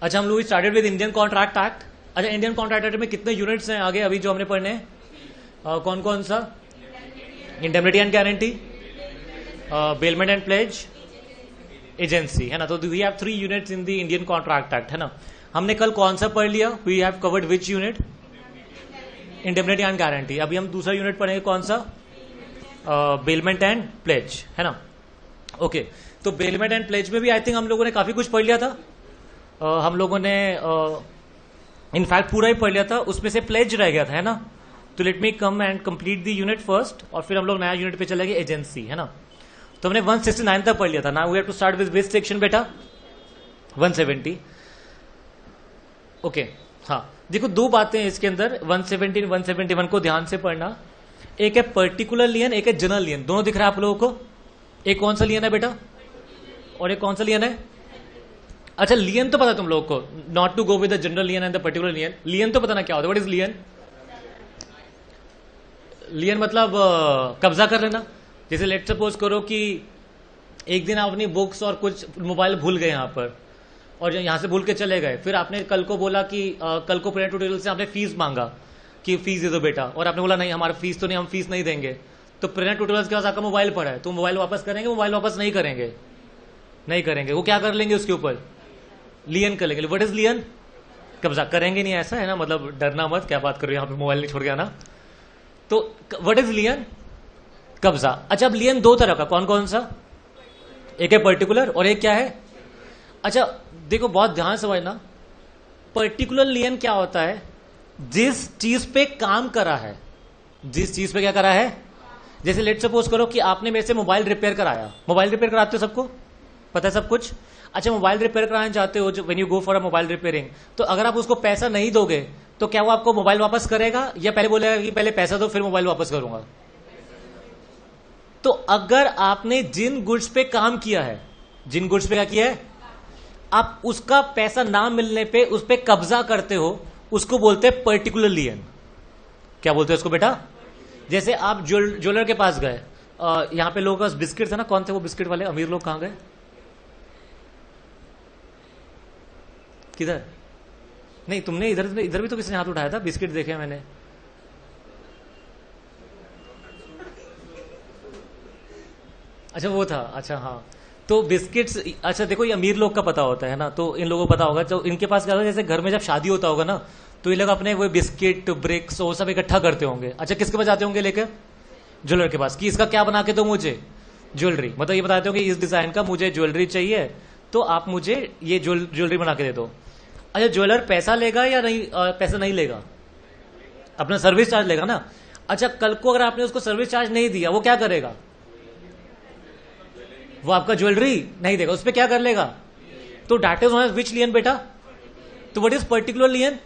अच्छा, हम लोग started with Indian contract act. अच्छा, इंडियन कॉन्ट्रैक्ट एक्ट में कितने यूनिट्स हैं आगे अभी जो हमने पढ़ने हैं? कौन कौन सा? Indemnity and guarantee, bailment and pledge, agency, है ना। तो we have 3 units in the Indian contract Act, है ना। हमने कल कौन सा पढ़ लिया? We have covered which unit? Indemnity and guarantee. अभी हम दूसरा यूनिट पढ़ेंगे, कौन सा? बेलमेंट एंड प्लेज, है ना। ओके, तो बेलमेंट एंड प्लेज में भी आई थिंक हम लोगों ने काफी कुछ पढ़ लिया था। हम लोगों ने इनफैक्ट पूरा ही पढ़ लिया था, उसमें से प्लेज रह गया था, है ना। तो let me come and complete the unit first, और फिर हम लोग नया यूनिट पे चलेंगे, एजेंसी, है ना। तो हमने 169 तक पढ़ लिया था। Now we have to start with which section बेटा? 170। ओके, हाँ, देखो दो बातें इसके अंदर, 170 171 को ध्यान से पढ़ना। एक है पर्टिकुलर लियन, एक है जनरल लियन। दोनों दिख रहा है आप लोगों को? एक कौन सा लियन है बेटा और एक कौन सा लियन है? अच्छा, लियन तो पता तुम लोगों को, not to go with the general lien and the particular lien. Lien तो पता ना क्या होता है? What is लियन? लियन मतलब कब्जा कर लेना। जैसे लेट सपोज करो कि एक दिन आप अपनी बुक्स और कुछ मोबाइल भूल गए यहाँ पर, और यहां से भूल के चले गए। फिर आपने कल को बोला कि कल को प्रेजेंट ट्यूटोरियल से आपने फीस मांगा कि फीस दे दो बेटा, और आपने बोला नहीं हमारा फीस तो नहीं, हम फीस नहीं देंगे। तो प्रेजेंट ट्यूटोरियल के पास आपका मोबाइल पड़ा है, तो मोबाइल वापस करेंगे? मोबाइल वापस नहीं करेंगे, नहीं करेंगे। वो क्या कर लेंगे उसके ऊपर? लियन कर लेंगे। What is lien? कब्जा करेंगे नहीं, ऐसा है ना। मतलब डरना मत, क्या बात कर रहे हो, यहाँ पे मोबाइल नहीं छोड़ गया ना। तो व्हाट इज लियन? कब्जा। अच्छा, अब लियन दो तरह का, कौन कौन सा? एक है पर्टिकुलर और एक क्या है? अच्छा देखो, बहुत ध्यान से समझना। पर्टिकुलर लियन क्या होता है? जिस चीज पे काम करा है, जिस चीज पे क्या करा है। जैसे लेट सपोज करो कि आपने मेरे से मोबाइल रिपेयर कराया। मोबाइल रिपेयर कराते हो, सबको पता है सब कुछ। अच्छा, मोबाइल रिपेयर कराना चाहते हो, when you go for a mobile repairing, तो अगर आप उसको पैसा नहीं दोगे तो क्या वो आपको मोबाइल वापस करेगा, या पहले बोलेगा कि पहले पैसा दो फिर मोबाइल वापस करूंगा? तो अगर आपने जिन गुड्स पे काम किया है, जिन गुड्स पे क्या किया है, आप उसका पैसा ना मिलने पे उस पे कब्जा करते हो, उसको बोलते हैं पर्टिकुलर लियन। क्या बोलते हैं उसको बेटा? जैसे आप ज्वेलर के पास गए, यहां पे लोगों के पास बिस्किट था ना, कौन थे वो बिस्किट वाले? अमीर लोग कहां गए? किधर? नहीं, तुमने इधर इधर भी तो किसी ने हाथ उठाया था, बिस्किट देखे मैंने। अच्छा वो था, अच्छा हाँ। तो बिस्किट्स, अच्छा देखो ये अमीर लोग का पता होता है ना, तो इन लोगों को पता होगा। तो इनके पास क्या होगा, जैसे घर में जब शादी होता होगा ना, तो ये लोग अपने वो बिस्किट ब्रिक्स वो सब इकट्ठा करते होंगे। अच्छा, किसके पास जाते होंगे लेकर? ज्वेलर के पास, कि इसका क्या बना के दो मुझे? ज्वेलरी। मतलब ये बताते होंगे इस डिजाइन का मुझे ज्वेलरी चाहिए, तो आप मुझे ये ज्वेलरी बना के दे दो। अच्छा, ज्वेलर पैसा लेगा या नहीं? पैसा नहीं लेगा, अपना सर्विस चार्ज लेगा ना। अच्छा, कल को अगर आपने उसको सर्विस चार्ज नहीं दिया, वो क्या करेगा? वो आपका ज्वेलरी नहीं देगा, उस पर क्या कर लेगा? तो दैट इज विच लियन बेटा? तो व्हाट इज पर्टिकुलर लियन?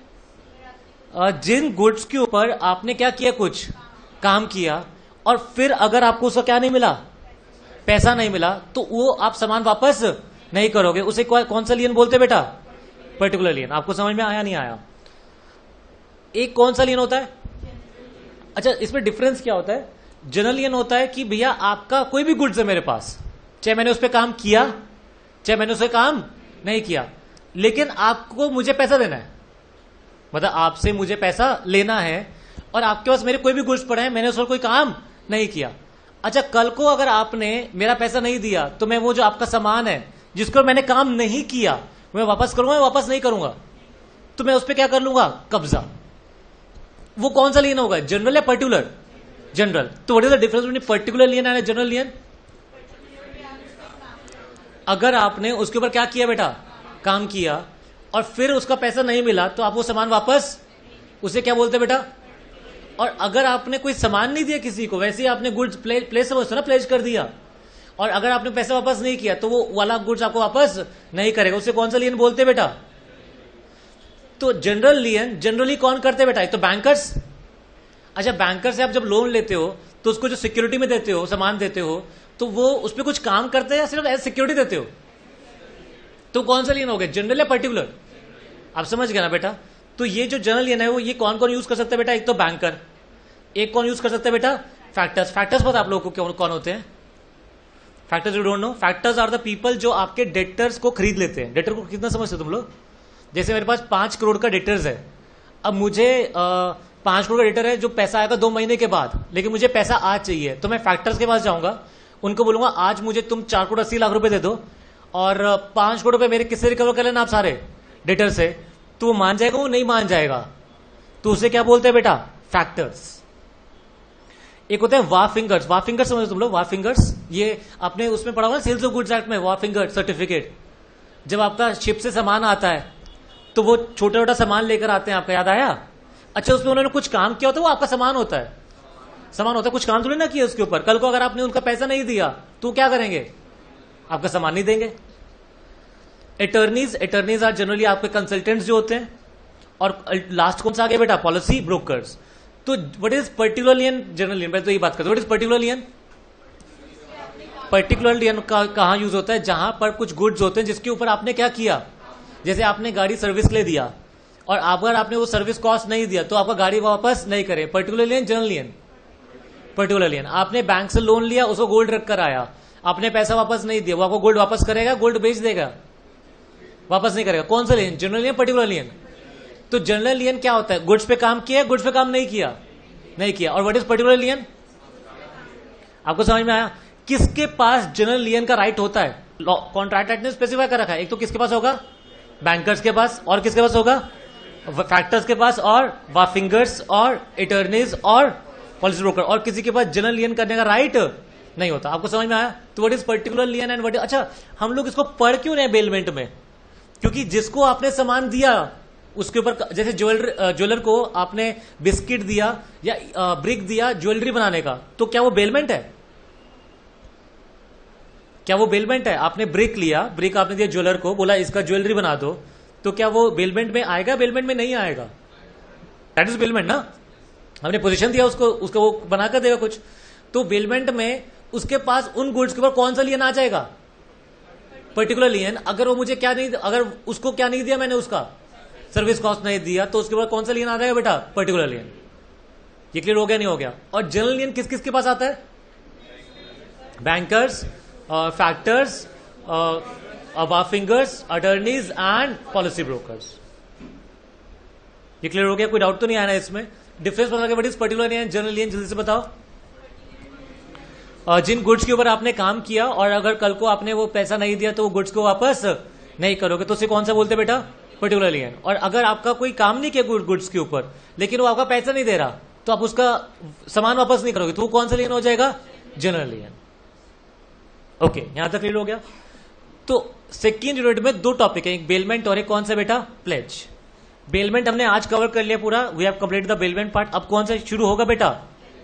जिन गुड्स के ऊपर आपने क्या किया, कुछ काम किया, और फिर अगर आपको उसका क्या नहीं मिला, पैसा नहीं मिला, तो वो आप सामान वापस नहीं करोगे। उसे कौन सा लियन बोलते बेटा? पर्टिकुलर लियन। आपको समझ में आया नहीं आया? एक कौन सा लियन होता है? अच्छा, इसमें डिफरेंस क्या होता है? जनरल लियन होता है कि भैया आपका कोई भी गुड्स है मेरे पास, चाहे मैंने उस पर काम किया चाहे मैंने उसे काम नहीं किया, लेकिन आपको मुझे पैसा देना है। मतलब आपसे मुझे पैसा लेना है, और आपके पास मेरे कोई भी गुड्स पड़े हैं, मैंने उस पर कोई काम नहीं किया। अच्छा, कल को अगर आपने मेरा पैसा नहीं दिया, तो मैं वो जो आपका सामान है जिसको मैंने काम नहीं किया, मैं वापस करूंगा, वापस नहीं करूंगा, तो मैं उस पर क्या कर लूंगा? कब्जा। वो कौन सा लियन होगा, जनरल या पर्टिकुलर? जनरल। तो what is the difference between particular lien and general lien? अगर आपने उसके ऊपर क्या किया बेटा? काम किया, और फिर उसका पैसा नहीं मिला, तो आप वो सामान वापस, उसे क्या बोलते बेटा? और अगर आपने कोई सामान नहीं दिया किसी को, वैसे ही आपने गुड्स प्लेस समझते ना, प्लेज कर दिया, और अगर आपने पैसा वापस नहीं किया, तो वो वाला गुड्स आपको वापस नहीं करेगा, उसे कौन सा लियन बोलते बेटा? तो जनरल लियन जनरली कौन करते बेटा? एक तो बैंकर्स। अच्छा, बैंकर से आप जब लोन लेते हो, तो उसको जो सिक्योरिटी में देते हो, सामान देते हो, तो वो उस पर कुछ काम करते हैं या सिर्फ एज सिक्योरिटी देते हो? तो कौन सा लियन हो गया, जनरल या पर्टिकुलर? आप समझ गए ना बेटा? तो ये जो जनरल लियन है, वो ये कौन कौन यूज कर सकता है बेटा? एक तो बैंकर, एक कौन यूज कर सकता है बेटा? फैक्टर्स। फैक्टर्स पता आप लोगों को कौन होते हैं? Factors you don't know? Factors are the people जो आपके डेटर्स को खरीद लेते हैं। डेटर को कितना समझते हो तुम लोग? जैसे मेरे पास 5 करोड़ का डेटर्स है, अब मुझे 5 करोड़ का डेटर है जो पैसा आएगा 2 महीने के बाद, लेकिन मुझे पैसा आज चाहिए, तो मैं फैक्टर्स के पास जाऊंगा, उनको बोलूंगा आज मुझे तुम 4 करोड़ 80 लाख रुपए दे दो और 5 करोड़ रुपए मेरे किससे रिकवर कर लेना आप सारे डेटर से। तो वो मान जाएगा, वो नहीं मान जाएगा, तो उसे क्या बोलते हैं बेटा, फैक्टर्स। एक होते हैं वा फिंगर्स। वा फिंगर्स समझो तुम लोग, वा फिंगर्स, ये आपने उसमें पढ़ा होगा सेल्स ऑफ गुड्स एक्ट में, वा फिंगर सर्टिफिकेट। जब आपका शिप से सामान आता है तो वो छोटा छोटा सामान लेकर आते हैं, आपका याद आया? अच्छा, उसमें उन्होंने कुछ काम किया होता है, वो आपका सामान होता है, सामान होता है, कुछ काम थोड़ी ना किया उसके ऊपर। कल को अगर आपने उनका पैसा नहीं दिया तो क्या करेंगे, आपका सामान नहीं देंगे। अटर्नीज आर जनरली आपके कंसल्टेंट्स जो होते हैं। और लास्ट कौन सा आ गया बेटा, पॉलिसी ब्रोकर्स। तो व्हाट इज पर्टिकुलर लियन, जनरल लियन, तो ये बात करते हैं, व्हाट इज पर्टिकुलर लियन? पर्टिकुलर लियन कहां यूज होता है, जहां पर कुछ गुड्स होते हैं जिसके ऊपर आपने क्या किया, जैसे आपने गाड़ी सर्विस के लिए दिया और अगर आपने वो सर्विस कॉस्ट नहीं दिया तो आपका गाड़ी वापस नहीं करे, पर्टिकुलर लियन, जनरल लियन। पर्टिकुलर लियन। आपने बैंक से लोन लिया, उसको गोल्ड रख कर आया, आपने पैसा वापस नहीं दिया, वो आपको गोल्ड वापस करेगा, गोल्ड बेच देगा, वापस नहीं करेगा। कौन सा लियन, जनरल लियन, पर्टिकुलर लियन? तो जनरल लियन क्या होता है, गुड्स पे काम किया, गुड्स पे काम नहीं किया, नहीं किया। और व्हाट इज पर्टिकुलर लियन, आपको समझ में आया? किसके पास जनरल लियन का राइट होता है, कॉन्ट्रैक्ट एक्ट ने स्पेसिफाई कर रखा है। एक तो किसके पास होगा, बैंकर्स के पास, और किसके पास होगा, फैक्टर्स के पास, और वाफिंगर्स और अटर्नीज और पॉलिसी ब्रोकर, और किसी के पास जनरल लियन करने का राइट नहीं होता। आपको समझ में आया? तो what is particular lien and what, अच्छा हम लोग इसको पढ़ क्यों रहे बेलमेंट में, क्योंकि जिसको आपने सामान दिया उसके ऊपर, जैसे ज्वेलर को आपने बिस्किट दिया या ब्रिक दिया ज्वेलरी बनाने का, तो क्या वो बेलमेंट है, क्या वो बेलमेंट है? आपने ब्रिक लिया, ब्रिक आपने दिया ज्वेलर को, बोला इसका ज्वेलरी बना दो, तो क्या वो बेलमेंट में आएगा, बेलमेंट में नहीं आएगा? दैट इज बेलमेंट ना, हमने पोजीशन दिया उसको, उसको वो बनाकर देगा कुछ। तो बेलमेंट में उसके पास उन गुड्स के ऊपर कौन सा लियन आ जाएगा, पर्टिकुलर लियन। अगर वो मुझे क्या नहीं, अगर उसको क्या नहीं दिया मैंने, उसका सर्विस कॉस्ट नहीं दिया, तो उसके ऊपर कौन सा लियन आ जाएगा बेटा, पर्टिकुलर लियन। ये क्लियर हो गया, नहीं हो गया? और जनरल लियन किस किस के पास आता है, bankers, factors, wharfingers, attorneys and policy brokers. ये क्लियर हो गया? कोई डाउट तो नहीं आया ना इसमें? डिफरेंस बता के व्हाट इज पर्टिकुलर लियन, जनरल लियन, जल्दी से बताओ। जिन गुड्स के ऊपर आपने काम किया और अगर कल को आपने वो पैसा नहीं दिया तो वो गुड्स को वापस नहीं करोगे, तो उसे कौन सा बोलते बेटा, पर्टिकुलर लियन। और अगर आपका कोई काम नहीं किया गुड्स के ऊपर लेकिन वो आपका पैसा नहीं दे रहा, तो आप उसका सामान वापस नहीं करोगे, तो वो कौन सा लियन हो जाएगा, जनरल लियन। ओके, यहां तक क्लियर हो गया? तो सेकेंड यूनिट में 2 टॉपिक है, एक बेलमेंट और एक कौन सा बेटा, प्लेज। बेलमेंट हमने आज कवर कर लिया पूरा, we have completed the bailment part. अब कौन सा शुरू होगा बेटा,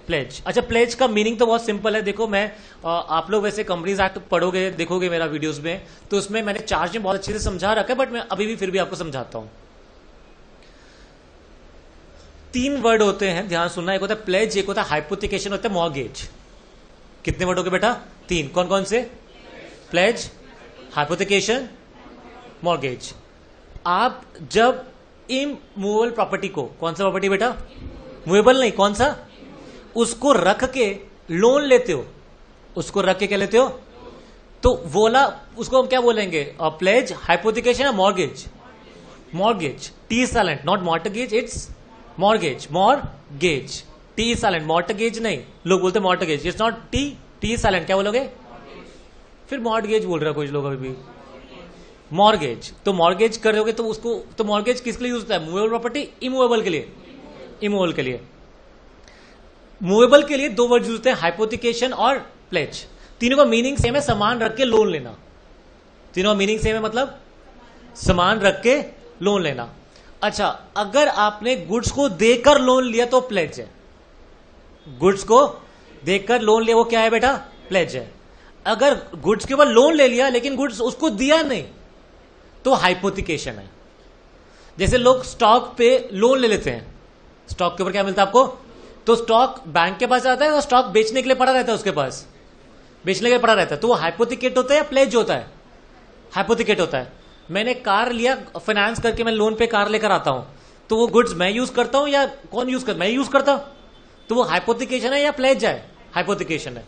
प्लेज। अच्छा, प्लेज का मीनिंग तो बहुत सिंपल है। देखो मैं आप लोग वैसे कंपनीज एक्ट पढ़ोगे, देखोगे मेरा वीडियोस में, तो उसमें मैंने चार्ज में बहुत अच्छे से समझा रखा है, बट मैं अभी भी फिर भी आपको समझाता हूं। 3 वर्ड होते हैं, ध्यान सुनना। एक होता है प्लेज, एक होता है हाइपोथिकेशन, होता है मॉर्गेज। कितने वर्ड हो गए बेटा, 3। कौन कौन से, प्लेज, हाइपोथिकेशन, मॉर्गेज। आप जब इमूवेबल प्रॉपर्टी को, कौन सा प्रॉपर्टी बेटा, मूवेबल नहीं, कौन सा, उसको रख के लोन लेते हो, उसको रख के क्या लेते हो, तो बोला उसको हम क्या बोलेंगे, प्लेज, हाइपोथिकेशन या mortgage. Mortgage, T silent, not mortgage, it's mortgage, mortgage, T silent, mortgage नहीं, लोग बोलते mortgage, it's not T, T silent, क्या बोलोगे, फिर मॉर्गेज बोल रहा कोई लोग अभी भी, मॉर्गेज। तो मॉर्गेज करोगे तो उसको, तो मॉर्गेज किसके लिए यूज होता है, मूवेबल प्रॉपर्टी, इमूवेबल के लिए, इमूवेबल के लिए। मूवेबल के लिए 2 वर्ड यूज होते हैं, हाइपोथिकेशन और प्लेज। तीनों का मीनिंग सेम है, सामान रख के लोन लेना। तीनों का मीनिंग सेम है, मतलब सामान रख के लोन लेना। अच्छा, अगर आपने गुड्स को देकर लोन लिया तो प्लेज है। गुड्स को देकर लोन लिया वो क्या है बेटा, प्लेज है। अगर गुड्स के ऊपर लोन ले लिया लेकिन गुड्स उसको दिया नहीं तो हाइपोथिकेशन है। जैसे लोग स्टॉक पे लोन ले लेते हैं, स्टॉक के ऊपर क्या मिलता है आपको, तो स्टॉक बैंक के पास आता है और स्टॉक बेचने के लिए पड़ा रहता है, उसके पास बेचने के लिए पड़ा रहता है, तो वो हाइपोथिकेट होता है या प्लेज होता है, हाइपोथिकेट होता है। मैंने कार लिया फाइनेंस करके, मैं लोन पे कार लेकर आता हूं, तो वो गुड्स मैं यूज करता हूं या कौन यूज करता, मैं यूज करता हूं, तो वो हाइपोथिकेशन है या प्लेज है, हाइपोथिकेशन है।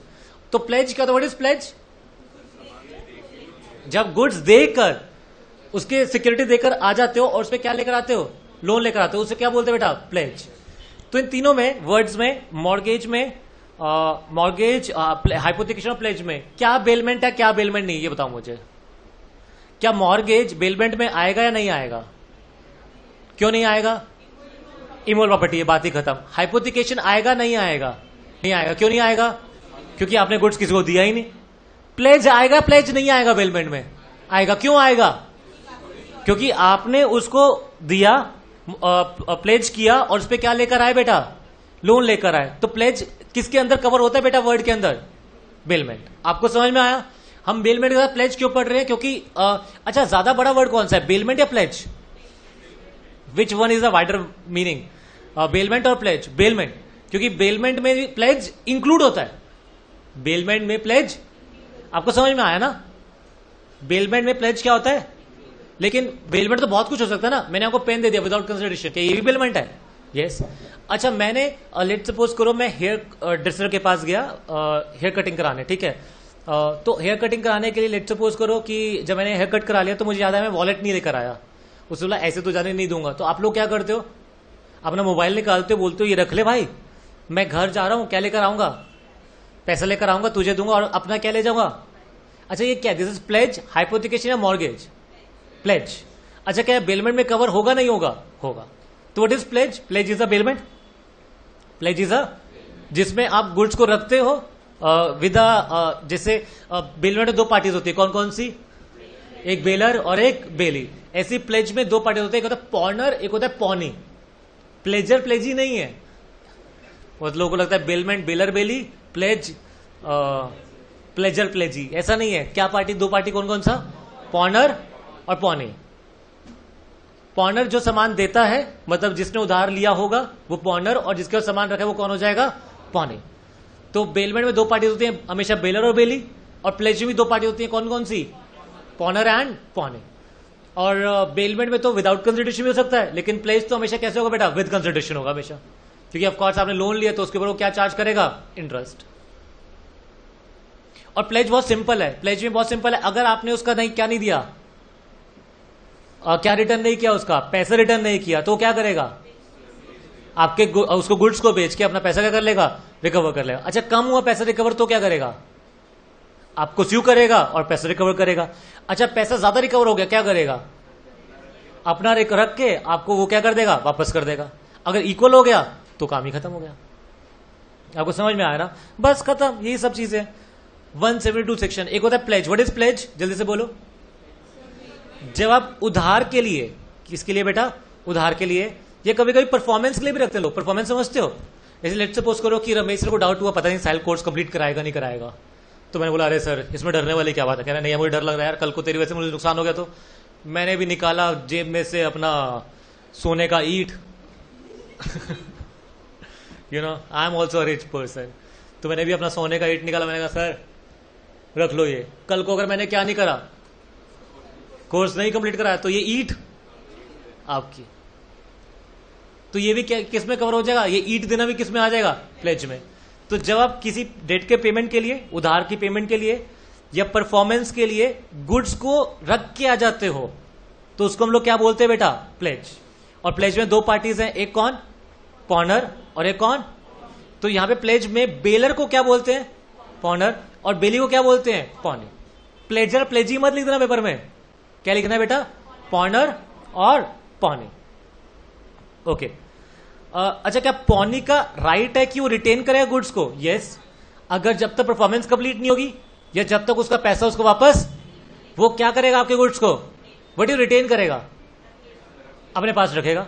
तो प्लेज क्या, व्हाट इज प्लेज, जब गुड्स देकर उसके सिक्योरिटी देकर आ जाते हो और उस पर क्या लेकर आते हो, लोन लेकर आते हो, उसे क्या बोलते हो बेटा, प्लेज। तो इन तीनों में वर्ड्स में, मॉर्गेज में, मॉर्गेज, हाइपोथिकेशन और प्लेज में क्या बेलमेंट है क्या बेलमेंट नहीं, ये बताओ मुझे। क्या मॉर्गेज बेलमेंट में आएगा या नहीं आएगा? क्यों नहीं आएगा? इमोल प्रॉपर्टी है, बात ही खत्म। हाइपोथिकेशन आएगा नहीं आएगा? नहीं आएगा। क्यों नहीं आएगा? क्योंकि आपने गुड्स किसी को दिया ही नहीं। प्लेज आएगा? प्लेज नहीं आएगा बेलमेंट में? आएगा। क्यों आएगा? क्योंकि आपने उसको दिया, प्लेज किया और उस पर क्या लेकर आए बेटा, लोन लेकर आए। तो प्लेज किसके अंदर कवर होता है बेटा, वर्ड के अंदर, बेलमेंट। आपको समझ में आया? हम बेलमेंट के साथ प्लेज क्यों पढ़ रहे हैं? क्योंकि अच्छा, ज्यादा बड़ा वर्ड कौन सा है, बेलमेंट या pledge? Which one is a wider meaning, bailment और प्लेज? बेलमेंट, क्योंकि बेलमेंट में प्लेज इंक्लूड होता है। बेलमेंट में प्लेज, आपको समझ में आया ना? बेलमेंट में प्लेज क्या होता है? लेकिन बेलमेंट तो बहुत कुछ हो सकता है ना। मैंने आपको पेन दे दिया विदाउट कंसिडरेशन, क्या ये भी बेलमेंट है? यस। अच्छा, मैंने लेट सपोज करो मैं हेयर ड्रेसर के पास गया हेयर कटिंग कराने, ठीक है। तो हेयर कटिंग कराने के लिए लेट सपोज करो कि जब मैंने हेयर कट करा लिया तो मुझे याद है मैं वॉलेट नहीं लेकर आया। उसने बोला ऐसे तो जाने नहीं दूंगा। तो आप लोग क्या करते हो, अपना मोबाइल निकालते हो, बोलते हो ये रख ले भाई, मैं घर जा रहा हूं, क्या लेकर आऊंगा, पैसा लेकर आऊंगा, तुझे दूंगा और अपना क्या ले जाऊंगा। अच्छा, ये क्या, दिस इज प्लेज, हाइपोथिकेशन या मॉर्गेज? प्लेज। अच्छा, क्या बेलमेंट में कवर होगा नहीं होगा? होगा। तो what is pledge? Pledge is a bailment. Pledge is a, जिसमें आप गुड्स को रखते हो विद जैसे बेलमेंट में दो पार्टीज होती है, कौन कौन सी? एक बेलर और एक बेली। ऐसी प्लेज में दो पार्टीज होते हैं, एक होता है पॉनर, एक होता है पॉनी। प्लेजर प्लेजी नहीं है। बहुत लोगों को लगता है बेलमेंट बेलर बेली, प्लेज प्लेजर प्लेजी, ऐसा नहीं है। क्या पार्टी, दो पार्टी कौन कौन सा? पॉनर और पॉनी। पॉनर जो सामान देता है, मतलब जिसने उधार लिया होगा वो पॉनर, और जिसके पास सामान रखा है वो कौन हो जाएगा? पॉनी। तो बेलमेंट में दो पार्टी होती है हमेशा, बेलर और बेली। और प्लेज में भी दो पार्टी होती है, कौन कौन सी? Pawnor and pawnee. और बेलमेंट में तो विदाउट कंसिडरेशन भी हो सकता है, लेकिन प्लेज तो हमेशा कैसे होगा बेटा? विद कंसिडरेशन होगा हमेशा, क्योंकि ऑफकोर्स आपने लोन लिया तो उसके ऊपर वो क्या चार्ज करेगा? इंटरेस्ट। और प्लेज बहुत सिंपल है, प्लेज में बहुत सिंपल है। अगर आपने उसका नहीं, क्या नहीं दिया, क्या रिटर्न नहीं किया, उसका पैसा रिटर्न नहीं किया, तो क्या करेगा? आपके उसको गुड्स को बेच के अपना पैसा क्या कर लेगा? रिकवर कर लेगा। अच्छा, कम हुआ पैसा रिकवर तो क्या करेगा? आपको स्यू करेगा और पैसा रिकवर करेगा। अच्छा, पैसा ज्यादा रिकवर हो गया, क्या करेगा? अपना रख के आपको वो क्या कर देगा? वापस कर देगा। अगर इक्वल हो गया तो काम ही खत्म हो गया। आपको समझ में आया ना? बस खत्म, यही सब चीजें। 172 सेक्शन। एक होता है प्लेज। What is pledge? जल्दी से बोलो। जब आप उधार के लिए, किसके लिए बेटा? उधार के लिए, ये कभी कभी परफॉर्मेंस के लिए भी रखते हैं लोग। परफॉर्मेंस समझते हो? जैसे लेट सपोज करो कि रमेश को डाउट हुआ, पता नहीं साइल कोर्स कंप्लीट कराएगा नहीं कराएगा। तो मैंने बोला अरे सर इसमें डरने वाली क्या बात है? कह रहा नहीं, मुझे डर लग रहा है यार, कल को तेरी वजह से मुझे नुकसान हो गया। तो मैंने भी निकाला जेब में से अपना सोने का ईंट। You know, I am also rich person. तो मैंने भी अपना सोने का ईंट निकाला। मैंने कहा सर रख लो ये, कल को अगर मैंने क्या नहीं करा, कोर्स नहीं कंप्लीट कराया, तो ये ईंट आपकी। तो ये भी क्या किस में कवर हो जाएगा? ये ईंट देना भी किस में आ जाएगा? प्लेज में। तो जब आप किसी डेट के पेमेंट के लिए, उधार की पेमेंट के लिए या परफॉर्मेंस के लिए गुड्स को रख के आ जाते हो, तो उसको हम लोग क्या बोलते हैं बेटा? प्लेज। और प्लेज में दो पार्टीज हैं, एक कौन? पॉनर और एक कौन? तो यहां पे प्लेज में बेलर को क्या बोलते हैं? पॉनर। और बेली को क्या बोलते हैं? पॉनी। प्लेजर प्लेजी मत लिख देना पेपर में। क्या लिखना है बेटा? पॉनर और पॉनी। ओके। अच्छा, क्या पॉनी का राइट है कि वो रिटेन करेगा गुड्स को? यस। अगर जब तक परफॉर्मेंस कंप्लीट नहीं होगी या जब तक उसका पैसा उसको वापस, वो क्या करेगा आपके गुड्स को? वट यू रिटेन करेगा, अपने पास रखेगा।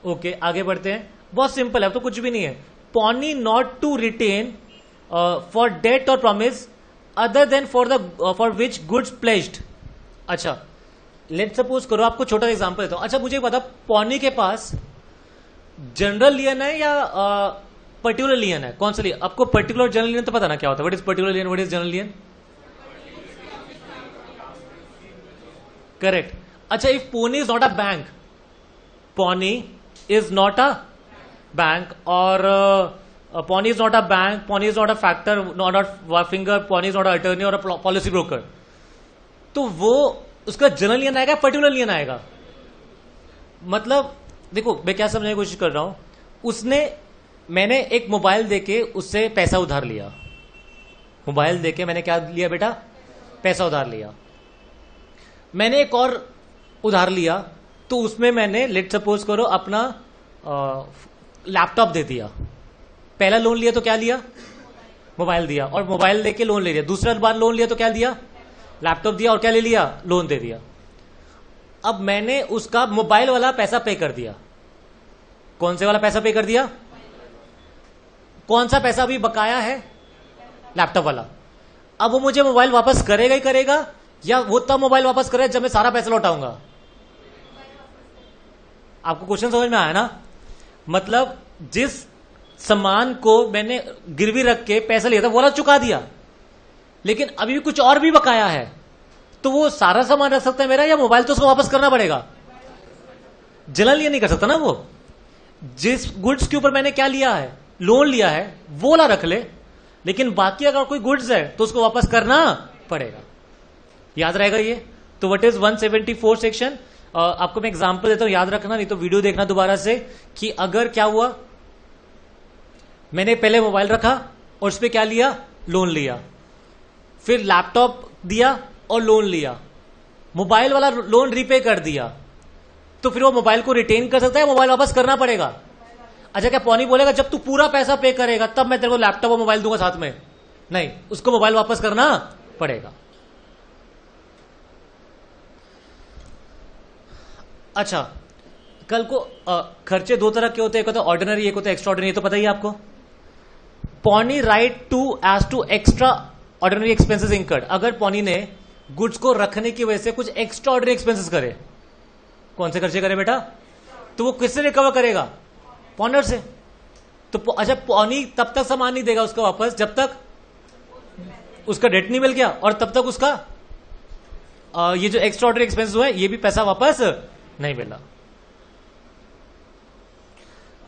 ओके, आगे बढ़ते हैं। बहुत सिंपल है, अब तो कुछ भी नहीं है। Pawnee not to retain for debt और promise other than for which goods pledged. अच्छा, लेट सपोज करो, आपको छोटा एग्जांपल देता हूं। अच्छा, मुझे बता, पॉनी के पास जनरल लियन है या पर्टिकुलर लियन है? कौन सा लियन? आपको पर्टिकुलर जनरल लियन तो पता ना क्या होता है? What is particular lien, what is general lien? Correct. अच्छा, if pawnee is not a bank, pawnee is not a bank, और pawnee is not a bank, pawnee is not a factor, not a finger, pawnee is not a attorney or a policy broker, तो वो उसका general लियन आएगा, particular लियन आएगा। मतलब देखो मैं क्या समझने की कोशिश कर रहा हूं, मैंने एक मोबाइल देके उससे पैसा उधार लिया। मोबाइल देके मैंने क्या लिया बेटा? पैसा उधार लिया। मैंने एक और उधार लिया, तो उसमें मैंने लेट सपोज करो अपना लैपटॉप दे दिया। पहला लोन लिया तो क्या लिया? मोबाइल दिया, और मोबाइल देके लोन ले लिया। दूसरा बार लोन लिया तो क्या दिया? लैपटॉप दिया, और क्या ले लिया? लोन दे दिया। अब मैंने उसका मोबाइल वाला पैसा पे कर दिया। कौन से वाला पैसा पे कर दिया? कौन सा पैसा अभी बकाया है? लैपटॉप वाला। अब वो मुझे मोबाइल वापस करेगा ही करेगा, या वो तब मोबाइल वापस करेगा जब मैं सारा पैसा लौटाऊंगा? आपको क्वेश्चन समझ में आया ना? मतलब जिस सामान को मैंने गिरवी रख के पैसा लिया था वो वाला चुका दिया, लेकिन अभी भी कुछ और भी बकाया है, तो वो सारा सामान रख सकता है मेरा, या मोबाइल तो उसको वापस करना पड़ेगा? जनरल ये नहीं कर सकता ना। वो जिस गुड्स के ऊपर मैंने क्या लिया है? लोन लिया है, वो ला रख ले, लेकिन बाकी अगर कोई गुड्स है तो उसको वापस करना पड़ेगा। याद रहेगा ये? तो व्हाट इज 174 सेक्शन? आपको मैं एग्जांपल देता हूं, याद रखना, नहीं तो वीडियो देखना दोबारा से, कि अगर क्या हुआ, मैंने पहले मोबाइल रखा और उस पर क्या लिया? लोन लिया, फिर लैपटॉप दिया और लोन लिया, मोबाइल वाला लोन रीपे कर दिया, तो फिर वो मोबाइल को रिटेन कर सकता है, मोबाइल वापस करना पड़ेगा? अच्छा, क्या पौनी बोलेगा जब तू पूरा पैसा पे करेगा तब मैं तेरे को लैपटॉप और मोबाइल दूंगा साथ में? नहीं, उसको मोबाइल वापस करना पड़ेगा। अच्छा, कल को खर्चे दो तरह के होते हैं, एक होता है ऑर्डिनरी, एक होता है एक्स्ट्रा ऑर्डिनरी। तो पता ही है आपको। Pawnee right to extraordinary expenses incurred. अगर पौनी ने गुड्स को रखने की वजह से कुछ एक्स्ट्रा ऑर्डिनरी एक्सपेंसेस करे, कौन से खर्चे करे बेटा? तो वो किससे रिकवर करेगा? पॉनर से। तो अच्छा, पौनी तब तक सामान नहीं देगा उसका वापस जब तक उसका डेट नहीं मिल गया, और तब तक उसका ये जो एक्स्ट्रा ऑर्डिनरी एक्सपेंसेस हुए ये भी पैसा वापस नहीं मिला।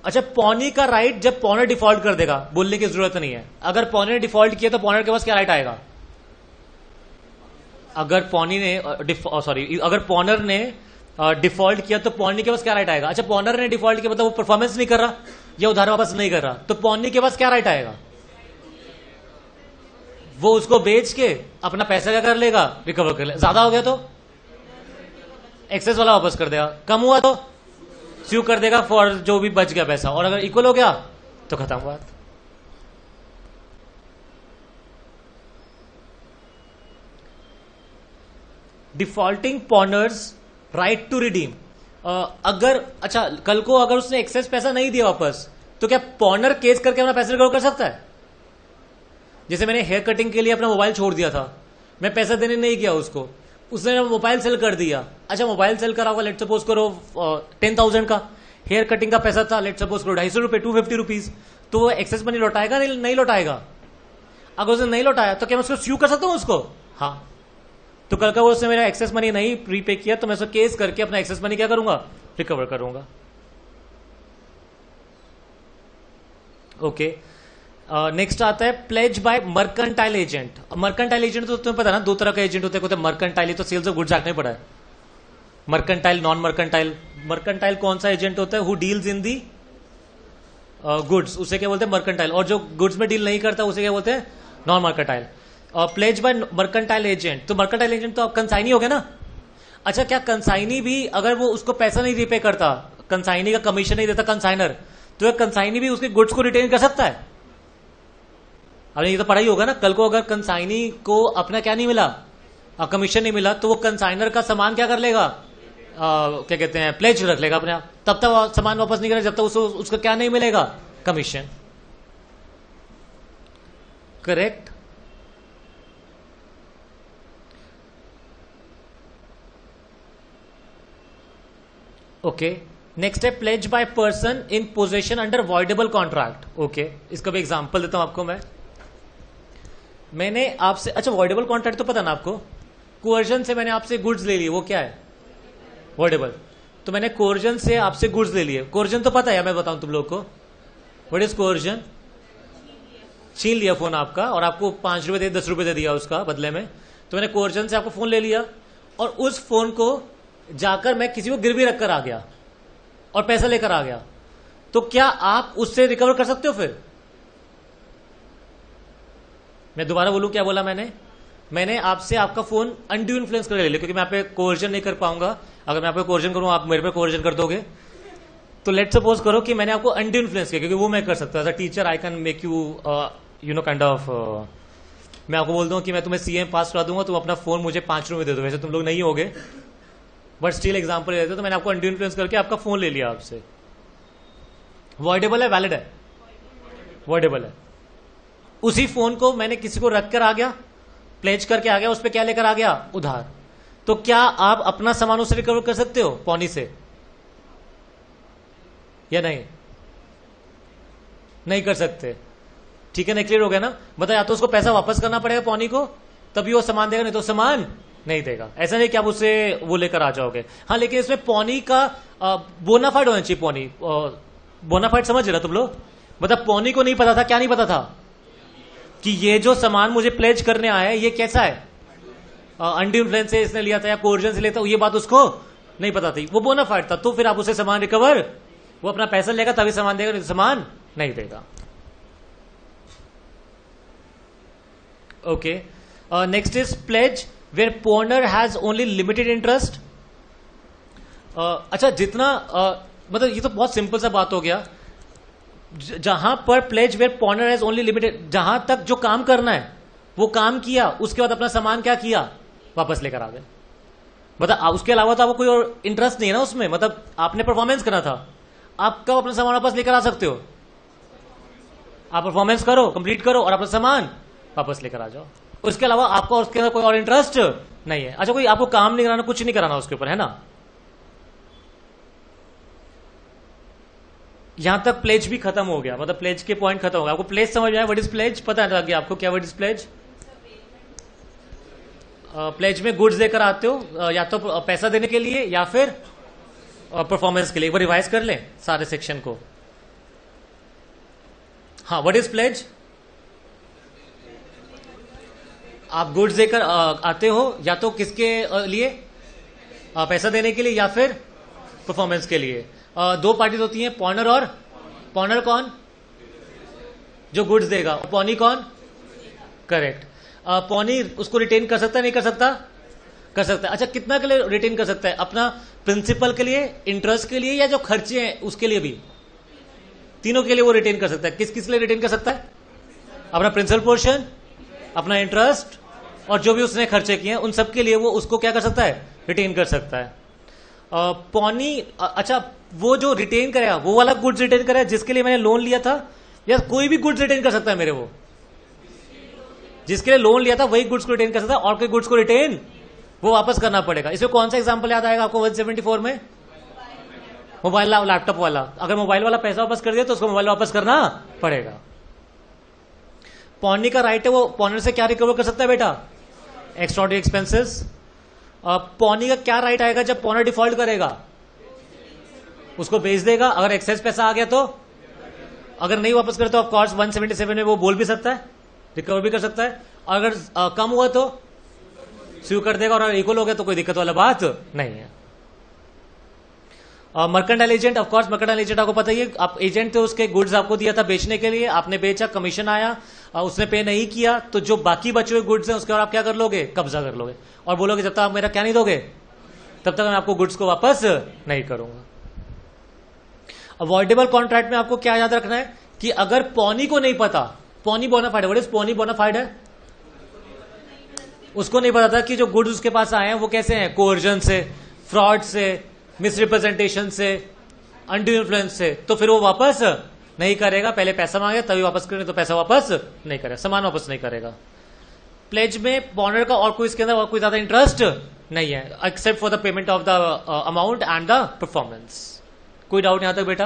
अच्छा, पौनी का राइट जब पॉनर डिफॉल्ट कर देगा, बोलने की जरूरत नहीं है। अगर पॉनर ने डिफॉल्ट किया तो पॉनर के पास क्या राइट आएगा? अगर पौनी ने अगर पॉनर ने डिफॉल्ट किया तो पौनी के पास क्या राइट आएगा? अच्छा, पॉनर ने डिफॉल्ट किया मतलब वो परफॉर्मेंस नहीं कर रहा या उधार वापस नहीं कर रहा, तो पौनी के पास क्या राइट आएगा? वो उसको बेच के अपना पैसा क्या कर लेगा? रिकवर कर लेगा। ज्यादा हो गया तो एक्सेस वाला वापस कर देगा, कम हुआ तो स्यू कर देगा फॉर जो भी बच गया पैसा, और अगर इक्वल हो गया तो खत्म बात। Defaulting pawnor's right to redeem. अगर अच्छा, कल को अगर उसने एक्सेस पैसा नहीं दिया वापस, तो क्या पॉनर केस करके अपना पैसा रिकवर कर सकता है? जैसे मैंने हेयर कटिंग के लिए अपना मोबाइल छोड़ दिया था, मैं पैसा देने नहीं गया उसको, उसने मोबाइल सेल कर दिया। अच्छा, मोबाइल सेल करा होगा लेट सपोज करो 10,000 का, हेयर कटिंग का पैसा था लेट सपोज करो 250 रुपए, 250 रुपीज, तो वो एक्सेस मनी लौटाएगा? नहीं लौटाएगा। अगर उसने नहीं लौटाया तो क्या मैं उसको स्यू कर सकता हूं उसको? हाँ। तो कल का वो उसने मेरा एक्सेस मनी नहीं प्रीपे किया तो मैं उसको केस करके अपना एक्सेस मनी क्या करूंगा? रिकवर करूंगा। ओके, नेक्स्ट आता है pledge by mercantile agent. Mercantile agent तो तुम्हें पता है ना, दो तरह का एजेंट होते हैं। मर्केंटाइल तो सेल्स ऑफ गुड्स एक्ट में पड़ा है। Mercantile, non mercantile. मर्केंटाइल कौन सा एजेंट होता है? Who deals in the goods, उसे क्या बोलते हैं? मर्केंटाइल। और जो गुड्स में डील नहीं करता उसे क्या बोलते हैं? Non mercantile. Pledge by mercantile agent, तो मर्केंटाइल एजेंट तो कंसाइनी हो गया ना। अच्छा, क्या कंसाइनी भी अगर वो उसको पैसा नहीं रिपे करता, कंसाइनी का कमीशन नहीं देता कंसाइनर, तो कंसाइनी भी उसके गुड्स को रिटेन कर सकता है? अब ये तो पढ़ा ही होगा ना। कल को अगर कंसाइनी को अपना क्या नहीं मिला, कमीशन नहीं मिला, तो वो कंसाइनर का सामान क्या कर लेगा? क्या कहते हैं? प्लेज रख लेगा अपने आप, तब तक सामान वापस नहीं करेगा जब तक उसका क्या नहीं मिलेगा? कमीशन। करेक्ट। ओके, नेक्स्ट है pledge by person in possession under voidable contract. Okay, इसका भी एग्जांपल देता हूं आपको मैंने आपसे, अच्छा वॉइडेबल कॉन्ट्रैक्ट तो पता ना आपको, कोर्जन से मैंने आपसे गुड्स ले लिए, वो क्या है? वॉइडेबल। तो मैंने कोर्जन से आपसे गुड्स ले लिए। कोर्जन तो पता है, मैं बताऊं तुम लोग को व्हाट इज कोर्जन? छीन लिया फोन आपका और आपको 5 रुपए दे 10 रुपए दे दिया उसका बदले में, तो मैंने कोर्जन से आपको फोन ले लिया। और उस फोन को जाकर मैं किसी को गिरवी रखकर आ गया और पैसा लेकर आ गया, तो क्या आप उससे रिकवर कर सकते हो? फिर मैं दोबारा बोलूं, क्या बोला मैंने आपसे आपका फोन अनड्यू इन्फ्लुएंस कर ले लिया, क्योंकि मैं आप पे कोवर्जन नहीं कर पाऊंगा। अगर मैं आप पे कोवर्जन करूं, आप मेरे पे कोवर्जन कर दोगे। तो लेट सपोज करो कि मैंने आपको अनड्यू इन्फ्लुएंस किया, क्योंकि वो मैं कर सकता हूं। As a teacher I can make you you know kind of, मैं आपको बोल दूं कि मैं तुम्हें सीए में पास करा दूंगा, तुम अपना फोन मुझे 5 रुपए दे दो। वैसे तुम लोग नहीं होगे, बट स्टिल एग्जाम्पल लेते हो। तो मैंने आपको अनड्यू इन्फ्लुएंस करके आपका फोन ले लिया आपसे। वॉइडेबल है, वैलिड है? वॉइडेबल है। उसी फोन को मैंने किसी को रख कर आ गया, प्लेज करके आ गया, उस पर क्या लेकर आ गया? उधार। तो क्या आप अपना सामान उससे रिकवर कर सकते हो पौनी से, या नहीं? नहीं कर सकते। ठीक है ना, क्लियर हो गया ना? मतलब या तो उसको पैसा वापस करना पड़ेगा पौनी को, तभी वो सामान देगा, नहीं तो सामान नहीं देगा। ऐसा नहीं कि आप उससे वो लेकर आ जाओगे। हाँ, लेकिन इसमें पौनी का बोनाफाइड होना चाहिए। पौनी बोनाफाइड समझ रहे तुम लोग? मतलब पौनी को नहीं पता था, क्या नहीं पता था? कि ये जो सामान मुझे प्लेज करने आया है ये कैसा है, अनड्यू इन्फ्लुएंस से इसने लिया था या कोर्जन से लेता, ये बात उसको नहीं पता थी, वो बोनाफाइड था। तो फिर आप उसे सामान रिकवर, वो अपना पैसा लेगा तभी सामान देगा, नहीं तो सामान नहीं देगा। Okay, next is pledge where pawnor has only limited interest. अच्छा, जितना मतलब ये तो बहुत सिंपल सा बात हो गया। जहां पर pledge where pawnor has only limited, जहां तक जो काम करना है वो काम किया, उसके बाद अपना सामान क्या किया? वापस लेकर आ गए। मतलब उसके अलावा तो आपको कोई और इंटरेस्ट नहीं है ना उसमें। मतलब आपने परफॉर्मेंस करना था, आप कब अपना सामान वापस लेकर आ सकते हो? आप परफॉर्मेंस करो, कंप्लीट करो और अपना सामान वापस लेकर आ जाओ। उसके अलावा आपको उसके अंदर कोई और इंटरेस्ट नहीं है। अच्छा, कोई आपको काम नहीं कराना, कुछ नहीं कराना उसके ऊपर, है ना? यहां तक प्लेज भी खत्म हो गया, मतलब प्लेज के पॉइंट खत्म हो गया। आपको प्लेज समझ में आया? What is pledge? पता है कि आपको क्या व्हाट इज प्लेज? प्लेज में गुड्स देकर आते हो, या तो पैसा देने के लिए या फिर परफॉर्मेंस के लिए। एक बार रिवाइज कर लें सारे सेक्शन को। हाँ, व्हाट इज प्लेज? आप गुड्स देकर आते हो, या तो किसके लिए? पैसा देने के लिए या फिर परफॉर्मेंस के लिए। दो पार्टीज होती हैं, पॉनर और पॉनर कौन? जो गुड्स देगा। पॉनी कौन? करेक्ट। पॉनी उसको रिटेन कर सकता है, नहीं कर सकता? कर सकता है। अच्छा, कितना के लिए रिटेन कर सकता है? अपना प्रिंसिपल के लिए, इंटरेस्ट के लिए, या जो खर्चे हैं उसके लिए भी? तीनों के लिए वो रिटेन कर सकता है। किस किस लिए रिटेन कर सकता है? अपना प्रिंसिपल पोर्शन, अपना इंटरेस्ट, और जो भी उसने खर्चे किए हैं उन सब के लिए वो उसको क्या कर सकता है? रिटेन कर सकता है। पौनी, अच्छा, वो जो रिटेन करेगा वो वाला गुड्स रिटेन करेगा जिसके लिए मैंने लोन लिया था, या कोई भी गुड्स रिटेन कर सकता है मेरे? वो जिसके लिए लोन लिया था वही गुड्स को रिटेन कर सकता है, और कोई गुड्स को रिटेन वो वापस करना पड़ेगा। इसमें कौन सा एग्जांपल याद आएगा आपको 174 में? मोबाइल लैपटॉप वाला। अगर मोबाइल वाला पैसा वापस कर दिया तो उसको मोबाइल वापस करना पड़ेगा। पौनी का राइट है, वो पॉनर से क्या रिकवर कर सकता है बेटा? Extraordinary expenses. पौनी का क्या राइट आएगा जब पॉनर डिफॉल्ट करेगा? उसको बेच देगा। अगर एक्सेस पैसा आ गया तो, अगर नहीं वापस करे तो ऑफकोर्स 177 में वो बोल भी सकता है, रिकवर भी कर सकता है। और अगर कम हुआ तो स्यू कर देगा, और अगर इक्वल हो गया तो कोई दिक्कत वाला बात नहीं है। Mercantile agent, of course mercantile agent आपको पता ही है, आप एजेंट थे, उसके गुड्स आपको दिया था बेचने के लिए, आपने बेचा, कमीशन आया, उसने पे नहीं किया, तो जो बाकी बचे हुए गुड्स हैं उसके बाद आप क्या कर लोगे? कब्जा कर लोगे, और बोलोगे जब तक आप मेरा क्या नहीं दोगे तब तक मैं आपको गुड्स को वापस नहीं करूंगा। अवॉइडेबल कॉन्ट्रैक्ट में आपको क्या याद रखना है कि अगर पौनी को नहीं पता, पौनी बोनाफाइड है, व्हाट इज पौनी बोनाफाइड है? उसको नहीं पता था कि जो गुड्स उसके पास आए हैं वो कैसे हैं? कोर्जन से, फ्रॉड से, मिसरिप्रेजेंटेशन से, अनड्यू इन्फ्लुएंस से, तो फिर वो वापस नहीं करेगा। पहले पैसा मांगे तभी वापस करेंगे, तो पैसा वापस नहीं करेगा, सामान वापस नहीं करेगा। प्लेज में पॉनर का और कोई इसके अंदर और कोई ज्यादा इंटरेस्ट नहीं है, except for the payment of the amount and the performance. कोई डाउट यहां तक बेटा?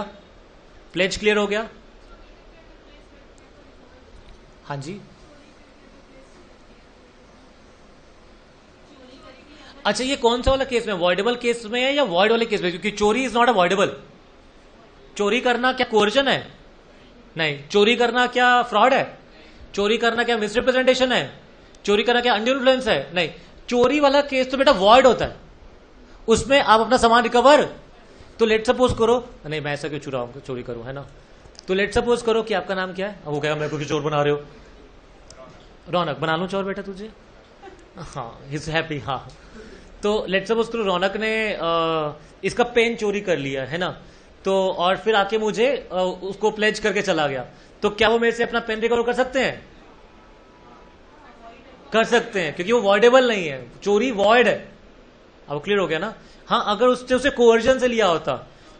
प्लेज क्लियर हो गया? हाँ जी। अच्छा, ये कौन सा वाला केस में? वॉइडेबल केस में है या वॉइड वाले केस में? क्योंकि चोरी इज नॉट अवॉइडेबल। चोरी करना क्या कोर्जन है? नहीं। चोरी करना क्या फ्रॉड है? चोरी करना क्या मिसरिप्रेजेंटेशन है? चोरी करना क्या अनड्यू इन्फ्लुएंस है? नहीं। चोरी वाला केस तो बेटा वॉइड होता है, उसमें आप अपना सामान रिकवर, तो लेट सपोज करो, नहीं मैं ऐसा क्यों चोरी करूं, है ना। तो लेट सपोज करो कि आपका नाम क्या है, वो कहेगा मेरे को चोर बना रहे हो, रौनक बना लूं चोर बेटा तुझे, हाँ इज हैप्पी, हाँ। तो लेट सपोज करो रौनक ने इसका पेन चोरी कर लिया, है ना, तो और फिर आके मुझे उसको प्लेज करके चला गया, तो क्या वो मेरे से अपना पेन रिकवर कर सकते हैं? कर सकते हैं, क्योंकि वो वॉइडेबल नहीं है, चोरी वॉइड है। अब क्लियर हो गया ना। हाँ, अगर उससे उसे कोवर्जन से लिया होता,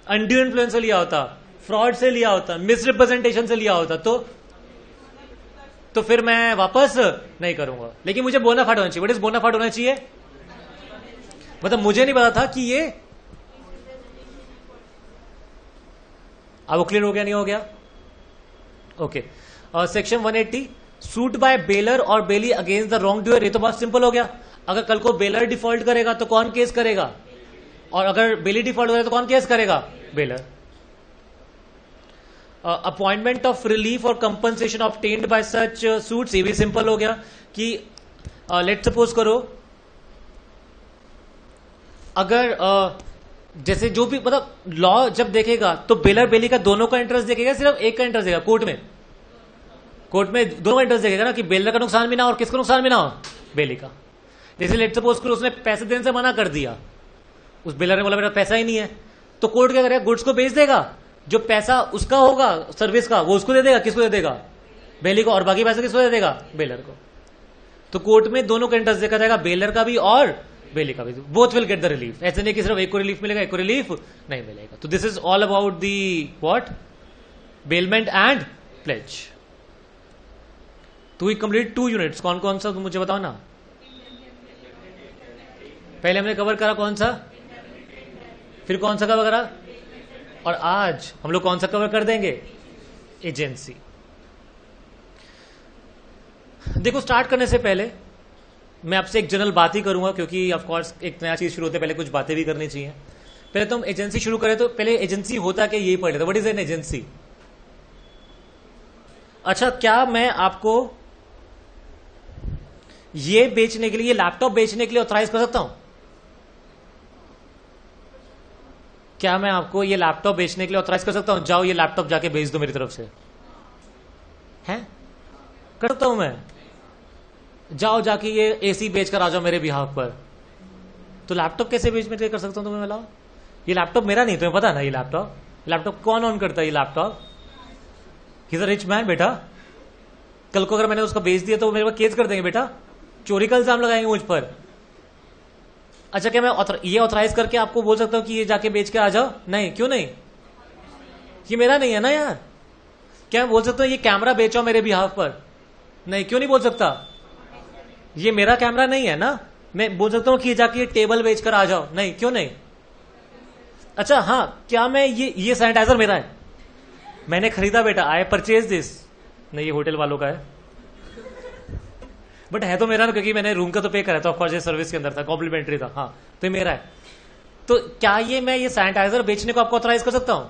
अनड्यू इन्फ्लुएंस से लिया होता, फ्रॉड से लिया होता, मिसरिप्रेजेंटेशन से लिया होता, तो फिर मैं वापस नहीं करूंगा। लेकिन मुझे बोनाफाइड होना चाहिए। व्हाट इज बोनाफाइड होना चाहिए? मतलब मुझे नहीं पता था कि ये, अब वो क्लियर हो गया नहीं हो गया? Okay. Section 180, suit by bailor और bailee against the wrongdoer. ये तो बहुत सिंपल हो गया। अगर कल को बेलर डिफॉल्ट करेगा तो कौन केस करेगा, और अगर बेली डिफॉल्ट करेगा तो कौन केस करेगा? बेलर। अपॉइंटमेंट ऑफ रिलीफ और compensation obtained by such suits, ये भी सिंपल हो गया कि लेट सपोज करो अगर जैसे जो भी मतलब लॉ जब देखेगा तो बेलर बेली का दोनों का इंटरेस्ट देखेगा, सिर्फ एक का इंटरेस्ट देगा? कोर्ट में दोनों का इंटरेस्ट देखेगा ना, कि बेलर का नुकसान भी ना हो और किसका नुकसान भी ना हो? बेली का। जैसे लेट सपोज करो उसने पैसे देने से मना कर दिया, उस बेलर ने बोला मेरा पैसा ही नहीं है, तो कोर्ट क्या करेगा? गुड्स को बेच देगा, जो पैसा उसका होगा सर्विस का वो उसको दे देगा। किसको दे देगा? बेली को। और बाकी पैसा किसको दे देगा? बेलर को। तो कोर्ट में दोनों का इंटरेस्ट देखा जाएगा, बेलर का भी और बेली का भी। Both will get the relief. ऐसे नहीं कि सिर्फ एक को रिलीफ मिलेगा, एक को रिलीफ नहीं मिलेगा। तो this is all about the what? Bailment and pledge. तो वी कंप्लीट 2 यूनिट्स। कौन कौन सा मुझे बताओ ना। पहले हमने कवर करा कौन सा, फिर कौन सा कवर करा, और आज हम लोग कौन सा कवर कर देंगे? एजेंसी। देखो, स्टार्ट करने से पहले मैं आपसे एक जनरल बात ही करूंगा, क्योंकि ऑफ कोर्स एक नया चीज शुरू होते पहले कुछ बातें भी करनी चाहिए। पहले तो हम एजेंसी शुरू करें, तो पहले एजेंसी होता क्या यही पढ़ लेते। What is an agency? अच्छा, क्या मैं आपको ये बेचने के लिए, ये लैपटॉप बेचने के लिए ऑथराइज कर सकता हूं? क्या मैं आपको ये लैपटॉप बेचने के लिए ऑथराइज कर सकता हूं? जाओ ये लैपटॉप जाके बेच दो मेरी तरफ से, हैं? कर सकता हूं मैं? जाओ जाके ये एसी बेचकर आ जाओ मेरे बिहाफ पर। तो लैपटॉप कैसे बेच में कर सकता हूं तुम्हें बताओ? ये लैपटॉप मेरा नहीं, तुम्हें पता ना। ये लैपटॉप कौन ऑन करता है? ये laptop he is a rich man बेटा। कल को अगर मैंने उसको बेच दिया तो मेरे पर केस कर देंगे बेटा, चोरी का इल्जाम लगाएंगे मुझ पर। अच्छा, क्या मैं ये ऑथराइज करके आपको बोल सकता हूं कि ये जाके बेच के आ जाओ? नहीं। क्यों नहीं? ये मेरा नहीं है ना यार। क्या मैं बोल सकता हूं ये कैमरा बेचो मेरे बिहाफ पर? नहीं। क्यों नहीं बोल सकता? ये मेरा कैमरा नहीं है ना। मैं बोल सकता हूं कि जाके ये टेबल बेचकर आ जाओ? नहीं। क्यों नहीं? अच्छा हाँ, क्या मैं ये सैनिटाइजर मेरा है, मैंने खरीदा बेटा, आई परचेज दिस? नहीं, ये होटल वालों का है, बट है तो मेरा ना, क्योंकि मैंने रूम का तो पे करा था, ऑफकोर्स ये सर्विस के अंदर था, कॉम्प्लीमेंट्री था। हाँ, तो ये मेरा है। तो क्या मैं ये सैनिटाइजर बेचने को आपको ऑथराइज कर सकता हूं?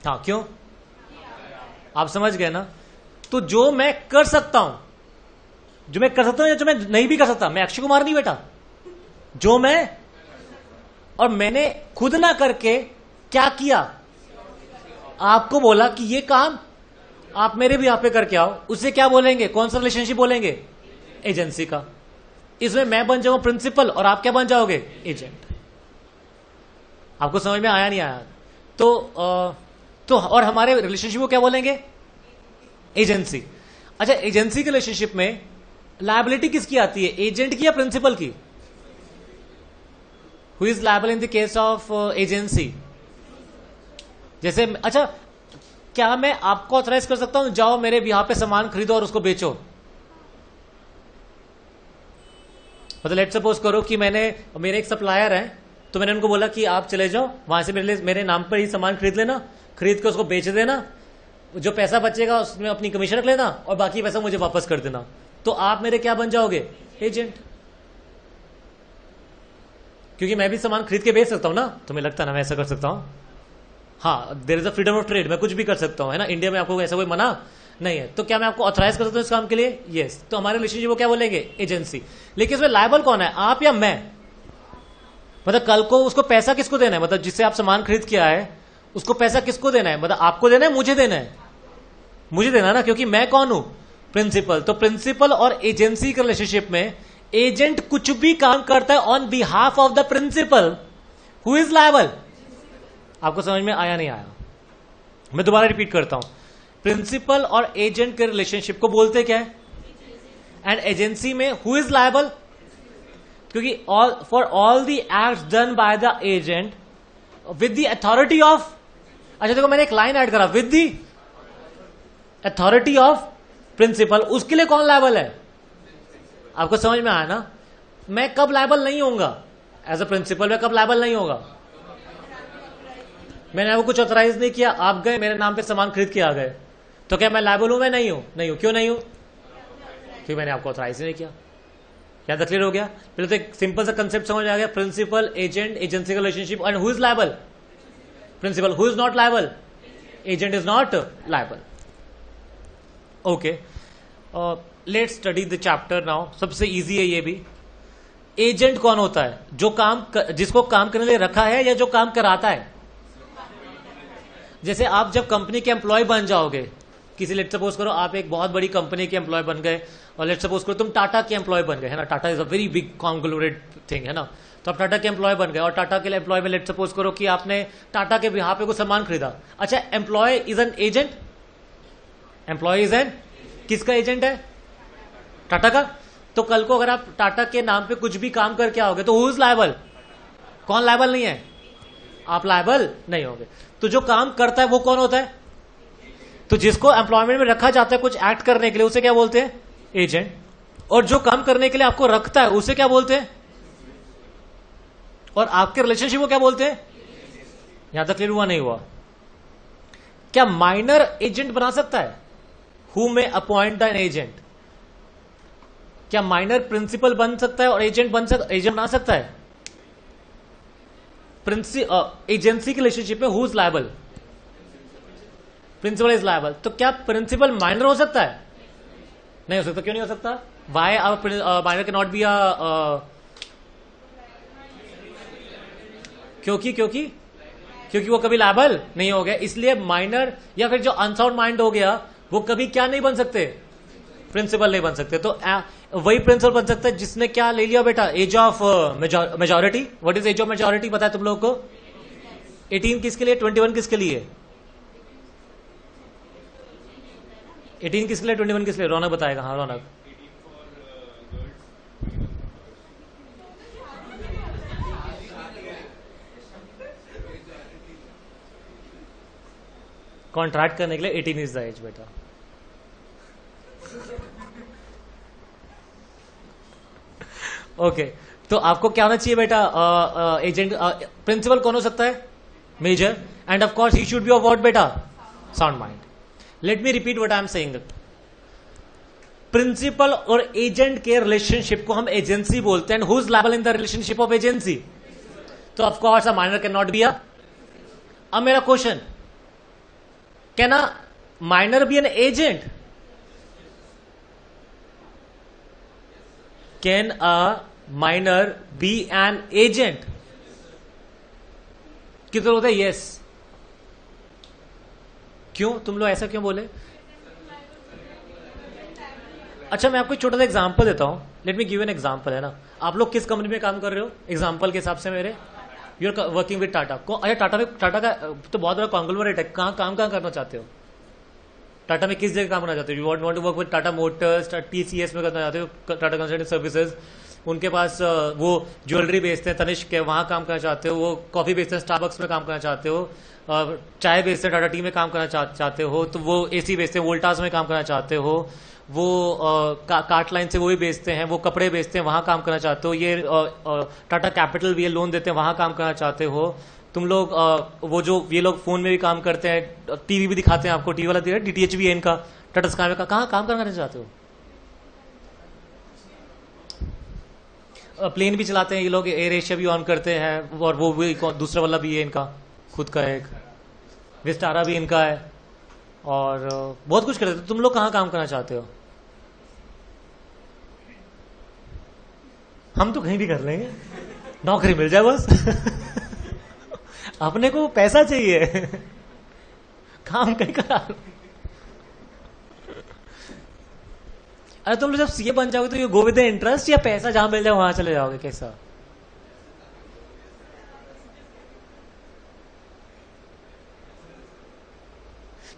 हाँ। क्यों? आप समझ गए ना। तो जो मैं कर सकता हूं या जो मैं नहीं भी कर सकता, मैं अक्षय कुमार नहीं बेटा। जो मैं, और मैंने खुद ना करके क्या किया, आपको बोला कि ये काम आप मेरे भी यहाँ पे करके आओ, उसे क्या बोलेंगे? कौन सा रिलेशनशिप बोलेंगे? एजेंसी का। इसमें मैं बन जाऊंगा प्रिंसिपल और आप क्या बन जाओगे? एजेंट। आपको समझ में आया नहीं आया? तो और हमारे रिलेशनशिप को क्या बोलेंगे? एजेंसी। अच्छा, एजेंसी के रिलेशनशिप में लायबिलिटी किसकी आती है, एजेंट की या प्रिंसिपल की? Who is liable in the case of agency? जैसे अच्छा, क्या मैं आपको ऑथराइज कर सकता हूं जाओ मेरे बिहाफ पे सामान खरीदो और उसको बेचो? मतलब लेट सपोज करो कि मेरे एक सप्लायर हैं, तो मैंने उनको बोला कि आप चले जाओ वहां से मेरे नाम पर ही सामान खरीद लेना, खरीद के उसको बेच देना, जो पैसा बचेगा उसमें अपनी कमीशन रख लेना और बाकी पैसा मुझे वापस कर देना। तो आप मेरे क्या बन जाओगे? एजेंट। क्योंकि मैं भी सामान खरीद के बेच सकता हूं ना, तुम्हें लगता है ना मैं ऐसा कर सकता हूं? हाँ, there is a freedom of trade, मैं कुछ भी कर सकता हूं, है ना। इंडिया में आपको ऐसा कोई मना नहीं है। तो क्या मैं आपको ऑथराइज कर सकता हूं इस काम के लिए? यस। तो हमारे रिलेशनशिप को क्या बोलेंगे? एजेंसी। लेकिन इसमें लायबल कौन है, आप या मैं? मतलब कल को उसको पैसा किसको देना है, मतलब जिससे आप सामान खरीद के आए उसको पैसा किसको देना है, मतलब आपको देना है, मुझे देना है? मुझे देना ना, क्योंकि मैं कौन हूं? प्रिंसिपल। तो प्रिंसिपल और एजेंसी के रिलेशनशिप में एजेंट कुछ भी काम करता है on behalf of the principal, who is liable? आपको समझ में आया नहीं आया? मैं दोबारा रिपीट करता हूं। प्रिंसिपल और एजेंट के रिलेशनशिप को बोलते क्या है? एंड एजेंसी में हु इज लायबल? क्योंकि for all the acts done by the agent with the authority of, अच्छा देखो मैंने एक लाइन ऐड करा, with the authority of principal, उसके लिए कौन लायबल है? आपको समझ में आया ना? मैं कब लायबल नहीं होऊंगा एज अ प्रिंसिपल, मैं कब लायबल नहीं होगा? मैंने आपको कुछ ऑथराइज नहीं किया, आप गए मेरे नाम पे सामान खरीद के आ गए, तो क्या मैं लायबल हूं? मैं नहीं हूं। नहीं हूं। क्यों नहीं हूं? क्योंकि मैंने आपको ऑथराइज नहीं किया। क्या क्लियर हो गया? पहले तो एक सिंपल सा कंसेप्ट समझ आ गया, प्रिंसिपल एजेंट एजेंसी का relationship, and who is liable? Principal. Who is not liable? Agent is not liable. Okay, let's study the chapter now. सबसे इजी है ये भी। एजेंट कौन होता है? जो काम जिसको काम करने के लिए रखा है या जो काम कराता है? जैसे आप जब कंपनी के एम्प्लॉय बन जाओगे, किसी लेट सपोज करो आप एक बहुत बड़ी कंपनी के एम्प्लॉय बन गए, और लेट सपोज करो तुम टाटा के एम्प्लॉय बन गए, है ना? Tata is a very big conglomerate thing, है ना? तो आप टाटा के एम्प्लॉय बन गए, और टाटा के एम्प्लॉय में लेट सपोज करो कि आपने टाटा के बिहाफ पे कुछ सामान खरीदा। अच्छा, employee is an agent? Employee is an, किसका एजेंट है? टाटा का। तो कल को अगर आप टाटा के नाम पे कुछ भी काम करके आओगे तो हु इज लायबल? कौन लायबल नहीं है? आप लायबल नहीं होंगे। तो जो काम करता है वो कौन होता है? तो जिसको एम्प्लॉयमेंट में रखा जाता है कुछ एक्ट करने के लिए, उसे क्या बोलते हैं? एजेंट। और जो काम करने के लिए आपको रखता है उसे क्या बोलते हैं? और आपके रिलेशनशिप को क्या बोलते हैं? यहां तक क्लियर हुआ नहीं हुआ? क्या माइनर एजेंट बना सकता है? Who may appoint an agent? क्या माइनर प्रिंसिपल बन सकता है और एजेंट बना सकता है? एजेंसी के रिलेशनशिप में who is liable? Principal is liable. तो क्या प्रिंसिपल माइनर हो सकता है? नहीं हो सकता। क्यों नहीं हो सकता? Why minor can not be क्योंकि वो कभी लायबल नहीं हो गया, इसलिए माइनर या फिर जो अनसाउंड माइंड हो गया वो कभी क्या नहीं बन सकते? प्रिंसिपल नहीं बन सकते। तो वही प्रिंसिपल बन सकता है जिसने क्या ले लिया बेटा? Age of majority. What is age of majority पता है तुम लोग को? 18 किसके लिए? 21 किसके लिए? 18 किसके लिए? 21 किसके लिए? रौनक बताएगा। हाँ रौनक। कॉन्ट्रैक्ट करने के लिए 18 इज द एज बेटा। ओके, तो आपको क्या होना चाहिए बेटा? एजेंट प्रिंसिपल कौन हो सकता है? Major. And of course he should be of what बेटा? Sound mind. Let me repeat what I am saying. Principal और एजेंट के रिलेशनशिप को हम एजेंसी बोलते हैं। Who is liable in the relationship of agency? तो of course a minor can not be a. अब मेरा question, can a minor be an agent? Can a minor be an agent? किधर होता है? यस। क्यों? तुम लोग ऐसा क्यों बोले? अच्छा, मैं आपको एक छोटा सा एग्जांपल देता हूं। Let me give an example, है ना? आप लोग किस कंपनी में काम कर रहे हो एग्जांपल के हिसाब से मेरे? You are working with Tata. अरे टाटा का तो बहुत बड़ा कॉन्ग्लोमरेट है। कहां काम करना चाहते हो? टाटा में किस जगह काम करना चाहते हो? You want to work with Tata motors, TCS में करना चाहते हो? टाटा कंसल्टिंग सर्विसेज, उनके पास वो ज्वेलरी बेचते हैं तनिष्क के, वहां काम करना चाहते हो? वो कॉफी बेचते हैं स्टारबक्स में काम करना चाहते हो? चाय बेचते हैं टाटा टी में काम करना चाहते हो? तो वो AC बेचते हैं वोल्टास में काम करना चाहते हो? वो कार्ट लाइन से वो भी बेचते हैं, वो कपड़े बेचते हैं, वहां काम करना चाहते हो? ये टाटा कैपिटल भी लोन देते हैं, वहां काम करना चाहते हो? तुम लोग वो जो ये लोग फोन में भी काम करते हैं, टीवी भी दिखाते हैं आपको, टीवी वाला दिखा, DTH भी है इनका, टाटा स्काई का, कहां काम करना चाहते हो? प्लेन भी चलाते हैं ये लोग, एयर एशिया भी ऑन करते हैं, और वो भी दूसरा वाला भी है इनका खुद का एक, विस्टारा भी इनका है, और बहुत कुछ करते थे। तुम लोग कहाँ काम करना चाहते हो? हम तो कहीं भी कर लेंगे, नौकरी मिल जाए बस। अपने को पैसा चाहिए, काम कहीं करा लो। अरे तुम लोग जब सीए बन जाओगे तो ये गो विद द इंटरेस्ट, या पैसा जहां मिल जाए वहां चले जाओगे, कैसा?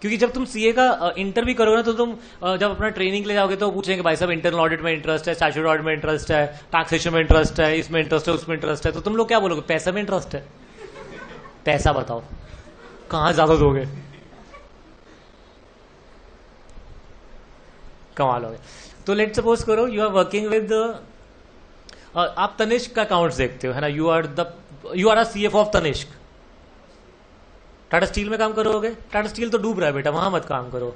क्योंकि जब तुम सीए का इंटरव्यू करोगे ना, तो तुम जब अपना ट्रेनिंग ले जाओगे तो पूछेंगे भाई साहब इंटरनल ऑडिट में इंटरेस्ट है, स्टैट्यूटरी ऑडिट में इंटरेस्ट है, टैक्सेशन में इंटरेस्ट है, इसमें इंटरेस्ट है, उसमें इंटरेस्ट है। तो तुम लोग क्या बोलोगे? पैसा में इंटरेस्ट है। पैसा बताओ कहां ज्यादा दोगे, कमा लोगे। तो लेट सपोज करो यू आर वर्किंग विद, आप तनिष्क का अकाउंट्स देखते हो, है ना? You are a CFO of Tanishq. Tata steel में काम करोगे? टाटा स्टील तो डूब रहा है बेटा, वहां मत काम करो।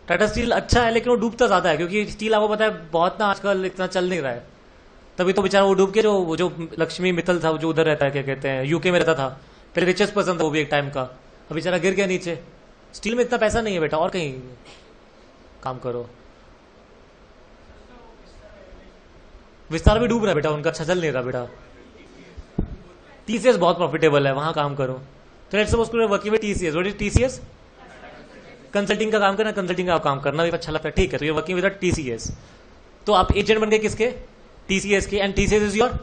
टाटा स्टील अच्छा है लेकिन वो डूबता ज्यादा है, क्योंकि स्टील आपको पता है बहुत ना आजकल इतना चल नहीं रहा है। तभी तो बेचारा वो डूब के, जो लक्ष्मी मित्तल था, जो उधर रहता है, क्या कहते हैं, यूके में रहता था, फिर रिचेस्ट पर्सन था वो भी एक टाइम का, अब बेचारा गिर गया नीचे। स्टील में इतना पैसा नहीं है बेटा, और कहीं काम करो। विस्तार भी डूब रहा है बेटा, उनका अच्छा चल नहीं रहा बेटा। टीसीएस बहुत प्रॉफिटेबल है, वहां काम करो। तो लेट्स सपोज करो working with TCS. What is TCS? Consulting का काम करना, कंसल्टिंग का काम करना भी अच्छा लगता है, ठीक है। तो ये वर्किंग विद टीसीएस, तो आप एजेंट बन गए किसके? टीसीएस के। एंड टीसीएस इज योर,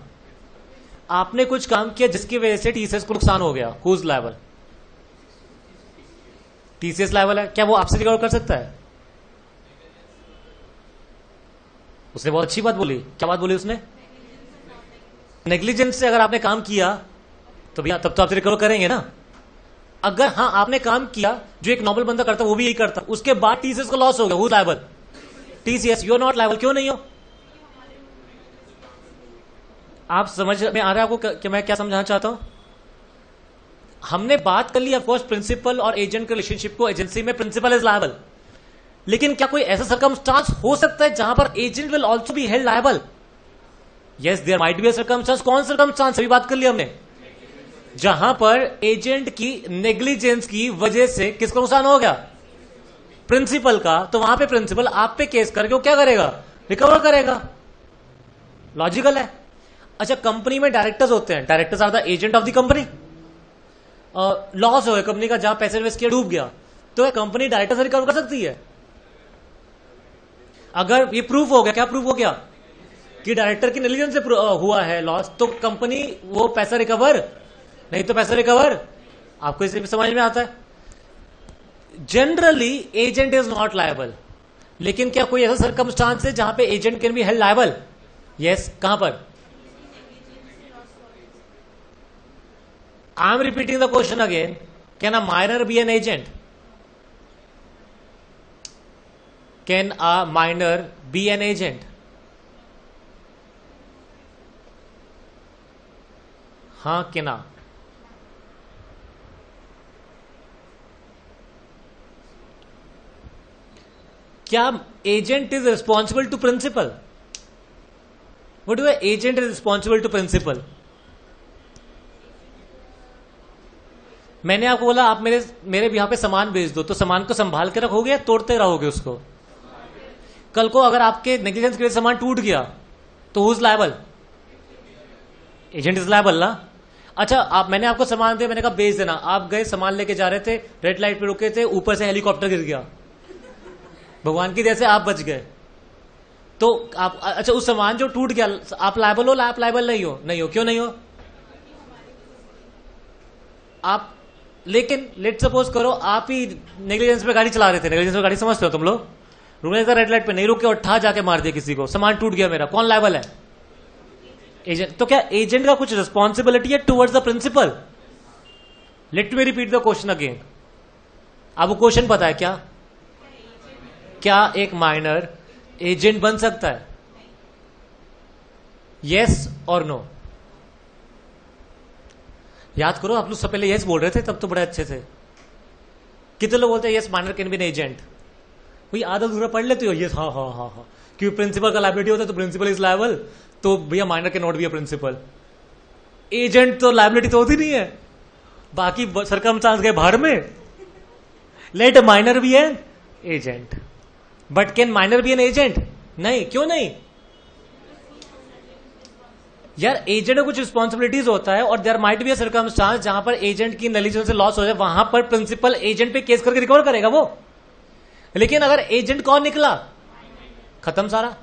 आपने कुछ काम किया जिसकी वजह से टीसीएस को नुकसान हो गया, हुज लायबल? टीसीएस लायबल है। क्या वो आपसे रिकवर कर सकता है? उसने बहुत अच्छी बात बोली। क्या बात बोली उसने? नेग्लिजेंस से अगर आपने काम किया तो भैया तब तो आपसे रिकवर करेंगे ना। अगर हाँ आपने काम किया जो एक नॉर्मल बंदा करता वो भी यही करता, उसके बाद टीसीएस को लॉस हो गया, who liable? TCS. You are not liable. क्यों नहीं हो? आप समझ में आ रहा है आपको कि मैं क्या समझाना चाहता हूं? हमने बात कर ली ऑफकोर्स प्रिंसिपल और एजेंट के रिलेशनशिप को, एजेंसी में प्रिंसिपल इज लायबल, लेकिन क्या कोई ऐसा सर्कमस्टांस हो सकता है जहां पर agent will also be held liable? Yes, there might be a circumstance. कौन सर्कमस्टांस? अभी बात कर लिया हमने, जहां पर एजेंट की नेग्लिजेंस की वजह से किसको नुकसान हो गया? प्रिंसिपल का। तो वहां पे प्रिंसिपल आप पे केस करके वो क्या करेगा? रिकवर करेगा। लॉजिकल है। अच्छा, कंपनी में डायरेक्टर्स होते हैं, directors are the agent of the company. Loss हो गया कंपनी का, जहां पैसे इन्वेस्ट किया डूब गया, तो कंपनी डायरेक्टर से रिकवर कर सकती है अगर ये प्रूफ हो गया। क्या प्रूफ हो गया? कि डायरेक्टर की नेग्लिजेंस से हुआ है लॉस, तो कंपनी वो पैसा रिकवर, नहीं तो पैसा रिकवर। आपको इसे समझ में आता है? Generally agent is not liable, लेकिन क्या कोई ऐसा सर्कमस्टांस है जहां पे agent can be held liable? Yes. कहां पर? I am repeating the question again, can a minor be an agent? Can a minor be an agent? हाँ कि ना? क्या agent is responsible to principal? What do agent is responsible to principal? मैंने आपको बोला आप मेरे यहाँ पे सामान भेज दो, तो सामान को संभाल के रखोगे या तोड़ते रहोगे उसको? कल को अगर आपके नेग्लिजेंस के लिए सामान टूट गया तो who is liable? Agent is liable ना। अच्छा, मैंने आपको सामान दिया, मैंने कहा भेज देना, आप गए सामान लेके जा रहे थे, रेड लाइट पे रुके थे, ऊपर से हेलीकॉप्टर गिर गया, भगवान की दया से आप बच गए, तो आप, अच्छा उस सामान जो टूट गया आप लायबल हो? आप लायबल नहीं हो? नहीं हो। क्यों नहीं हो? आप, लेकिन लेट सपोज करो आप ही नेग्लिजेंस पे गाड़ी चला रहे थे, नेग्लिजेंस पे गाड़ी समझते हो तुम लोग, रुकने था रेड लाइट पे, नहीं रुके और ठा जाके मार दिया किसी को, सामान टूट गया मेरा, कौन लायबल है? एजेंट। तो क्या एजेंट का कुछ रिस्पॉन्सिबिलिटी है towards the principal? Let me repeat the question again. आपको क्वेश्चन पता है क्या? क्या एक माइनर एजेंट बन सकता है? यस और नो? याद करो, आप लोग सब पहले यस बोल रहे थे तब तो बड़े अच्छे थे। कितने लोग बोलते हैं yes minor can be an agent? भाई आधा दूसरा पढ़ लेते हो यस, हाँ हाँ हाँ हाँ, क्योंकि प्रिंसिपल का लायबिलिटी होता है तो प्रिंसिपल इज लायबल, तो भैया minor can not be a principal. Agent तो लायबिलिटी तो होती नहीं है, बाकी सरकमस्टांस गए बाहर में, let minor be an agent, but can minor be an agent? नहीं, क्यों नहीं? यार एजेंट में कुछ रिस्पॉन्सिबिलिटीज होता है और there might be a circumstance जहां पर एजेंट की नेग्लिजेंस से लॉस हो जाए, वहां पर प्रिंसिपल एजेंट पे केस करके रिकवर करेगा वो। लेकिन अगर एजेंट कौन निकला, खत्म सारा।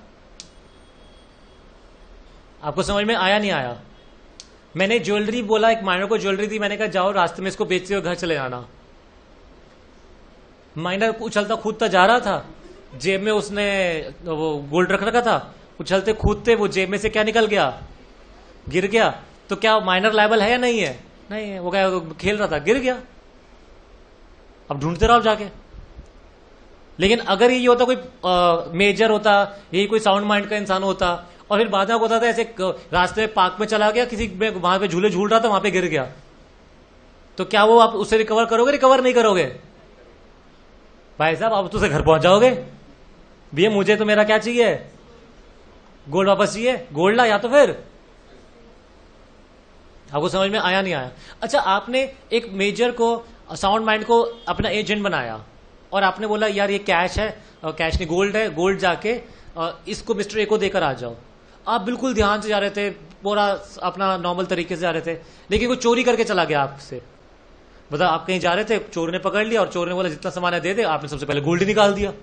आपको समझ में आया नहीं आया? मैंने ज्वेलरी बोला, एक माइनर को ज्वेलरी दी, मैंने कहा जाओ रास्ते में इसको बेचते हुए घर चले जाना। माइनर उछलता कूदता जा रहा था, जेब में उसने वो गोल्ड रख रखा था, उछलते कूदते वो जेब में से क्या निकल गया, गिर गया। तो क्या माइनर लायबल है या नहीं है? नहीं है। वो क्या खेल रहा था, गिर गया, अब ढूंढते रहो जाके। लेकिन अगर ये होता कोई मेजर होता, यही कोई साउंड माइंड का इंसान होता और फिर बाद में होता था ऐसे रास्ते में पार्क में चला गया, किसी में वहां पे झूले झूल रहा था, वहां पे गिर गया, तो क्या वो आप उससे रिकवर करोगे? रिकवर नहीं करोगे भाई साहब। आप तो उसे घर पहुंच जाओगे, भैया मुझे तो मेरा क्या चाहिए, गोल्ड वापस चाहिए, गोल्ड ला, या तो फिर। आपको समझ में आया नहीं आया? अच्छा, आपने एक मेजर को, साउंड माइंड को अपना एजेंट बनाया और आपने बोला यार ये कैश है, कैश नहीं गोल्ड है, गोल्ड जाके इसको मिस्टर ए को देकर आ जाओ। आप बिल्कुल ध्यान से जा रहे थे, पूरा अपना नॉर्मल तरीके से जा रहे थे, लेकिन कोई चोरी करके चला गया आपसे। मतलब आप कहीं जा रहे थे, चोर ने पकड़ लिया और चोर ने बोला जितना सामान है दे दे। आपने सबसे पहले गोल्ड निकाल दिया,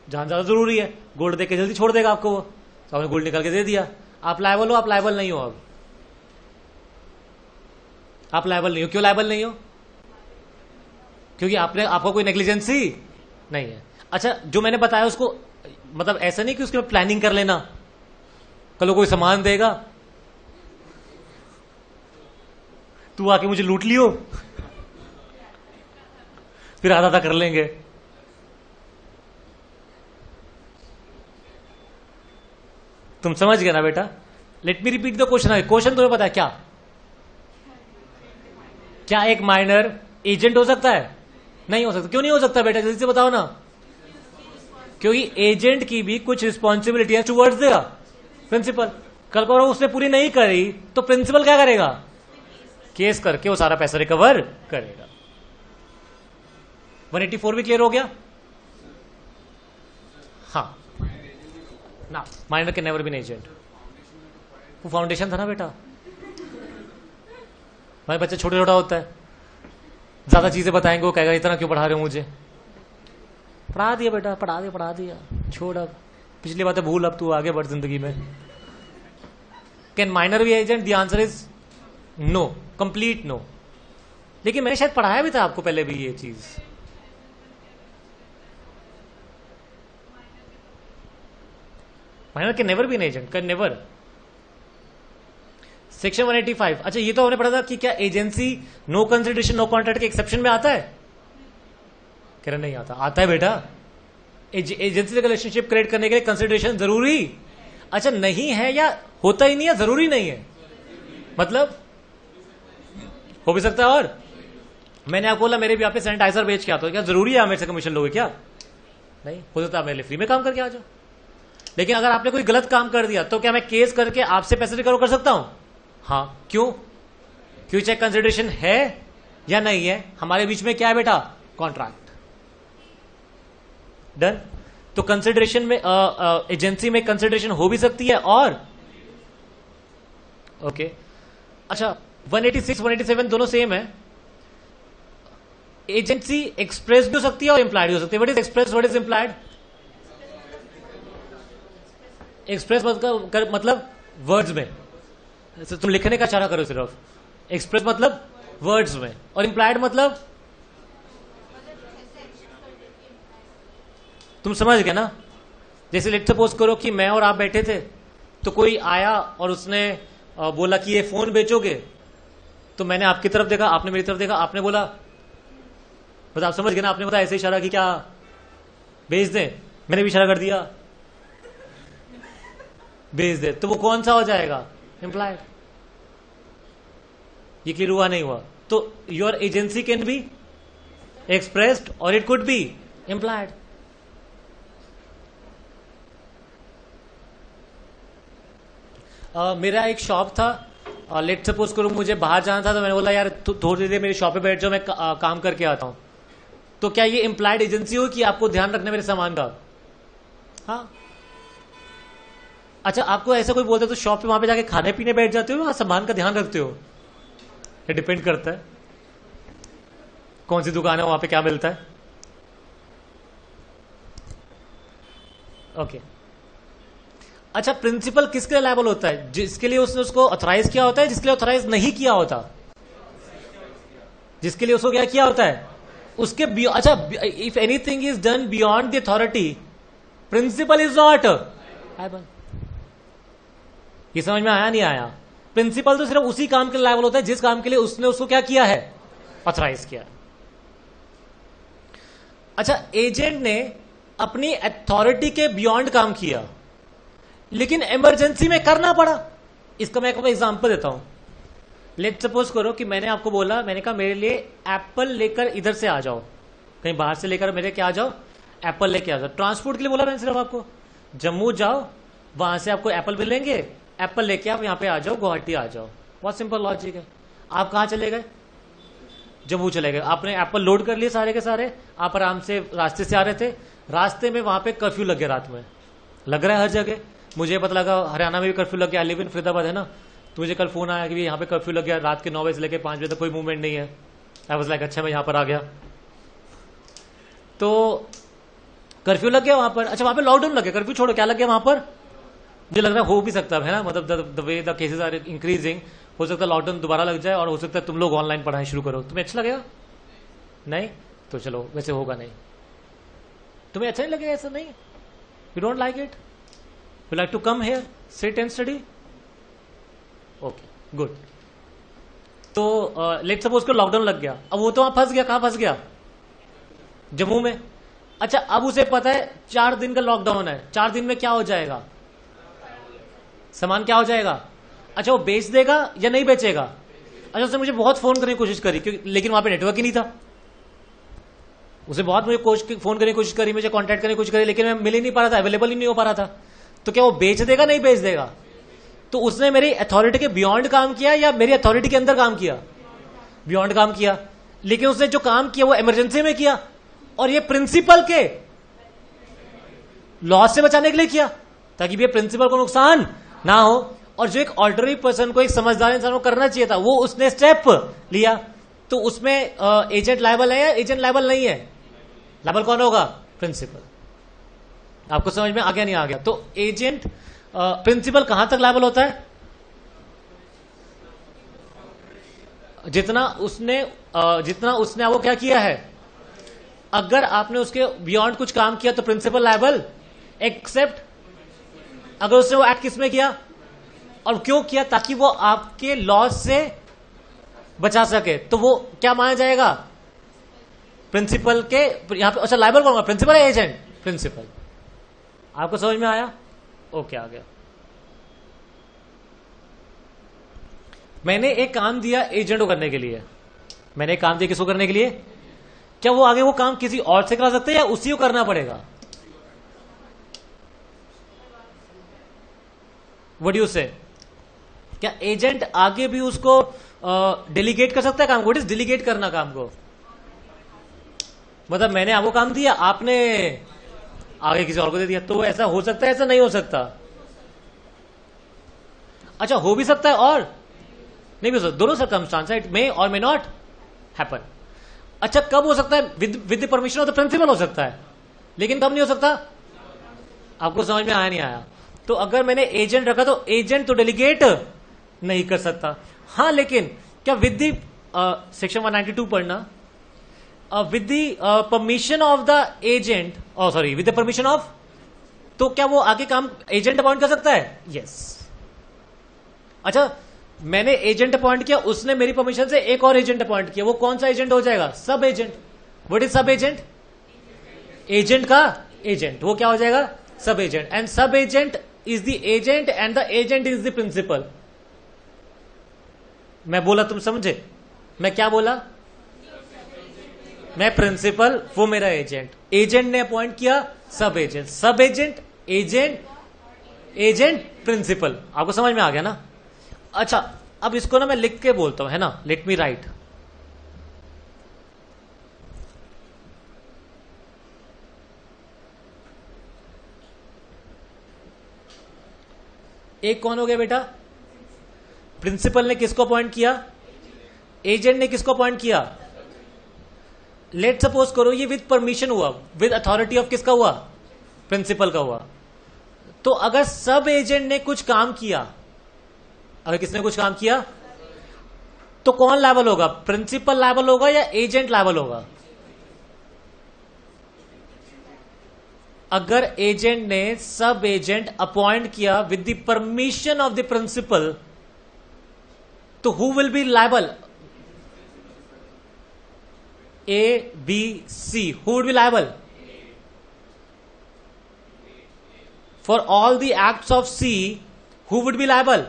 जान ज्यादा जरूरी है, गोल्ड देके जल्दी छोड़ देगा आपको वो, तो आपने गोल्ड निकाल के दे दिया। आप लायबल हो? आप लायबल नहीं हो। अब आप लायबल नहीं हो। क्यों लायबल नहीं हो? क्योंकि आपको कोई नेग्लिजेंसी नहीं है। अच्छा, जो मैंने बताया उसको, मतलब ऐसा नहीं कि उसके प्लानिंग कर लेना, कल कोई सामान देगा तू आके मुझे लूट लियो, फिर आधा आधा कर लेंगे। तुम समझ गए ना बेटा? Late me repeat the question. Question तुम्हें पता है क्या? क्या एक माइनर एजेंट हो सकता है? नहीं हो सकता। क्यों नहीं हो सकता बेटा, जल्दी से बताओ ना। क्योंकि एजेंट की भी कुछ रिस्पॉन्सिबिलिटी है टुवर्ड्स द प्रिंसिपल। कल को उसने पूरी नहीं करी तो प्रिंसिपल क्या करेगा? केस करके वो सारा पैसा रिकवर करेगा। 184 भी क्लियर हो गया? हाँ ना, minor can never be an agent. वो फाउंडेशन था ना बेटा। भाई बच्चा छोटा छोटा होता है, ज्यादा चीजें बताएंगे, वो कहेगा इतना क्यों पढ़ा रहे हो मुझे। पढ़ा दिया बेटा, पढ़ा दिया, छोड़ अब पिछली बातें भूल, अब तू आगे बढ़ जिंदगी में। Can minor be agent? The answer is no, complete no. लेकिन मैंने शायद पढ़ाया भी था आपको पहले भी ये चीज। Minor can never be an agent, can never. Section 185। अच्छा, ये तो हमने पढ़ा था कि क्या agency no consideration no contract के एक्सेप्शन में आता है? कह रहे नहीं आता। आता है बेटा। एजेंसी से रिलेशनशिप क्रिएट करने के लिए कंसिडरेशन जरूरी? अच्छा, नहीं है या होता ही नहीं है, जरूरी नहीं है, मतलब हो भी सकता है। और मैंने आपको बोला मेरे भी यहाँ पे सैनिटाइजर बेच के आता हूं, क्या जरूरी है आप मेरे से कमीशन लोगे क्या? नहीं हो सकता, आप मेरे लिए फ्री में काम करके आ जाओ। लेकिन अगर आपने कोई गलत काम कर दिया तो क्या मैं केस करके आपसे पैसे रिकवर कर सकता हूं? हाँ। क्यों? क्यों? चेक कंसिडरेशन है या नहीं है, हमारे बीच में क्या है बेटा? कॉन्ट्रैक्ट। डन। तो कंसिडरेशन में एजेंसी में कंसिडरेशन हो भी सकती है और ओके। अच्छा, 186 187 दोनों सेम है। एजेंसी एक्सप्रेस भी हो सकती है और इंप्लाइड भी हो सकती है। What is express, what is implied? Express मतलब वर्ड्स में, तुम लिखने का इशारा करो सिर्फ। एक्सप्रेस मतलब वर्ड्स में, और इंप्लाइड मतलब तुम समझ गए ना? जैसे लेट सपोज करो कि मैं और आप बैठे थे, तो कोई आया और उसने बोला कि ये फोन बेचोगे, तो मैंने आपकी तरफ देखा, आपने मेरी तरफ देखा, आपने बोला, बस आप समझ गए ना? आपने बताया ऐसे इशारा कि क्या बेच दें, मैंने भी इशारा कर दिया बेच दे, तो वो कौन सा हो जाएगा? इंप्लाइड। ये क्लियर हुआ नहीं हुआ? तो your agency can be expressed और इट कुड बी इंप्लाइड। मेरा एक शॉप था, लेट सपोज करो मुझे बाहर जाना था, तो मैंने बोला यार थोड़ी देर मेरी शॉप पे बैठ जाओ, मैं काम करके आता हूं। तो क्या ये इंप्लाइड एजेंसी हो कि आपको ध्यान रखना मेरे सामान का? हाँ। अच्छा, आपको ऐसा कोई बोलता है तो शॉप पे वहां पे जाके खाने पीने बैठ जाते हो या सामान का ध्यान रखते हो? ये डिपेंड करता है कौन सी दुकान है, वहां पे क्या मिलता है। ओके। अच्छा, प्रिंसिपल किसके लिए लायबल होता है? जिसके लिए उसने उसको ऑथराइज किया होता है, जिसके लिए ऑथराइज नहीं किया होता? जिसके लिए उसको क्या किया होता है उसके अच्छा, if anything is done beyond the authority, principal is not liable. ये समझ में आया नहीं आया? प्रिंसिपल तो सिर्फ उसी काम के लिए लायबल होता है जिस काम के लिए उसने उसको क्या किया है, ऑथराइज किया। अच्छा, एजेंट ने अपनी अथॉरिटी के बियॉन्ड काम किया लेकिन इमरजेंसी में करना पड़ा। इसका मैं आपको एग्जांपल देता हूं। लेट सपोज करो कि मैंने आपको बोला, मैंने कहा मेरे लिए एप्पल लेकर इधर से आ जाओ, कहीं बाहर से लेकर मेरे क्या आ जाओ, एप्पल लेके आ जाओ। ट्रांसपोर्ट के लिए बोला मैंने सिर्फ आपको, जम्मू जाओ, वहां से आपको एप्पल मिलेंगे, एप्पल लेके आप यहां पे आ जाओ, गुवाहाटी आ जाओ। बहुत सिंपल लॉजिक है। आप कहां चले गए? जम्मू चले गए। आपने एप्पल लोड कर लिए सारे के सारे, आप आराम से रास्ते से आ रहे थे, रास्ते में वहां पे कर्फ्यू लग गया, रात में लग रहा है हर जगह। मुझे पता लगा हरियाणा में भी कर्फ्यू लग गया, आई लिव इन फरीदाबाद है ना, तो मुझे कल फोन आया कि यहाँ पे कर्फ्यू लग गया, रात के 9 बजे से लेकर 5 बजे तक कोई मूवमेंट नहीं है। आई वाज लाइक अच्छा मैं यहाँ पर आ गया, तो कर्फ्यू लग गया वहां पर। अच्छा, वहां पे लॉकडाउन लग गया, कर्फ्यू छोड़ो, क्या लग गया वहां पर? मुझे लग रहा है हो भी सकता है ना, मतलब the way the cases are increasing, हो सकता है लॉकडाउन दोबारा लग जाए और हो सकता है तुम लोग ऑनलाइन पढ़ाई शुरू करो। तुम्हें अच्छा लगेगा? नहीं तो चलो, वैसे होगा नहीं। तुम्हें अच्छा नहीं लगेगा? ऐसा नहीं, you don't like it, you like to come here, sit and study, okay good. तो लेट सपोज को लॉकडाउन लग गया, अब वो तो वहां फंस गया। कहां फंस गया? जम्मू में। अच्छा, अब उसे पता है 4 दिन का लॉकडाउन है, 4 दिन में क्या हो जाएगा, सामान क्या हो जाएगा? अच्छा, वो बेच देगा या नहीं बेचेगा? अच्छा, उसने मुझे बहुत फोन करने की कोशिश करी, लेकिन वहां पे नेटवर्क ही नहीं था। उसे बहुत मुझे फोन करने की कोशिश करी, मुझे कांटेक्ट करने की कोशिश करी, लेकिन मैं मिल ही नहीं पा रहा था, अवेलेबल ही नहीं हो पा रहा था। तो क्या वो बेच देगा, नहीं बेच देगा? तो उसने मेरी अथॉरिटी के बियॉन्ड काम किया या मेरी अथॉरिटी के अंदर काम किया? बियॉन्ड काम किया। लेकिन उसने जो काम किया वो इमरजेंसी में किया, और ये प्रिंसिपल के लॉस से बचाने के लिए किया, ताकि ये प्रिंसिपल को नुकसान ना हो। और जो एक ऑर्डिनरी पर्सन को, एक समझदार इंसान को करना चाहिए था, वो उसने स्टेप लिया। तो उसमें एजेंट लायबल है या एजेंट लायबल नहीं है? लायबल कौन होगा? प्रिंसिपल। आपको समझ में आ गया नहीं आ गया? तो एजेंट प्रिंसिपल कहां तक लायबल होता है? जितना उसने वो क्या किया है। अगर आपने उसके बियॉन्ड कुछ काम किया तो प्रिंसिपल लायबल, एक्सेप्ट अगर उसने वो एक्ट किसमें किया और क्यों किया, ताकि वो आपके लॉस से बचा सके, तो वो क्या माना जाएगा? प्रिंसिपल के यहां पे। अच्छा, लायबल कौन होगा, प्रिंसिपल या एजेंट? प्रिंसिपल। आपको समझ में आया? ओके, आ गया। मैंने एक काम दिया एजेंट को करने के लिए, मैंने एक काम दिया किसको करने के लिए? क्या वो आगे वो काम किसी और से करा सकते हैं या उसी को करना पड़ेगा? व्हाट डू यू से? क्या एजेंट आगे भी उसको डेलीगेट कर सकता है काम को? व्हाट इज डेलीगेट करना काम को? मतलब मैंने आपको काम दिया, आपने आगे किसी और को दे दिया, तो ऐसा हो सकता है, ऐसा नहीं हो सकता? अच्छा, हो भी सकता है और नहीं भी हो सकता, दोनों सर्कमस्टांस, इट मे और मे नॉट हैपन। अच्छा, कब हो सकता है? With the permission of the principal हो सकता है, लेकिन कब नहीं हो सकता? आपको समझ में आया नहीं आया? तो अगर मैंने एजेंट रखा तो एजेंट तो डेलीगेट नहीं कर सकता। हाँ, लेकिन क्या विद द सेक्शन 192 पढ़ना, with the permission of the agent, sorry with the permission of, तो क्या वो आगे काम एजेंट अपॉइंट कर सकता है? यस। अच्छा, मैंने एजेंट अपॉइंट किया, उसने मेरी परमिशन से एक और एजेंट अपॉइंट किया, वो कौन सा एजेंट हो जाएगा? Sub agent. What is sub agent? Agent का एजेंट, वो क्या हो जाएगा? Sub agent. And sub agent is the agent and the agent is the principal. मैं बोला, तुम समझे? मैं क्या बोला? मैं प्रिंसिपल, वो मेरा एजेंट, एजेंट ने अपॉइंट किया सब एजेंट, सब एजेंट, एजेंट, एजेंट, प्रिंसिपल। आपको समझ में आ गया ना? अच्छा, अब इसको ना मैं लिख के बोलता हूं, है ना? Let me right. एक कौन हो गया बेटा? प्रिंसिपल ने किसको अपॉइंट किया? एजेंट ने किसको अपॉइंट किया? लेट सपोज करो ये विद परमिशन हुआ, विद अथॉरिटी ऑफ किसका हुआ? प्रिंसिपल का हुआ। तो अगर सब एजेंट ने कुछ काम किया, अगर किसने कुछ काम किया, तो कौन लायबल होगा? प्रिंसिपल लायबल होगा या एजेंट लायबल होगा? अगर एजेंट ने सब एजेंट अपॉइंट किया with the permission of the principal, तो who will be liable? A, B, C, who would be liable? For all the acts of C, who would be liable?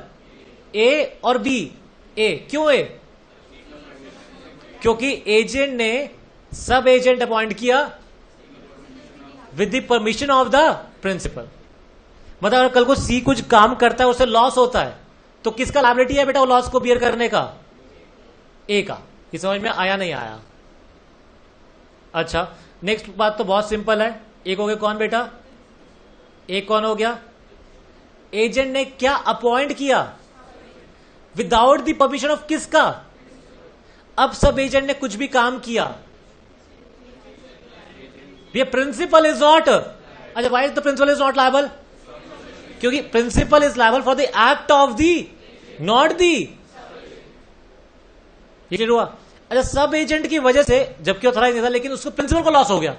A और B? A. क्यों A? क्योंकि agent ने sub agent appoint किया with the permission of the principal. मतलब अगर कल को सी कुछ काम करता है, उससे लॉस होता है, तो किसका लायबिलिटी है बेटा वो लॉस को बियर करने का? ए का। ये समझ में आया नहीं आया? अच्छा, नेक्स्ट बात तो बहुत सिंपल है। एक हो गया कौन बेटा? एक कौन हो गया? एजेंट ने क्या अपॉइंट किया? विदाउट द परमिशन ऑफ किसका? अब सब एजेंट ने कुछ भी काम किया, ये प्रिंसिपल इज नॉट। अच्छा, why the principal is not liable? क्योंकि principal is liable for the act of D, not D. ये क्लियर हुआ? अच्छा, सब एजेंट की वजह से, जबकि ऑथराइज नहीं था, लेकिन उसको प्रिंसिपल को लॉस हो गया।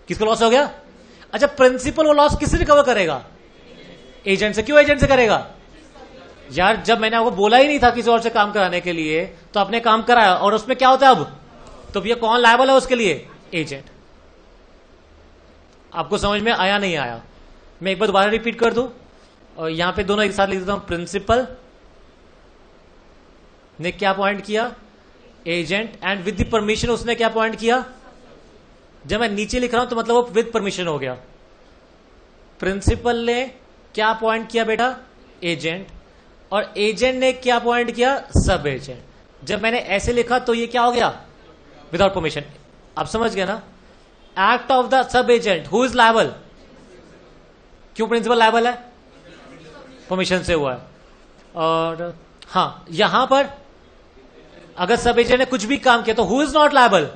किसको लॉस हो गया? अच्छा, प्रिंसिपल वो लॉस किससे रिकवर करेगा? एजेंट से। क्यों एजेंट से करेगा? यार जब मैंने आपको बोला ही नहीं था किसी और से काम कराने के लिए, तो आपने काम कराया और उसमें क्या होता है अब? तो भैया कौन लायबल है उसके लिए? एजेंट। आपको समझ में आया नहीं आया? मैं एक बार दोबारा रिपीट कर दूं, और यहां पे दोनों एक साथ लिख देता हूं। प्रिंसिपल ने क्या पॉइंट किया? Agent. And with the permission उसने क्या पॉइंट किया? जब मैं नीचे लिख रहा हूं तो मतलब वो विद परमिशन हो गया। प्रिंसिपल ने क्या पॉइंट किया बेटा? एजेंट। और एजेंट ने क्या पॉइंट किया? सब एजेंट। जब मैंने ऐसे लिखा तो ये क्या हो गया? Without permission. आप समझ गए ना? Act of the sub agent, who is liable? क्यों प्रिंसिपल लायबल है? परमिशन से हुआ है। और हाँ, यहां पर अगर सब एजेंट ने कुछ भी काम किया तो हु इज नॉट लायबल?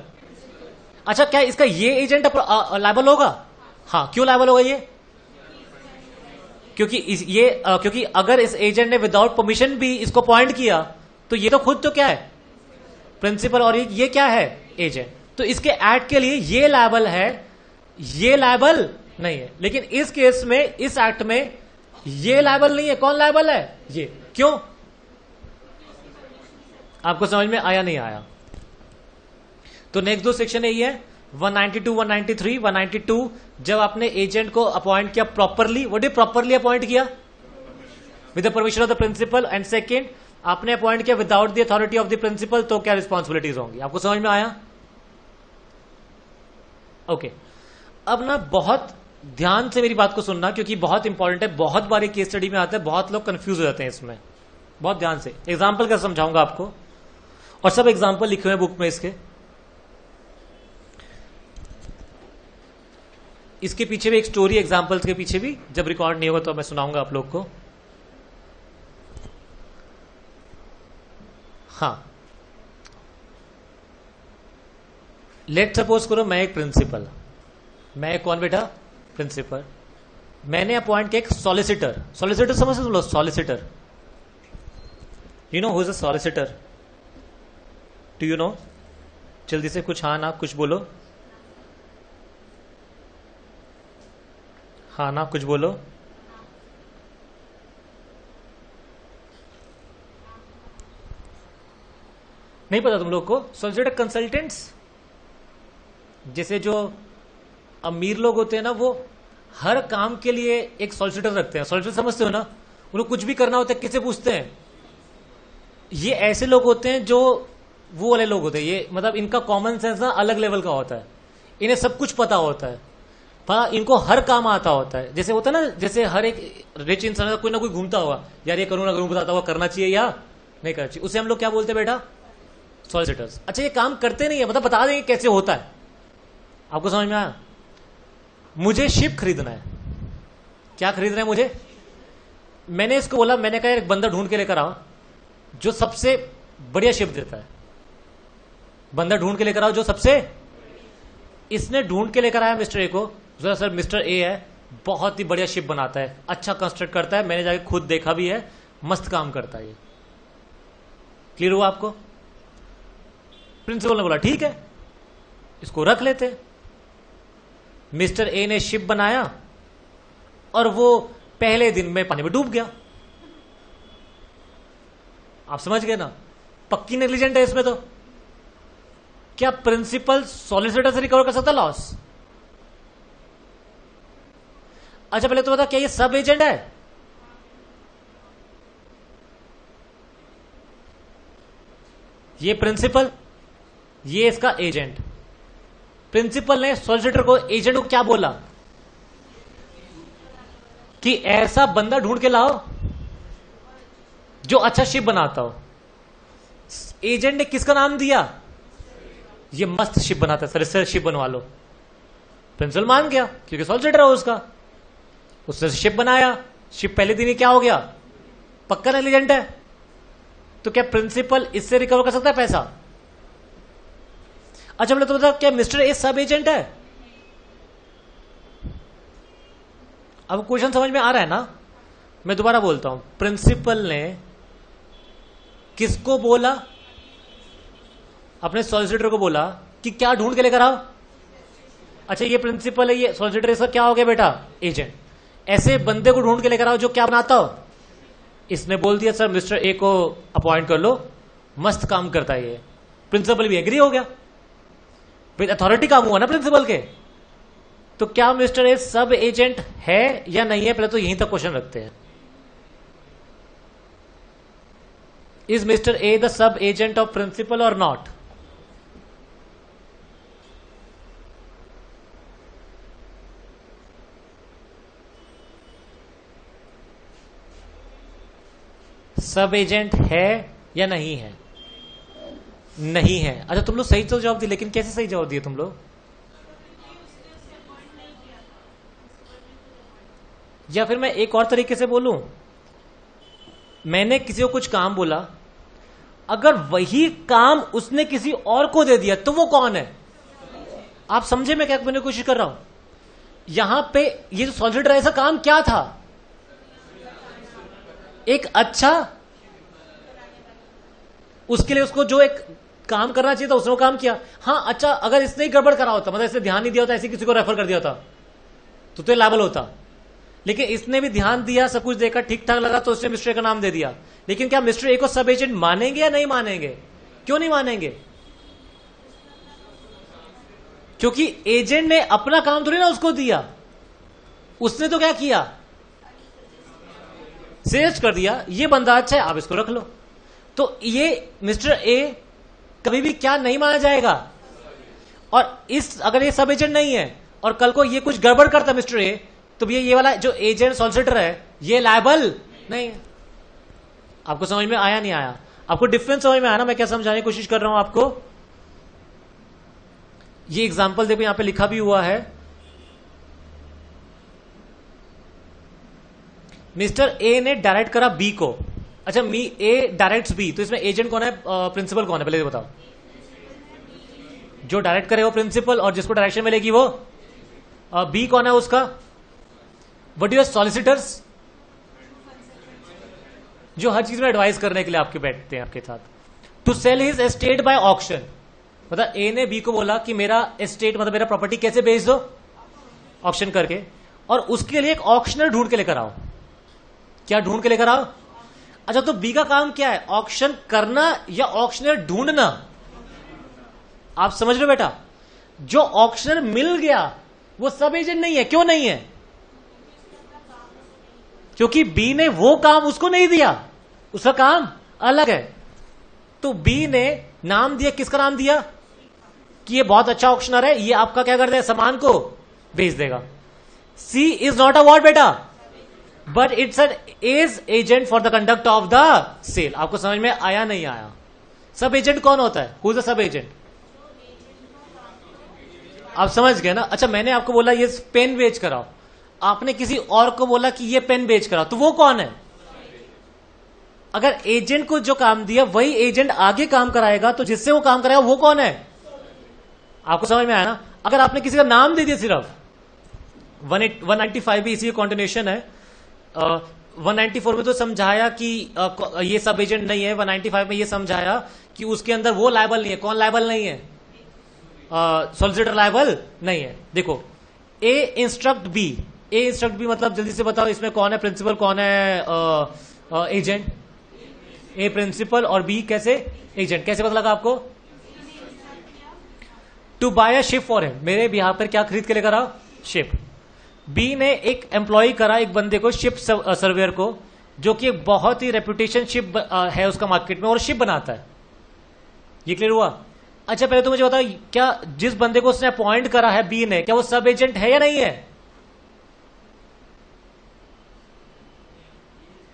अच्छा, क्या इसका ये एजेंट लायबल होगा? हाँ। क्यों लायबल होगा ये? क्योंकि अगर इस एजेंट ने विदाउट परमिशन भी इसको पॉइंट किया, तो ये तो खुद तो क्या है? प्रिंसिपल। और ये क्या है? एजेंट। तो इसके एक्ट के लिए ये लायबल है, ये लायबल नहीं है। लेकिन इस केस में, इस एक्ट में ये लायबल नहीं है। कौन लायबल है? ये। क्यों? आपको समझ में आया नहीं आया? तो नेक्स्ट दो सेक्शन यही है, 192, 193। 192, जब आपने एजेंट को अपॉइंट किया properly, what do properly appoint किया? With the permission of the principal. And second, आपने अपॉइंट किया without the authority of the principal, तो क्या रिस्पॉन्सिबिलिटीज होंगी? आपको समझ में आया? ओके। अब ना बहुत ध्यान से मेरी बात को सुनना, क्योंकि बहुत इंपॉर्टेंट है, बहुत बारी केस स्टडी में आता है, बहुत लोग कंफ्यूज हो जाते हैं इसमें। बहुत ध्यान से एग्जाम्पल का समझाऊंगा आपको, और सब एग्जाम्पल लिखे हुए बुक में इसके। इसके पीछे भी एक स्टोरी, एग्जाम्पल्स के पीछे भी, जब रिकॉर्ड नहीं होगा तो मैं सुनाऊंगा आप लोग को। हाँ, लेट सपोज करो मैं एक प्रिंसिपल, मैं कौन बेटा? प्रिंसिपल। मैंने अपॉइंट किया एक सॉलिसिटर। सॉलिसिटर समझ लो? Solicitor, you know who is a solicitor? Do you know? जल्दी से कुछ हाँ ना कुछ बोलो। हाँ ना कुछ बोलो। नहीं पता तुम लोग को? सॉलिसिटर कंसल्टेंट्स, जैसे जो अमीर लोग होते हैं ना, वो हर काम के लिए एक सॉलिसिटर रखते हैं। सॉलिसिटर समझते हो ना? उन्हें कुछ भी करना होता है किससे पूछते हैं? ये ऐसे लोग होते हैं जो वो वाले लोग होते हैं, ये मतलब इनका कॉमन सेंस ना अलग लेवल का होता है, इन्हें सब कुछ पता होता है, इनको हर काम आता होता है। जैसे होता है ना, जैसे हर एक रिच इंसान कोई ना कोई घूमता होगा, यार ये करूँ ना करूँ, बताता हुआ करना चाहिए या नहीं करना चाहिए, उसे हम लोग क्या बोलते हैं बेटा? सॉलिसिटर्स। अच्छा, ये काम करते नहीं है, मतलब बता देंगे कैसे होता है। आपको समझ में आया? मुझे शिप खरीदना है। क्या खरीदना है मुझे? मैंने इसको बोला, मैंने कहा एक बंदा ढूंढ के लेकर आओ जो सबसे बढ़िया शिप देता है, बंदा ढूंढ के लेकर आओ जो सबसे। इसने ढूंढ के लेकर आया मिस्टर ए को, सर मिस्टर ए है, बहुत ही बढ़िया शिप बनाता है, अच्छा कंस्ट्रक्ट करता है, मैंने जाके खुद देखा भी है, मस्त काम करता है ये। क्लियर हुआ आपको? प्रिंसिपल ने बोला ठीक है इसको रख लेते। मिस्टर ए ने शिप बनाया और वो पहले दिन में पानी में डूब गया। आप समझ गए ना, पक्की नेग्लिजेंट है इसमें। तो क्या प्रिंसिपल सॉलिसिटर से रिकवर कर सकता लॉस? अच्छा पहले तो बता, क्या ये सब एजेंट है? ये प्रिंसिपल, ये इसका एजेंट। प्रिंसिपल ने सॉलिसिटर को, एजेंट को क्या बोला कि ऐसा बंदा ढूंढ के लाओ जो अच्छा शिप बनाता हो। एजेंट ने किसका नाम दिया? ये मस्त शिप बनाता है सर, इससे शिप बनवा लो। प्रिंसिपल मान गया क्योंकि सॉलिसिटर है उसका, उसने शिप बनाया। शिप पहले दिन ही क्या हो गया? पक्का नेग्लिजेंट है। तो क्या प्रिंसिपल इससे रिकवर कर सकता है पैसा? अच्छा बोले तो बता, क्या मिस्टर ए सब एजेंट है? अब क्वेश्चन समझ में आ रहा है ना? मैं दोबारा बोलता हूं, प्रिंसिपल ने किसको बोला? अपने सॉलिसिटर को बोला कि क्या ढूंढ के लेकर आओ। अच्छा ये प्रिंसिपल है, ये सॉलिसिटर, इसका क्या हो गया बेटा? एजेंट। ऐसे बंदे को ढूंढ के लेकर आओ जो क्या बनाता हो। इसने बोल दिया सर मिस्टर ए को अपॉइंट कर लो, मस्त काम करता है ये। प्रिंसिपल भी एग्री हो गया, विद अथॉरिटी काम हुआ ना प्रिंसिपल के। तो क्या मिस्टर ए सब एजेंट है या नहीं है? पहले तो यहीं तक क्वेश्चन रखते हैं। Is mister A the sub agent of principal और नॉट? सब एजेंट है या नहीं है? नहीं है। अच्छा तुम लोग सही तो जवाब दिए, लेकिन कैसे सही जवाब दिए तुम लोग? या फिर मैं एक और तरीके से बोलूं, मैंने किसी को कुछ काम बोला, अगर वही काम उसने किसी और को दे दिया तो वो कौन है? आप समझे मैं क्या कहने की कोशिश कर रहा हूं? यहां पे ये जो सॉलिसिटर ऐसा काम क्या था? एक अच्छा, उसके लिए उसको जो एक काम करना चाहिए था उसने वो काम किया। हाँ अच्छा, अगर इसने ही गड़बड़ करा होता, मतलब इसने ध्यान नहीं दिया होता, ऐसे किसी को रेफर कर दिया होता तो लायबल होता। लेकिन इसने भी ध्यान दिया, सब कुछ देखा, ठीक ठाक लगा, तो उसने मिस्टर ए का नाम दे दिया। लेकिन क्या मिस्टर ए को सब एजेंट मानेंगे या नहीं मानेंगे? क्यों नहीं मानेंगे? क्योंकि एजेंट ने अपना काम थोड़ी ना उसको दिया, उसने तो क्या किया? सजेस्ट कर दिया ये बंदा अच्छा है, आप इसको रख लो। तो ये मिस्टर ए कभी भी क्या नहीं माना जाएगा। और इस अगर ये सब एजेंट नहीं है और कल को ये कुछ गड़बड़ करता मिस्टर ए, तो ये वाला जो एजेंट सॉलिसिटर है ये लायबल नहीं है। आपको समझ में आया नहीं आया? आपको डिफरेंस समझ में आया ना मैं क्या समझाने की कोशिश कर रहा हूं आपको? ये एग्जांपल देखो यहां पे लिखा भी हुआ है। मिस्टर ए ने डायरेक्ट करा बी को। अच्छा ए डायरेक्ट बी, तो इसमें एजेंट कौन है, प्रिंसिपल कौन है? पहले बताओ। जो डायरेक्ट करे वो प्रिंसिपल, और जिसको डायरेक्शन मिलेगी वो बी कौन है उसका? व्हाट यू आर सॉलिसिटर्स, जो हर चीज में एडवाइस करने के लिए आपके बैठते हैं आपके साथ। To sell his estate by auction, मतलब ए ने बी को बोला कि मेरा एस्टेट मतलब मेरा प्रॉपर्टी कैसे बेच दो? ऑक्शन करके। और उसके लिए एक ऑक्शनर ढूंढ के लेकर आओ। क्या ढूंढ के लेकर आओ? अच्छा तो बी का काम क्या है? ऑक्शन करना या ऑक्शनर ढूंढना? आप समझ रहे हो बेटा? जो ऑक्शनर मिल गया वो सब एजेंट नहीं है। क्यों नहीं है? क्योंकि बी ने वो काम उसको नहीं दिया, उसका काम अलग है। तो बी ने नाम दिया, किसका नाम दिया? कि ये बहुत अच्छा ऑक्शनर है, ये आपका क्या कर देगा? सामान को बेच देगा। C is not a what बेटा, but it's an as agent for the conduct of the sale. आपको समझ में आया नहीं आया? सब एजेंट कौन होता है? Who is the sub agent? आप समझ गए ना? अच्छा मैंने आपको बोला ये पेन बेच कराओ, आपने किसी और को बोला कि ये पेन बेच कराओ, तो वो कौन है? अगर एजेंट को जो काम दिया वही एजेंट आगे काम कराएगा, तो जिससे वो काम कराएगा वो कौन है? आपको समझ में आया ना? अगर आपने किसी का नाम दे दिया सिर्फ, 195 भी इसी कॉन्टिन्यूशन है। 194 में तो समझाया कि ये सब एजेंट नहीं है, 195 में ये समझाया कि उसके अंदर वो लायबल नहीं है। कौन लायबल नहीं है? सॉलिसिटर लायबल नहीं है। देखो, ए इंस्ट्रक्ट बी, ए इंस्ट्रक्ट बी मतलब जल्दी से बताओ इसमें कौन है प्रिंसिपल, कौन है एजेंट? ए प्रिंसिपल और बी कैसे एजेंट? कैसे पता लगा आपको? To buy a ship for him, मेरे बिहार पर क्या खरीद के लेकर आओ? शिप। बी ने एक एम्प्लॉय करा, एक बंदे को, शिप सर्वेयर को, जो कि एक बहुत ही रेपुटेशन शिप है उसका मार्केट में और शिप बनाता है। ये क्लियर हुआ? अच्छा, पहले तो मुझे बताओ, क्या जिस बंदे को उसने अपॉइंट करा है बी ने, क्या वो सब एजेंट है या नहीं है?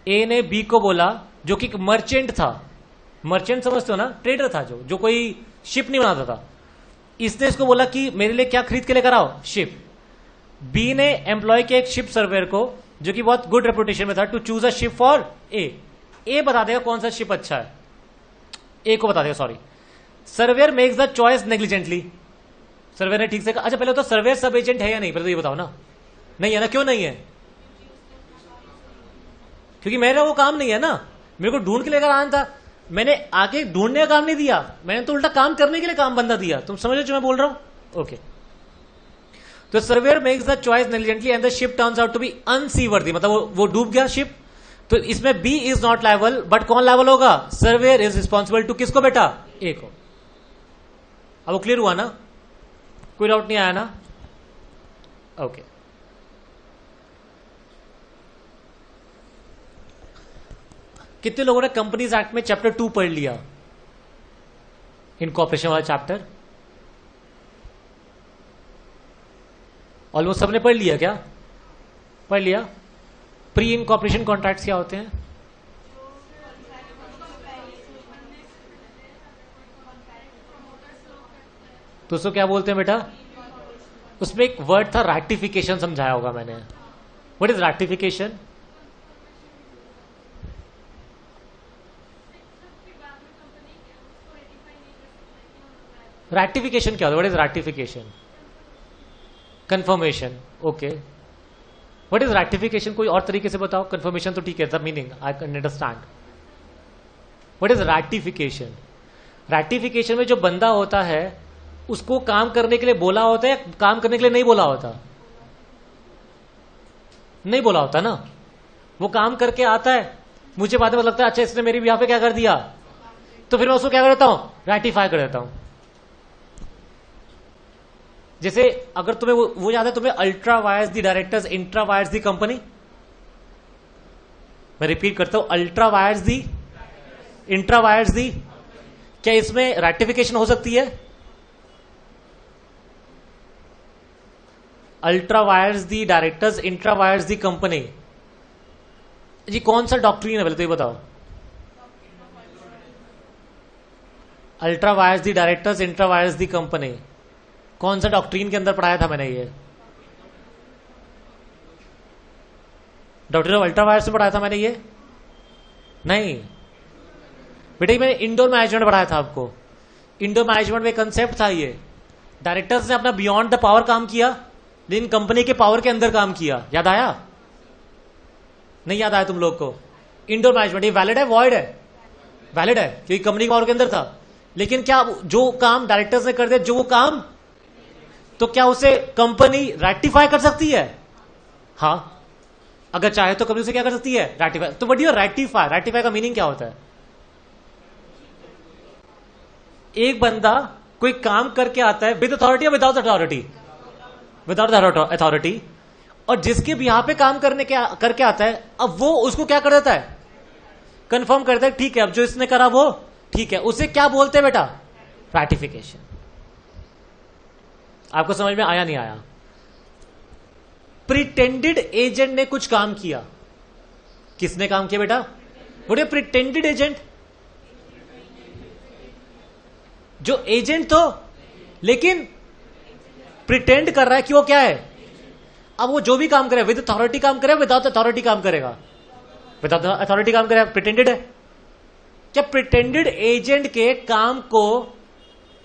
ए ने बी को बोला, जो कि मर्चेंट था, मर्चेंट समझते हो ना, ट्रेडर था, जो कोई शिप नहीं बनाता था। इसने इसको बोला कि मेरे लिए क्या खरीद के लेकर आओ? शिप। बी ने एम्प्लॉय के एक शिप सर्वेयर को, जो कि बहुत गुड रेपुटेशन में था, to choose a ship for A. A बता देगा कौन सा शिप अच्छा है, ए को बता देगा, sorry. Surveyor makes the choice negligently, surveyor ने ठीक से कहा। अच्छा, पहले तो सर्वेयर सब एजेंट है या नहीं, पहले तो ये बताओ ना। नहीं है ना? क्यों नहीं है? क्योंकि मेरा वो काम नहीं है ना, मेरे को ढूंढ के लेकर आना था। मैंने आगे ढूंढने का काम नहीं दिया, मैंने तो उल्टा काम करने के लिए काम बंदा दिया। तुम समझ लो जो मैं बोल रहा हूं? ओके। तो surveyor makes the choice negligently and the ship turns out to be unseaworthy, मतलब वो डूब गया शिप। तो इसमें B is not liable, but कौन लायबल होगा? सर्वेयर इज रिस्पॉन्सिबल टू किसको बेटा? ए को। अब वो क्लियर हुआ ना? कोई डाउट नहीं आया ना? ओके। कितने लोगों ने कंपनीज एक्ट में चैप्टर 2 पढ़ लिया, इनकॉर्पोरेशन वाला चैप्टर? ऑलमोस्ट सबने पढ़ लिया क्या? पढ़ लिया। प्री इनकॉर्पोरेशन कॉन्ट्रैक्ट्स क्या होते हैं? तो उसको क्या बोलते हैं बेटा? उसमें एक वर्ड था रैटिफिकेशन, समझाया होगा मैंने। What is ratification? रैटिफिकेशन क्या होता है? What is ratification? Confirmation. Okay, what is ratification? कोई और तरीके से बताओ। कंफर्मेशन तो ठीक है, the meaning I can understand. What is ratification? Ratification में जो बंदा होता है उसको काम करने के लिए बोला होता है, काम करने के लिए नहीं बोला होता? नहीं बोला होता ना। वो काम करके आता है, मुझे बाद में लगता है अच्छा इसने मेरी बिहाफ पे क्या कर दिया, तो फिर मैं उसको क्या कर देता हूं? रैटिफाई कर देता हूं। जैसे अगर तुम्हें वो याद है, तुम्हें अल्ट्रा वायर्स दी डायरेक्टर्स, इंट्रा वायर्स दी कंपनी, मैं रिपीट करता हूं, अल्ट्रा वायर्स दी, इंट्रा वायर्स दी, क्या इसमें रैटिफिकेशन हो सकती है? अल्ट्रा वायर्स दी डायरेक्टर्स, इंट्रा वायर्स दी कंपनी, जी कौन सा डॉक्ट्रिन है पहले तो ये बताओ? अल्ट्रा वायर्स दी डायरेक्टर्स, इंट्रा वायर्स दी कंपनी, कौन सा डॉक्ट्रिन के अंदर पढ़ाया था मैंने? ये डॉक्टर अल्ट्रा वायर्स में पढ़ाया था मैंने? ये नहीं बेटा, मैंने इंडोर मैनेजमेंट पढ़ाया था आपको। इंडोर मैनेजमेंट में कंसेप्ट था ये, डायरेक्टर्स ने अपना बियॉन्ड द पावर काम किया, लेकिन कंपनी के पावर के अंदर काम किया। याद आया? नहीं याद आया तुम लोग को? इंडोर मैनेजमेंट ये वैलिड है, वॉइड है? वैलिड है, क्योंकि कंपनी के पावर के अंदर था। लेकिन क्या जो काम डायरेक्टर्स ने कर दिया, जो वो काम, तो क्या उसे कंपनी रैटिफाई कर सकती है? हाँ, अगर चाहे तो कंपनी उसे क्या कर सकती है? रैटिफाई। तो व्हाट इज रैटिफाई? रैटिफाई का मीनिंग क्या होता है? एक बंदा कोई काम करके आता है विद अथॉरिटी या विदाउट अथॉरिटी? Without authority. और जिसके भी यहां पे काम करके आता है, अब वो उसको क्या कर देता है? कंफर्म करता है, ठीक है अब जो इसने करा वो ठीक है। उसे क्या बोलते हैं बेटा? रैटिफिकेशन। आपको समझ में आया नहीं आया? प्रिटेंडेड एजेंट ने कुछ काम किया। किसने काम किया बेटा? बोले प्रिटेंडेड एजेंट, जो एजेंट तो लेकिन प्रिटेंड कर रहा है कि वो क्या है। अब वो जो भी काम करे, विद अथॉरिटी काम करे, विदाउट अथॉरिटी काम करेगा। विदाउट अथॉरिटी काम करेगा, प्रिटेंडेड है। क्या प्रिटेंडेड एजेंट के काम को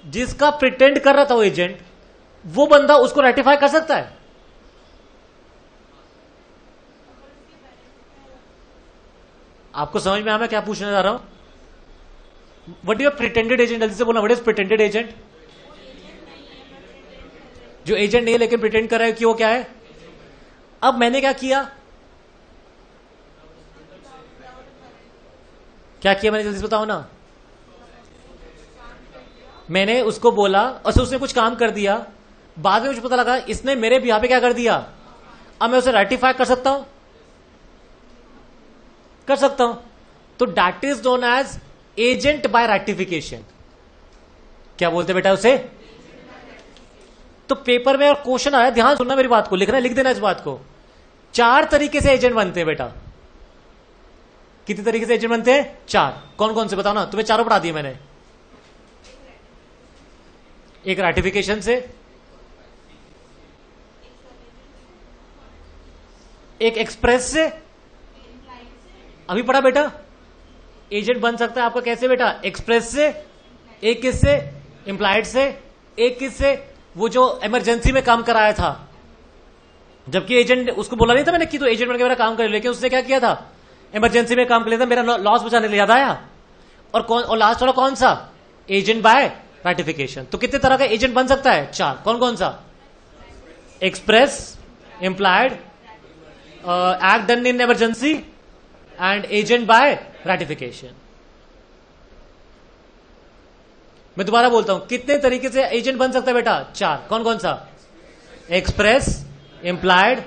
जिसका प्रिटेंड कर रहा था वो एजेंट, वो बंदा उसको रेटिफाई कर सकता है? आपको समझ में आया मैं क्या पूछने जा रहा हूं? What is pretended agent? जल्दी से बोलना, व्हाट इज प्रिटेंडेड एजेंट? जो एजेंट नहीं है लेकिन प्रिटेंड कर रहा है कि वो क्या है। अब मैंने क्या किया, क्या किया मैंने, जल्दी से बताओ ना। मैंने उसको बोला और उसने कुछ काम कर दिया, बाद में मुझे पता लगा इसने मेरे बिहाफ पे क्या कर दिया। अब मैं उसे रेटिफाई कर सकता हूं, कर सकता हूं। तो that is known as agent by ratification. क्या बोलते बेटा उसे? तो पेपर में और क्वेश्चन आया, ध्यान सुनना मेरी बात को, लिखना लिख देना इस बात को। 4 तरीके से एजेंट बनते हैं बेटा। कितने तरीके से एजेंट बनते हैं? 4। कौन कौन से बताओ ना, तुम्हें चारों पढ़ा दिए मैंने। एक रेटिफिकेशन से, एक एक्सप्रेस से, अभी पढ़ा बेटा। एजेंट बन सकता है आपका कैसे बेटा? एक्सप्रेस से, एक किससे? इंप्लाइड से, एक किससे? वो जो इमरजेंसी में काम कराया था, जबकि एजेंट उसको बोला नहीं था मैंने कि तो एजेंट बनकर मेरा काम करे, लेकिन उसने क्या किया था? इमरजेंसी में काम कर लिया था, मेरा लॉस बचाने के लिए। याद आया? और लास्ट वाला कौन सा? Agent by ratification. तो कितने तरह का एजेंट बन सकता है? 4। कौन कौन सा? Express, implied, act done in emergency and agent by ratification. मैं दोबारा बोलता हूं, कितने तरीके से एजेंट बन सकता है बेटा? 4। कौन कौन सा? Express, implied,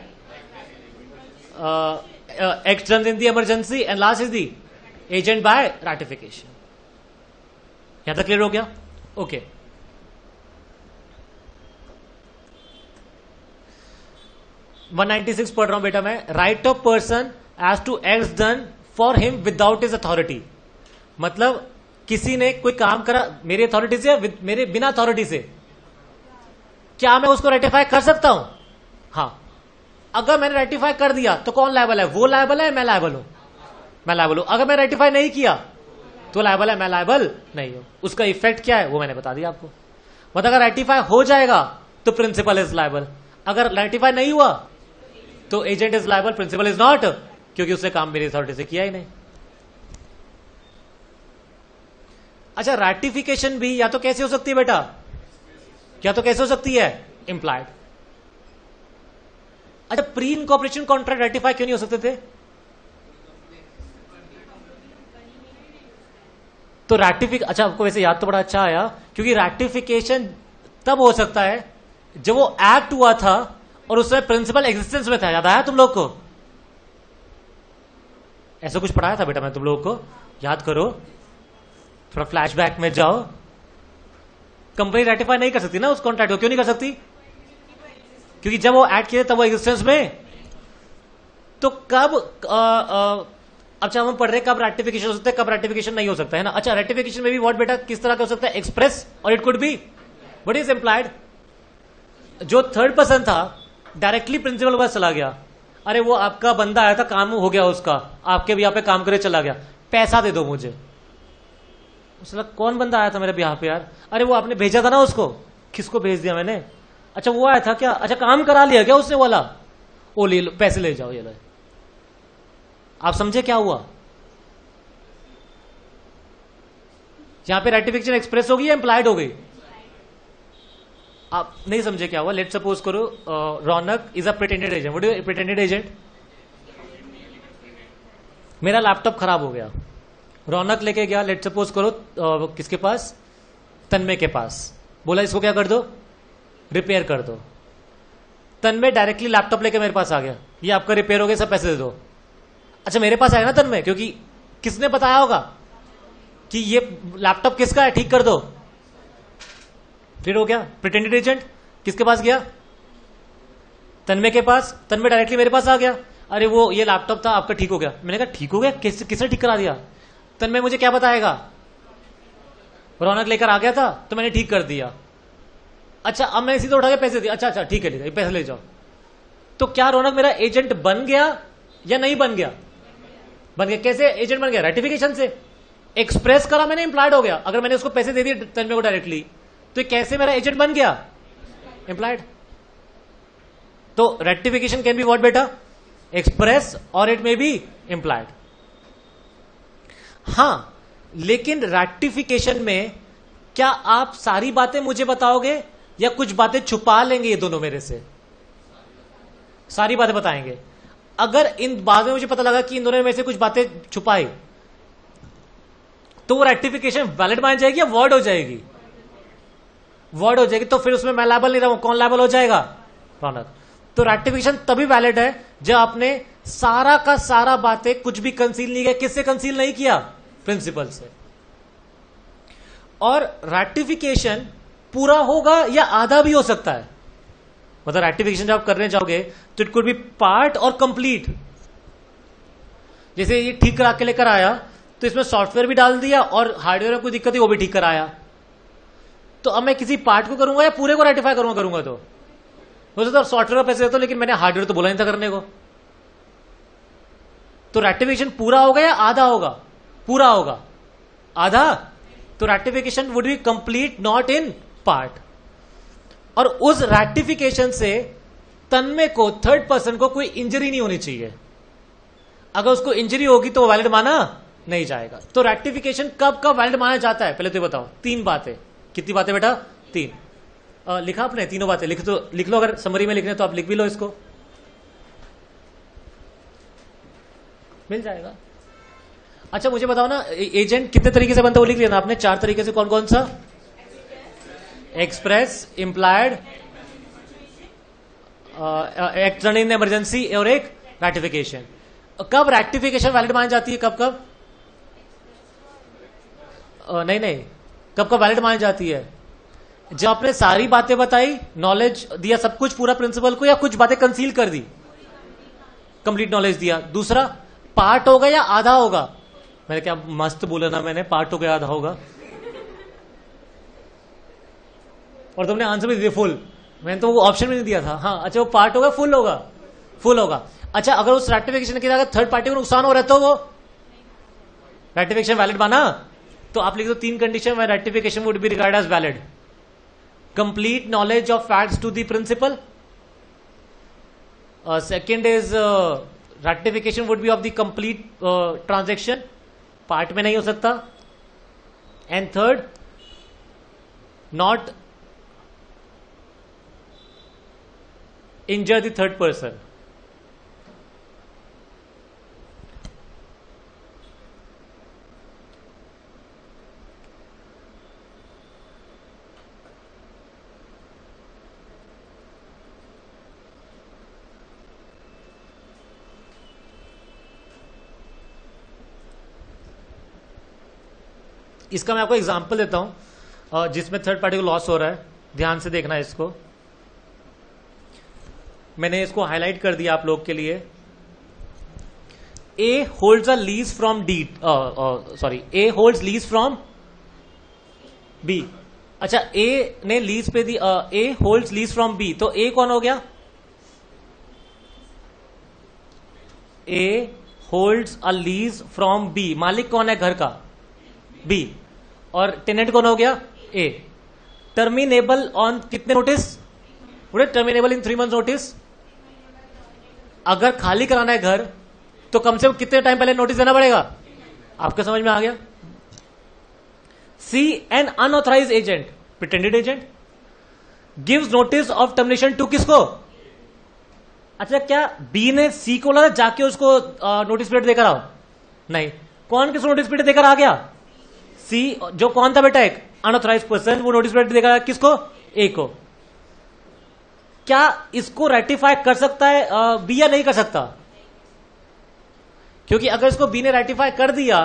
act done in the emergency and last is the agent by ratification. यहां तक क्लियर हो गया? ओके। वन 196 पढ़ रहा हूं बेटा मैं। Right of person as to act done for him without his authority. मतलब किसी ने कोई काम करा मेरी अथॉरिटी से, मेरे बिना अथॉरिटी से, क्या मैं उसको रेटिफाई कर सकता हूं? हां। अगर मैंने रेटिफाई कर दिया तो कौन लायबल है? वो लायबल है, मैं लायबल हूं? मैं लायबल हूं। अगर मैं रेटिफाई नहीं किया तो लायबल है, मैं लायबल नहीं हूं। उसका इफेक्ट क्या है वो मैंने बता दिया आपको। मतलब अगर रेटिफाई हो जाएगा तो प्रिंसिपल इज लायबल, अगर रेटिफाई नहीं हुआ तो agent is liable, principal is not, क्योंकि उसने काम मेरी अथॉरिटी से किया ही नहीं। अच्छा, रेटिफिकेशन भी या तो कैसे हो सकती है बेटा? या तो कैसे हो सकती है? इंप्लाइड। अच्छा, प्री इनकॉर्पोरेशन कॉन्ट्रैक्ट रेटिफाई क्यों नहीं हो सकते थे? तो अच्छा आपको वैसे याद तो बड़ा अच्छा आया, क्योंकि रेटिफिकेशन तब हो सकता है जब वो एक्ट हुआ था और उसमें प्रिंसिपल एग्जिस्टेंस में था। याद आया तुम लोग को? ऐसा कुछ पढ़ाया था बेटा मैं तुम लोगों को? याद करो, थोड़ा फ्लैशबैक में जाओ। कंपनी रेटिफाई नहीं कर सकती ना उस कॉन्ट्रैक्ट को। क्यों नहीं कर सकती? क्योंकि जब वो एक्ट किया तब वो एग्जिस्टेंस में। तो कब अच्छा हम पढ़ रहे कब रेटिफिकेशन हो सकता है, कब रेटिफिकेशन नहीं हो सकता है ना। अच्छा, रेटिफिकेशन में भी व्हाट बेटा किस तरह का हो सकता है? एक्सप्रेस, और it could be what is implied. जो थर्ड पर्सन था डायरेक्टली प्रिंसिपल के पास चला गया, अरे वो आपका बंदा आया था, काम हो गया उसका, आपके भी यहाँ पे काम करे चला गया, पैसा दे दो मुझे। उसने कौन बंदा आया था मेरे भी यहाँ पे यार? अरे वो आपने भेजा था ना उसको। किसको भेज दिया मैंने? अच्छा वो आया था क्या? अच्छा काम करा लिया क्या उसने वाला? ओ ले लो पैसे ले जाओ, ये लो। आप समझे क्या हुआ? यहां पे रेटिफिकेशन एक्सप्रेस हो गई या इंप्लाइड हो गई? आप नहीं समझे क्या हुआ? लेट सपोज करो Raunak is a pretended agent. What is pretended agent? मेरा लैपटॉप खराब हो गया, रौनक लेके गया लेट सपोज करो किसके पास? तन्मय के पास। बोला इसको क्या कर दो? रिपेयर कर दो। तन्मय डायरेक्टली लैपटॉप लेके मेरे पास आ गया, ये आपका रिपेयर हो गया, सब पैसे दे दो। अच्छा मेरे पास आया ना तन्मय, क्योंकि किसने बताया होगा कि ये लैपटॉप किसका है, ठीक कर दो। क्लियर हो गया? प्रिटेंडेड एजेंट किसके पास गया? तन्मय के पास। तन्मय डायरेक्टली मेरे पास आ गया, अरे वो ये लैपटॉप था आपका ठीक हो गया। मैंने कहा ठीक हो गया? किसने ठीक करा दिया? तन्मय मुझे क्या बताएगा? रौनक लेकर आ गया था तो मैंने ठीक कर दिया। अच्छा अब मैं सीधे उठा के पैसे दिए, अच्छा अच्छा ठीक है पैसे ले जाओ। तो क्या रौनक मेरा एजेंट बन गया या नहीं बन गया? बन गया। कैसे एजेंट बन गया? रेटिफिकेशन से। एक्सप्रेस करा मैंने, इंप्लाइड हो गया। अगर मैंने उसको पैसे दे दिए तन्मय को डायरेक्टली, तो कैसे मेरा एजेंट बन गया? इंप्लाइड। तो रेक्टिफिकेशन कैन बी व्हाट बेटा? एक्सप्रेस और इट मे बी इंप्लाइड। हां, लेकिन रेक्टिफिकेशन में क्या आप सारी बातें मुझे बताओगे या कुछ बातें छुपा लेंगे ये दोनों मेरे से? सारी बातें बताएंगे। अगर इन बाद में मुझे पता लगा कि इन दोनों में से कुछ बातें छुपाई, तो वो रेक्टिफिकेशन वैलिड मान जाएगी या वॉइड हो जाएगी? वॉइड हो जाएगी। तो फिर उसमें मैं लायबल नहीं रहूं, कौन लायबल हो जाएगा? रौनक। तो रेक्टिफिकेशन तभी वैलिड है जब आपने सारा का सारा बातें कुछ भी कंसील नहीं किया। किससे कंसील नहीं किया? प्रिंसिपल से। और रेक्टिफिकेशन पूरा होगा या आधा भी हो सकता है। मतलब रेक्टिफिकेशन जब आप करने जाओगे तो इट कुड बी पार्ट और कंप्लीट। जैसे ये ठीक करा के लेकर आया, तो इसमें सॉफ्टवेयर भी डाल दिया और हार्डवेयर में कोई दिक्कत है वो भी ठीक कराया। तो अब मैं किसी पार्ट को करूंगा या पूरे को रेक्टिफाई करूंगा? तो हो सकता है सॉफ्टवेयर का पैसे देता हूं, लेकिन मैंने हार्डवेयर तो बोला नहीं था करने को। तो रेक्टिफिकेशन पूरा होगा या आधा होगा? पूरा होगा। आधा। तो rectification would B complete, not in part. और उस रेक्टिफिकेशन से तन्मय को, थर्ड पर्सन को, कोई इंजरी नहीं होनी चाहिए। अगर उसको इंजरी होगी तो वो वैलिड माना नहीं जाएगा। तो रेक्टिफिकेशन कब कब वैलिड माना जाता है, पहले तो बताओ। 3 बातें। कितनी बातें बेटा? 3। लिखा आपने? तीनों बातें लिख लो। अगर समरी में लिखने तो आप लिख भी लो, इसको मिल जाएगा। अच्छा मुझे बताओ ना, एजेंट कितने तरीके से बनता है वो लिख लिया ना आपने? 4 तरीके से। कौन कौन सा? Express, implied, act done in emergency, और एक रेक्टिफिकेशन। कब रेक्टिफिकेशन वैलिड मानी जाती है? कब कब? नहीं, कब कब वैलिड मानी जाती है? जब आपने सारी बातें बताई, नॉलेज दिया सब कुछ पूरा प्रिंसिपल को, या कुछ बातें कंसील कर दी, कंप्लीट नॉलेज दिया। दूसरा, पार्ट होगा या आधा होगा? मैंने क्या मस्त बोला ना मैंने, पार्ट होगा या आधा होगा। और तुमने आंसर भी दिया फुल। मैंने तो वो ऑप्शन भी नहीं दिया था। हाँ अच्छा, वो पार्ट होगा, फुल होगा? फुल होगा। अच्छा, अगर उस रेक्टिफिकेशन के अगर थर्ड पार्टी को नुकसान हो रहा है तो वो रेक्टिफिकेशन वैलिड माना? तो आप लिख दो 3 कंडीशन में rectification would be regard as valid. Complete knowledge of facts to the principal. Second is rectification would be of the complete transaction, part में नहीं हो सकता। And third, not injure the third person. इसका मैं आपको example देता हूं जिसमें थर्ड पार्टी को लॉस हो रहा है। ध्यान से देखना है इसको। मैंने इसको हाईलाइट कर दिया आप लोग के लिए। A holds a lease from D, sorry, A holds lease from B. अच्छा, ए ने लीज पे दी, A holds lease from B, तो ए कौन हो गया? A holds a lease from B. मालिक कौन है घर का? बी। और टेनेंट कौन हो गया? ए। टर्मिनेबल ऑन कितने नोटिस? टर्मिनेबल इन 3 months नोटिस। अगर खाली कराना है घर तो कम से कम कितने टाइम पहले नोटिस देना पड़ेगा? आपके समझ में आ गया? C, an unauthorised agent, pretended agent, gives notice of termination to किसको? अच्छा, क्या बी ने सी को बोला जाके उसको नोटिस पीरियड देकर आओ? नहीं। कौन किसको नोटिस पीरियड देकर आ गया? सी। जो कौन था बेटा? एक अनऑथराइज पर्सन, वो नोटिस पीरियड देकर किसको? ए को। क्या इसको रेटिफाई कर सकता है बी या नहीं कर सकता? क्योंकि अगर इसको बी ने रेटिफाई कर दिया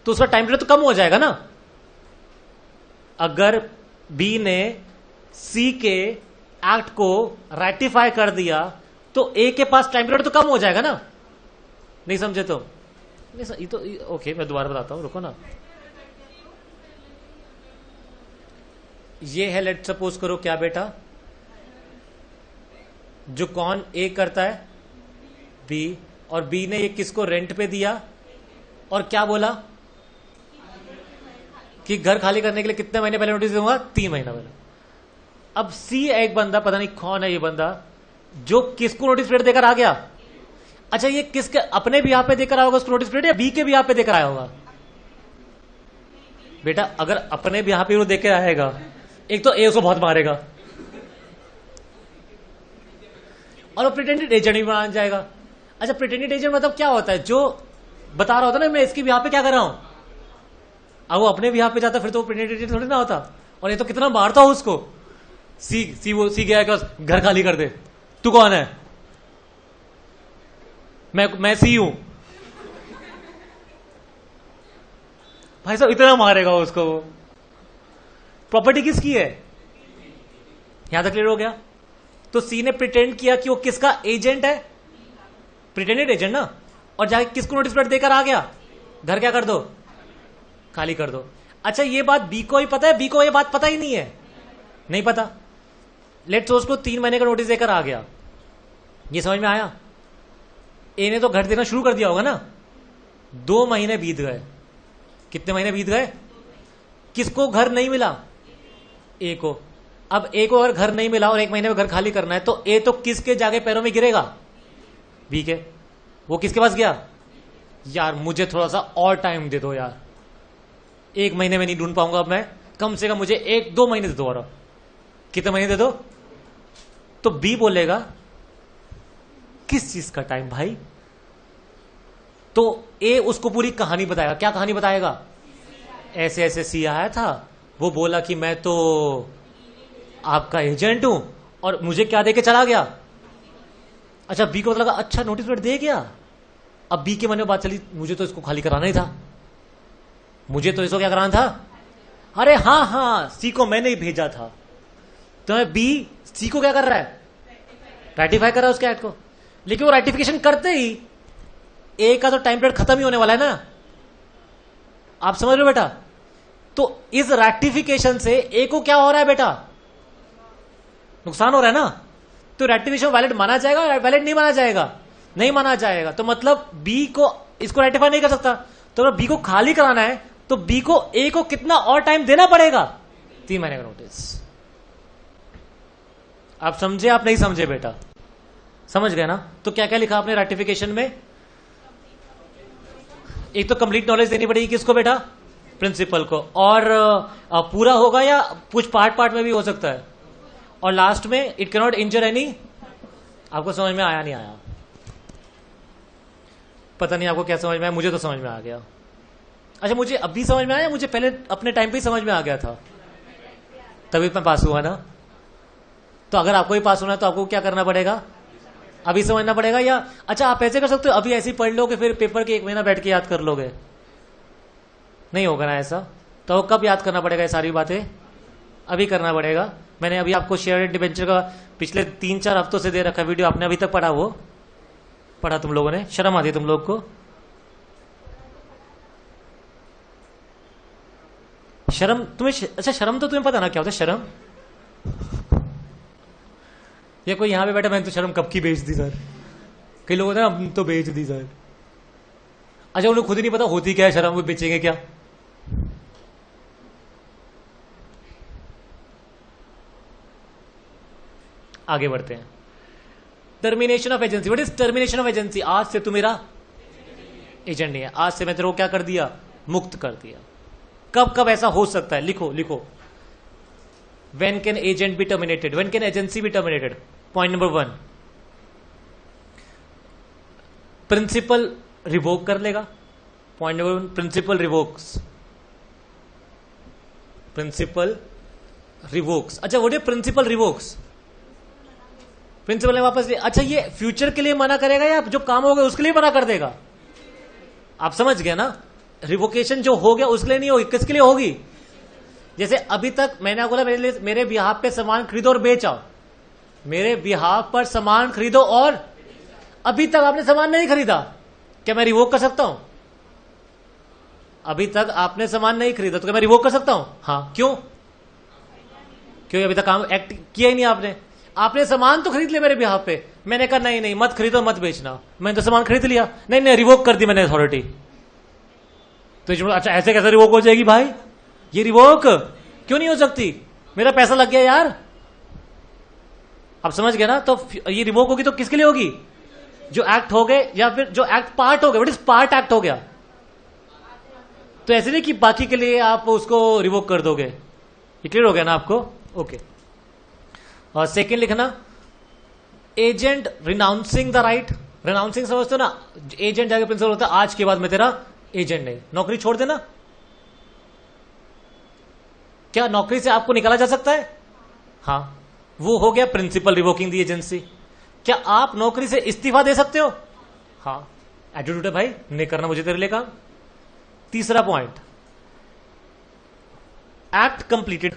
तो उसका टाइम पीरियड तो कम हो जाएगा ना। अगर बी ने सी के एक्ट को रेटिफाई कर दिया तो ए के पास टाइम पीरियड तो कम हो जाएगा ना। नहीं समझे तो? नहीं, तो ओके, मैं दोबारा बताता हूं, रुको ना। ये है, लेट सपोज करो क्या बेटा, जो कौन ए करता है? बी। और बी ने ये किसको रेंट पे दिया? और क्या बोला? कि घर खाली करने के लिए कितने महीने पहले नोटिस दूंगा, 3 महीना पहले। अब सी एक बंदा, पता नहीं कौन है ये बंदा, जो किसको नोटिस पीरियड देकर आ गया। अच्छा, ये किसके अपने भी यहाँ पे देकर आया होगा उसको नोटिस पीरियड, या बी के भी यहाँ पे देकर आया होगा? बेटा अगर अपने भी यहाँ पे वो देकर आएगा, एक तो ए उसको बहुत मारेगा और वो प्रिटेंडेड एजेंट भी बना जाएगा। अच्छा, प्रिटेंडेड एजेंट मतलब क्या होता है? जो बता रहा होता ना मैं इसकी भी यहाँ पे क्या कर रहा हूं, अब वो अपने भी यहाँ पे जाता फिर तो वो प्रिटेंडेड एजेंट थोड़ी ना होता। और ये तो कितना मारता हो उसको। सी गया कि घर खाली कर दे, तू कौन है? मैं सी हूं। भाई साहब इतना मारेगा उसको। प्रॉपर्टी किसकी है? यहां तक क्लियर हो गया? तो सी ने प्रिटेंड किया कि वो किसका एजेंट है, प्रिटेंडेड एजेंट ना, और जाके किसको नोटिस पीरियड देकर आ गया, घर क्या कर दो, खाली कर दो। अच्छा, ये बात बी को ही पता है? बी को ये बात पता ही नहीं है, नहीं पता। लेट्स सपोज को 3 महीने का नोटिस देकर आ गया, ये समझ में आया? ए ने तो घर देना शुरू कर दिया होगा ना। 2 महीने बीत गए, कितने महीने बीत गए? किसको घर नहीं मिला? ए को। अब ए को अगर घर नहीं मिला और 1 महीने में घर खाली करना है, तो ए तो किसके जाके पैरों में गिरेगा? बी के। वो किसके पास गया? यार मुझे थोड़ा सा और टाइम दे दो यार, 1 महीने में नहीं ढूंढ पाऊंगा अब मैं, कम से कम मुझे 1-2 महीने दे दो। और कितने महीने दे दो? तो बी बोलेगा किस चीज का टाइम भाई? तो ए उसको पूरी कहानी बताएगा। क्या कहानी बताएगा? ऐसे ऐसे सी आया था, वो बोला कि मैं तो आपका एजेंट हूं और मुझे क्या देके चला गया। अच्छा, बी को लगा अच्छा नोटिस पीरियड दे गया। अब बी के मन में बात चली, मुझे तो इसको खाली कराना ही था, मुझे तो इसको क्या कराना था? अरे हाँ हाँ, सी को मैंने ही भेजा था। तो बी सी को क्या कर रहा है? रेटिफाई कर रहा है उसके एक्ट को। लेकिन वो रेटिफिकेशन करते ही ए का तो टाइम पीरियड खत्म ही होने वाला है ना। आप समझ रहे हो बेटा? तो इस रेटिफिकेशन से ए को क्या हो रहा है बेटा? नुकसान हो रहा है ना। तो रेटिफिकेशन वैलिड माना जाएगा या वैलिड नहीं माना जाएगा? नहीं माना जाएगा। तो मतलब बी को इसको रेटिफाई नहीं कर सकता। तो अगर बी को खाली कराना है तो बी को ए को कितना और टाइम देना पड़ेगा? 3 महीने का नोटिस। आप समझे? आप नहीं समझे बेटा? समझ गए ना? तो क्या क्या लिखा आपने रेटिफिकेशन में? एक तो कंप्लीट नॉलेज देनी पड़ेगी किसको बेटा? प्रिंसिपल को। और पूरा होगा या कुछ पार्ट पार्ट में भी हो सकता है। और लास्ट में इट कैनॉट इंजर एनी। आपको समझ में आया नहीं आया? पता नहीं आपको क्या समझ में आया, मुझे तो समझ में आ गया। अच्छा, मुझे अभी समझ में आया, मुझे पहले अपने टाइम पे ही समझ में आ गया था, तभी मैं पास हुआ ना। तो अगर आपको ही पास होना है तो आपको क्या करना पड़ेगा? अभी समझना पड़ेगा। या अच्छा आप ऐसे कर सकते हो, अभी ऐसे ही पढ़ लोगे फिर पेपर के 1 महीना बैठ के याद कर लोगे? नहीं होगा ना ऐसा। तो कब याद करना पड़ेगा ये सारी बातें? अभी करना पड़ेगा। मैंने अभी आपको शेयर डिबेंचर का पिछले 3-4 हफ्तों से दे रखा वीडियो, आपने अभी तक पढ़ा? वो पढ़ा तुम लोगों ने? शर्म आती है तुम लोग को? शर्म तुम्हें? अच्छा, शर्म तो तुम्हें पता ना क्या होता है शर्म? ये कोई यहां पे बैठा, मैंने तो शर्म कब की बेच दी सर। कई लोग होते हैं हम तो बेच दी सर। अच्छा, उन्हें खुद ही नहीं पता होती क्या है शर्म, वो बेचेंगे क्या? आगे बढ़ते हैं। Termination of agency. What is termination of agency? आज से तू मेरा एजेंट नहीं है, आज से मैं तेरे को क्या कर दिया? मुक्त कर दिया। कब कब ऐसा हो सकता है? लिखो लिखो। When can agent be terminated? When can agency be terminated? Point number 1, principal revoke कर लेगा। Point number 1, principal revokes. Principal revokes. अच्छा, what is principal revokes? Principal ने वापस लिया। अच्छा, ये फ्यूचर के लिए मना करेगा या जो काम हो गया उसके लिए मना कर देगा? आप समझ गए ना? रिवोकेशन जो हो गया उसके लिए नहीं होगी, किसके लिए होगी? जैसे अभी तक मैंने बोला मेरे बिहाफ पे सामान खरीदो और बेचो, मेरे बिहाफ पर सामान खरीदो, और अभी तक आपने सामान नहीं खरीदा, क्या मैं रिवोक कर सकता हूं? अभी तक आपने सामान नहीं खरीदा तो क्या मैं रिवोक कर सकता हूं? हाँ। क्यों? क्यों? अभी तक काम एक्ट किया ही नहीं आपने। आपने सामान तो खरीद लिया मेरे बिहाफ पे, मैंने कहा नहीं नहीं मत खरीदो मत बेचना, मैंने तो सामान खरीद लिया। नहीं नहीं, रिवोक कर दी मैंने अथॉरिटी। तो अच्छा, ऐसे कैसे रिवोक हो जाएगी भाई? ये रिवोक क्यों नहीं हो सकती? मेरा पैसा लग गया यार। आप समझ गए ना? तो ये रिवोक होगी तो किसके लिए होगी? जो एक्ट हो गए या फिर जो एक्ट पार्ट हो गए। व्हाट इज पार्ट एक्ट हो गया? तो ऐसे नहीं कि बाकी के लिए आप उसको रिवोक कर दोगे। ये क्लियर हो गया ना आपको? ओके। और सेकेंड लिखना, agent renouncing the right. Renouncing समझते हो ना? एजेंट जाके प्रिंसिपल होता है, आज के बाद मैं तेरा एजेंट नहीं, नौकरी छोड़ देना। क्या नौकरी से आपको निकाला जा सकता है? हाँ, वो हो गया प्रिंसिपल रिवोकिंग दी एजेंसी। क्या आप नौकरी से इस्तीफा दे सकते हो? हाँ, एटीट्यूड है भाई, नहीं करना मुझे तेरे लिए काम। तीसरा point, act completed.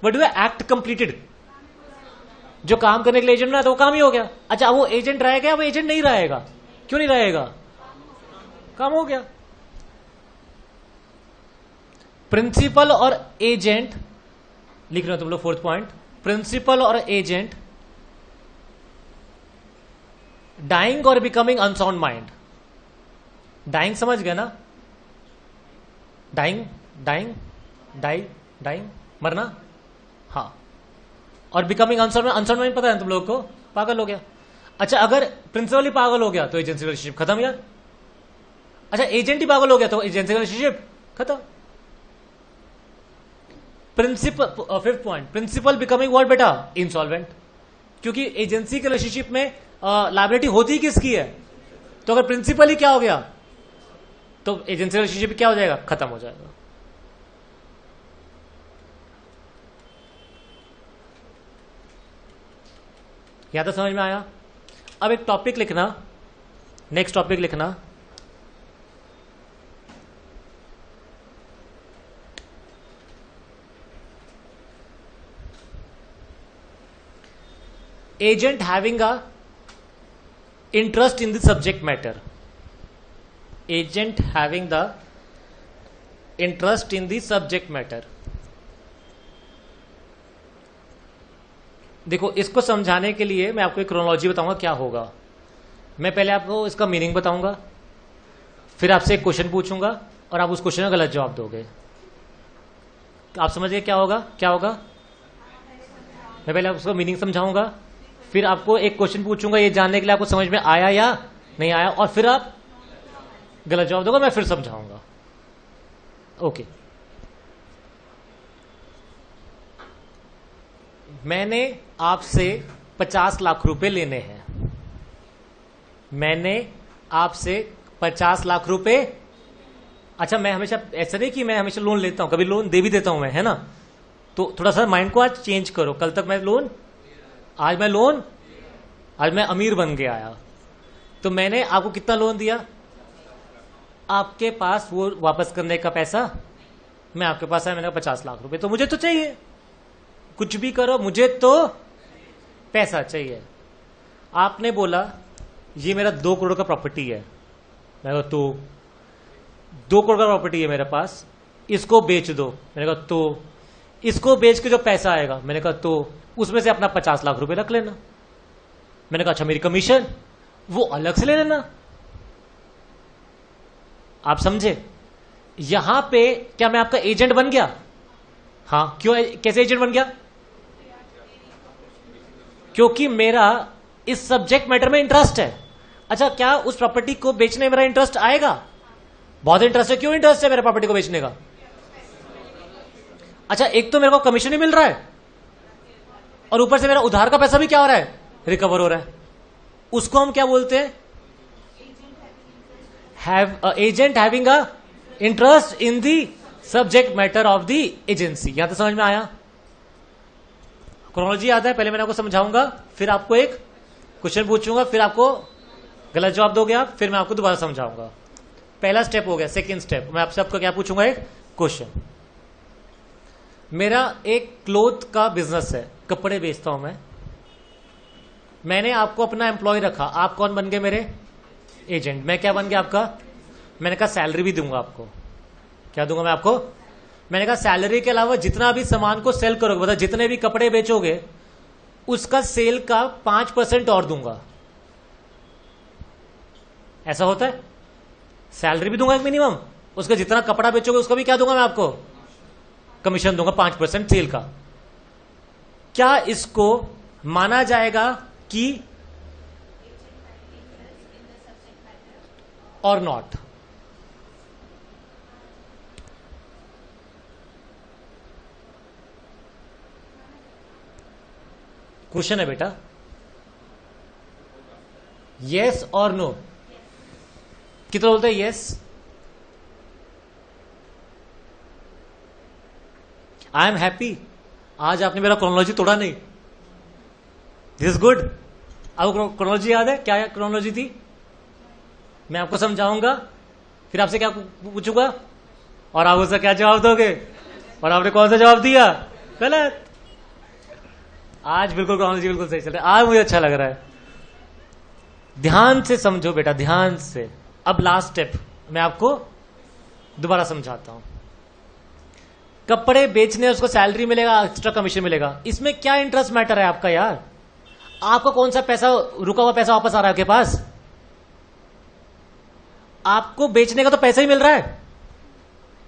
What do act completed? जो काम करने के लिए एजेंट ना तो वो काम ही हो गया। अच्छा, वो एजेंट रहेगा, वो एजेंट नहीं रहेगा। क्यों नहीं रहेगा? काम हो गया। प्रिंसिपल और एजेंट लिख रहे हो तुम लोग, फोर्थ पॉइंट, प्रिंसिपल और एजेंट डाइंग और बिकमिंग अनसाउंड माइंड। डाइंग समझ गए ना? डाइंग, डाइंग, डाई, डाइंग, मरना। हाँ, और बिकमिंग अनसाउंड माइंड पता है तुम लोगों को? पागल हो गया। अच्छा, अगर प्रिंसिपल ही पागल हो गया तो एजेंसी रिलेशनशिप खत्म यार। अच्छा, एजेंट ही पागल हो गया तो एजेंसी रिलेशनशिप खत्म। Principal, fifth point, principal becoming what बेटा? इंसॉल्वेंट। क्योंकि एजेंसी के रिलेशनशिप में लायबिलिटी होती किसकी है? तो अगर प्रिंसिपल ही क्या हो गया तो एजेंसी रिलेशनशिप क्या हो जाएगा? खत्म हो जाएगा। यहां तो समझ में आया? अब एक टॉपिक लिखना, नेक्स्ट टॉपिक लिखना, agent having a interest in the subject matter. Agent having the interest in the subject matter. देखो, इसको समझाने के लिए मैं आपको एक क्रोनोलॉजी बताऊंगा क्या होगा। मैं पहले आपको इसका मीनिंग बताऊंगा, फिर आपसे एक क्वेश्चन पूछूंगा और आप उस क्वेश्चन का गलत जवाब दोगे। आप समझिए क्या होगा? क्या होगा? मैं पहले आपको मीनिंग समझाऊंगा, फिर आपको एक क्वेश्चन पूछूंगा ये जानने के लिए आपको समझ में आया या नहीं आया, और फिर आप गलत जवाब दोगे, मैं फिर समझाऊंगा। ओके। मैंने आपसे 50 लाख रुपए लेने हैं। मैंने आपसे 50 लाख रुपए। अच्छा, मैं हमेशा ऐसा नहीं कि मैं हमेशा लोन लेता हूं, कभी लोन दे भी देता हूं मैं, है ना? तो थोड़ा सा माइंड को आज चेंज करो। कल तक मैं लोन, आज मैं अमीर बन के आया। तो मैंने आपको कितना लोन दिया? आपके पास वो वापस करने का पैसा, मैं आपके पास आया, मैंने 50 लाख रुपए, तो मुझे तो चाहिए। कुछ भी करो, मुझे तो पैसा चाहिए। आपने बोला ये मेरा 2 करोड़ का प्रॉपर्टी है। मैंने कहा तो 2 करोड़ का प्रॉपर्टी है मेरे पास, इसको बेच दो। मैंने कहा तो इसको बेच के जो पैसा आएगा, मैंने कहा तो उसमें से अपना 50 लाख रुपए रख लेना। मैंने कहा अच्छा, मेरी कमीशन वो अलग से ले लेना। आप समझे? यहां पे क्या मैं आपका एजेंट बन गया? हाँ। क्यों? कैसे एजेंट बन गया? क्योंकि मेरा इस सब्जेक्ट मैटर में इंटरेस्ट है। अच्छा, क्या उस प्रॉपर्टी को बेचने में मेरा इंटरेस्ट आएगा? बहुत इंटरेस्ट है। क्यों इंटरेस्ट है मेरा प्रॉपर्टी को बेचने का? अच्छा, एक तो मेरे को कमीशन ही मिल रहा है और ऊपर से मेरा उधार का पैसा भी क्या हो रहा है? रिकवर हो रहा है। उसको हम क्या बोलते हैं? Agent having a interest in the subject matter of the agency. यहां तो समझ में आया? क्रोनोलॉजी याद है? पहले मैंने आपको समझाऊंगा, फिर आपको एक क्वेश्चन पूछूंगा, फिर आपको गलत जवाब दोगे आप, फिर मैं आपको दोबारा समझाऊंगा। पहला स्टेप हो गया। सेकेंड स्टेप, मैं आपसे आपको क्या पूछूंगा? एक क्वेश्चन। मेरा एक क्लोथ का बिजनेस है, कपड़े बेचता हूं मैं। मैंने आपको अपना एम्प्लॉय रखा, आप कौन बन गए? मेरे एजेंट। मैं क्या बन गया आपका? मैंने कहा सैलरी भी दूंगा आपको। क्या दूंगा मैं आपको? मैंने कहा सैलरी के अलावा जितना भी सामान को सेल करोगे, मतलब जितने भी कपड़े बेचोगे, उसका सेल का 5% और दूंगा। ऐसा होता है? सैलरी भी दूंगा एक मिनिमम, उसका जितना कपड़ा बेचोगे उसका भी क्या दूंगा मैं आपको? कमीशन दूंगा 5% सेल का। क्या इसको माना जाएगा कि और नॉट? क्वेश्चन है बेटा, यस और नो। कितना बोलते हैं यस? I am happy. आज आपने मेरा क्रोनोलॉजी तोड़ा नहीं, दिस इज गुड। आपको क्रोनोलॉजी याद है? क्या क्रोनोलॉजी थी? मैं आपको समझाऊंगा, फिर आपसे क्या पूछूंगा और आप उसका क्या जवाब दोगे, और आपने कौन सा जवाब दिया? गलत। आज बिल्कुल क्रोनोलॉजी बिल्कुल सही चल रहा है। आज मुझे अच्छा लग रहा है। ध्यान से समझो बेटा, ध्यान से। अब लास्ट स्टेप मैं आपको दोबारा समझाता हूं। कपड़े बेचने उसको सैलरी मिलेगा, एक्स्ट्रा कमीशन मिलेगा, इसमें क्या इंटरेस्ट मैटर है आपका यार? आपका कौन सा पैसा, रुका हुआ पैसा वापस आ रहा है आपके पास? आपको बेचने का तो पैसा ही मिल रहा है,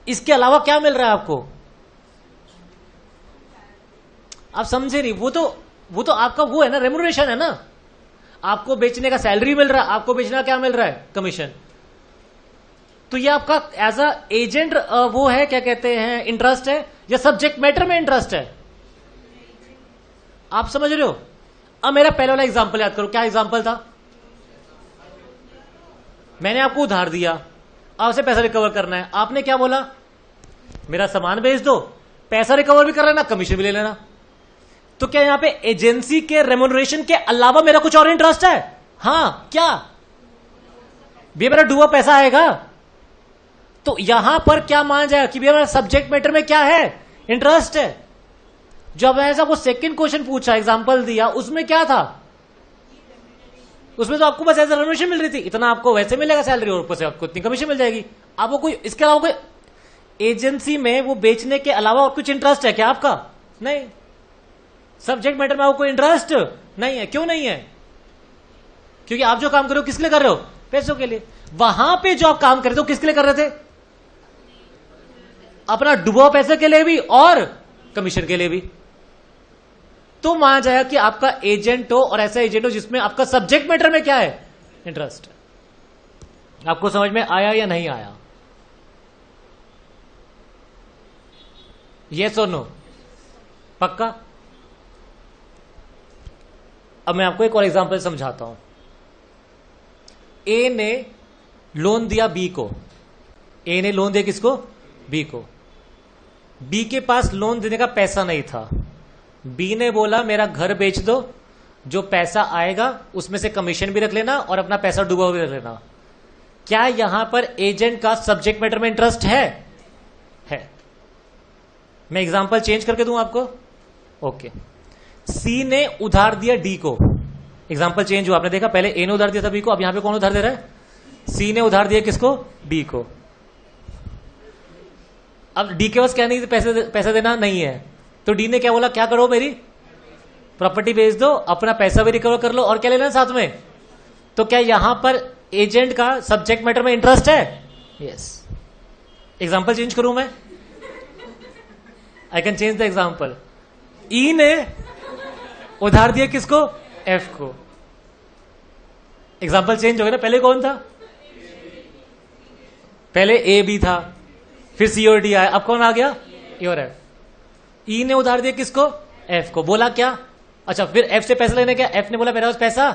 इसके अलावा क्या मिल रहा है आपको? आप समझे नहीं। वो तो आपका वो है ना, रेम्यूनरेशन है ना। आपको बेचने का सैलरी मिल रहा है, आपको बेचने का क्या मिल रहा है? कमीशन। तो ये आपका एज अ एजेंट वो है, क्या कहते हैं, इंटरेस्ट है, या सब्जेक्ट मैटर में इंटरेस्ट है? आप समझ रहे हो? अब मेरा पहले वाला एग्जांपल याद करो। क्या एग्जांपल था? मैंने आपको उधार दिया, आपसे पैसा रिकवर करना है। आपने क्या बोला? मेरा सामान बेच दो, पैसा रिकवर भी कर लेना, कमीशन भी ले लेना। तो क्या यहां पे एजेंसी के रेम्यूनरेशन के अलावा मेरा कुछ और इंटरेस्ट है? हां, क्या? भैया मेरा डूबा पैसा आएगा। तो यहां पर क्या मान जाएगा कि भैया मेरा सब्जेक्ट मैटर में क्या है? इंटरेस्ट है। जब ऐसा वो सेकंड क्वेश्चन पूछा, एग्जांपल दिया, उसमें क्या था? उसमें तो आपको बस ऐसा रेम्यूनरेशन मिल रही थी, इतना आपको वैसे मिलेगा सैलरी, और ऊपर से आपको इतनी कमीशन मिल जाएगी। आपको कोई इसके अलावा कोई एजेंसी में वो बेचने के अलावा और कुछ इंटरेस्ट है क्या आपका? नहीं। सब्जेक्ट मैटर में आपको कोई इंटरेस्ट नहीं है। क्यों नहीं है? क्योंकि आप जो काम कर रहे हो किसके लिए कर रहे हो? पैसों के लिए। वहां पे जो आप काम कर रहे थे किसके लिए कर रहे थे? अपना डुबो पैसे के लिए भी और कमीशन के लिए भी। तो माना जाएगा कि आपका एजेंट हो, और ऐसा एजेंट हो जिसमें आपका सब्जेक्ट मैटर में क्या है? इंटरेस्ट है। आपको समझ में आया या नहीं आया? यस और नो? पक्का? अब मैं आपको एक और एग्जांपल समझाता हूं। ए ने लोन दिया बी को। ए ने लोन दिया किसको? बी को। बी के पास लोन देने का पैसा नहीं था। बी ने बोला मेरा घर बेच दो, जो पैसा आएगा उसमें से कमीशन भी रख लेना और अपना पैसा डूबा भी रख लेना। क्या यहां पर एजेंट का सब्जेक्ट मैटर में इंटरेस्ट है? है। मैं एग्जांपल चेंज करके दूं आपको। ओके। सी ने उधार दिया डी को। एग्जांपल चेंज हुआ, आपने देखा पहले ए ने उधार दिया था बी को, अब यहां पे कौन उधार दे रहा है? सी ने उधार दिया किसको? डी को। अब डी के पास क्या नहीं, पैसा देना नहीं है, तो डी ने क्या बोला? क्या करो, मेरी प्रॉपर्टी बेच दो, अपना पैसा भी रिकवर कर लो, और क्या लेना साथ में? तो क्या यहां पर एजेंट का सब्जेक्ट मैटर में इंटरेस्ट है? यस। एग्जांपल चेंज करूं मैं? I can change the example. E ने उधार दिया किसको? एफ को। एग्जांपल चेंज हो गया ना? पहले कौन था? पहले ए बी था, फिर सी और डी आया, अब कौन आ गया? ए और एफ। ई ने उधार दिया किसको? एफ को। बोला क्या? अच्छा, फिर एफ से पैसा लेने क्या? एफ ने बोला मेरे पास पैसा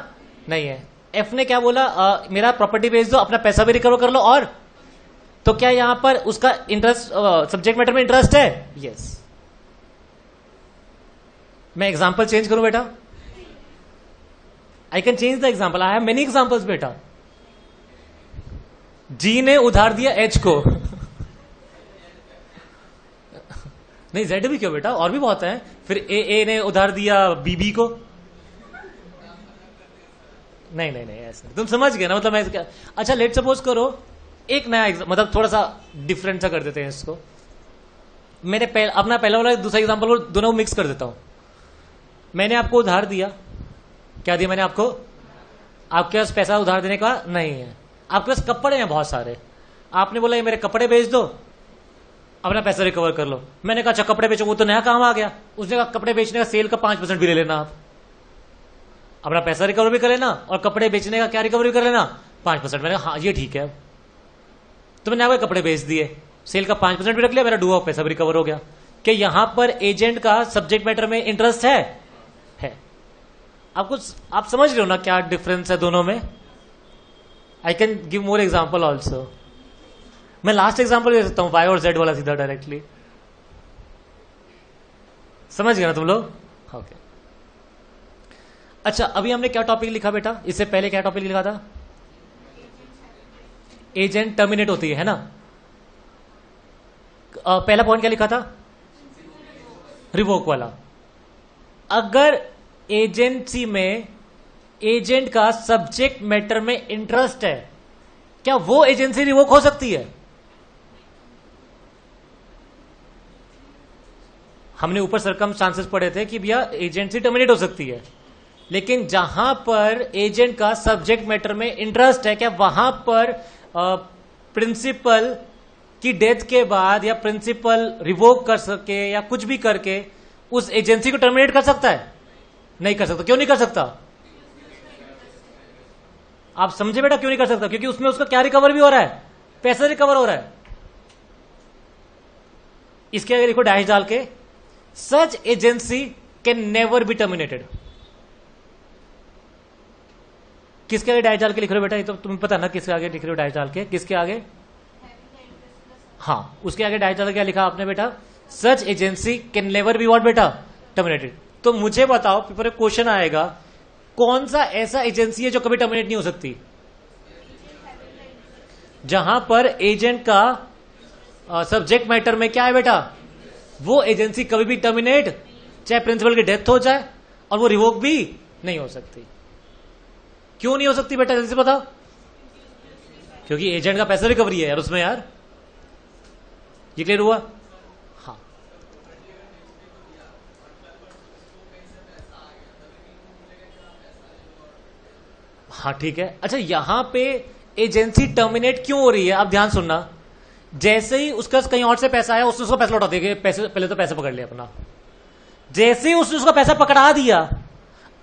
नहीं है। एफ ने क्या बोला? मेरा प्रॉपर्टी बेच दो, अपना पैसा भी रिकवर कर लो, और तो क्या यहां पर उसका इंटरेस्ट सब्जेक्ट मैटर में इंटरेस्ट है? यस। मैं एग्जांपल चेंज करूं बेटा? आई can change the example. I have many examples बेटा। जी ने उधार दिया एच को। नहीं, जेड भी क्यों बेटा, और भी बहुत है। फिर ए ने उधार दिया बी को। नहीं नहीं नहीं, ऐसा तुम समझ गए ना? मतलब मैं अच्छा, लेट सपोज करो एक नया मतलब थोड़ा सा डिफरेंट सा कर देते हैं इसको। मैंने अपना पहला वाला दूसरा एग्जांपल दोनों को मिक्स कर देता हूं। मैंने आपको उधार दिया। क्या दिया मैंने आपको? आपके पास पैसा उधार देने का नहीं है, आपके पास कपड़े हैं बहुत सारे। आपने बोला ये मेरे कपड़े बेच दो, अपना पैसा रिकवर कर लो। मैंने कहा अच्छा कपड़े बेचो, वो तो नया काम आ गया। उसने कहा कपड़े बेचने का सेल का 5% भी ले लेना, आप अपना पैसा रिकवर भी कर लेना और कपड़े बेचने का क्या रिकवर भी कर लेना, 5%। मैंने कहा हाँ ये ठीक है। तो मैंने आपको कपड़े बेच दिए, सेल का 5% भी रख लिया, मेरा डूबा पैसा भी रिकवर हो गया। कि यहां पर एजेंट का सब्जेक्ट मैटर में इंटरेस्ट है। आप समझ रहे हो ना क्या डिफरेंस है दोनों में। I can give more example also. मैं लास्ट एग्जाम्पल दे सकता हूं, वाई और जेड वाला सीधा डायरेक्टली। समझ गए ना तुम लोग? ओके। अच्छा अभी हमने क्या टॉपिक लिखा बेटा, इससे पहले क्या टॉपिक लिखा था? एजेंट टर्मिनेट होती है ना। पहला पॉइंट क्या लिखा था? रिवोक वाला। अगर एजेंसी में एजेंट का सब्जेक्ट मैटर में इंटरेस्ट है, क्या वो एजेंसी रिवोक हो सकती है? हमने ऊपर सरकमस्टांसेस पढ़े थे कि भैया एजेंसी टर्मिनेट हो सकती है, लेकिन जहां पर एजेंट का सब्जेक्ट मैटर में इंटरेस्ट है, क्या वहां पर प्रिंसिपल की डेथ के बाद या प्रिंसिपल रिवोक कर सके या कुछ भी करके उस एजेंसी को टर्मिनेट कर सकता है? नहीं कर सकता। क्यों नहीं कर सकता? आप समझे बेटा क्यों नहीं कर सकता? क्योंकि उसमें उसका क्या रिकवर भी हो रहा है, पैसा रिकवर हो रहा है। इसके आगे देखो डैश डाल के, such agency can never be terminated. किसके आगे डैश डाल के लिख रहे हो बेटा? ये तो तुम्हें पता ना किसके आगे लिख रहे हो डैश डाल के, किसके आगे? हाँ, उसके आगे डैश डाल के क्या लिखा आपने बेटा? Such agency can never be what बेटा? टर्मिनेटेड। तो मुझे बताओ, पेपर में क्वेश्चन आएगा, कौन सा ऐसा एजेंसी है जो कभी टर्मिनेट नहीं हो सकती? जहां पर एजेंट का सब्जेक्ट मैटर में क्या है बेटा, वो एजेंसी कभी भी टर्मिनेट, चाहे प्रिंसिपल की डेथ हो जाए, और वो रिवोक भी नहीं हो सकती। क्यों नहीं हो सकती बेटा, जल्दी से बताओ? क्योंकि एजेंट का पैसा रिकवरी है यार उसमें यार। ये क्लियर हुआ? हाँ। हाँ ठीक है। अच्छा यहां पे एजेंसी टर्मिनेट क्यों हो रही है, आप ध्यान सुनना। जैसे ही उसका कहीं और से पैसा आया, उसने उसका पैसा लौटा देगा, पैसे पहले तो पैसा पकड़ लिया अपना। जैसे ही उसने उसका पैसा पकड़ा दिया,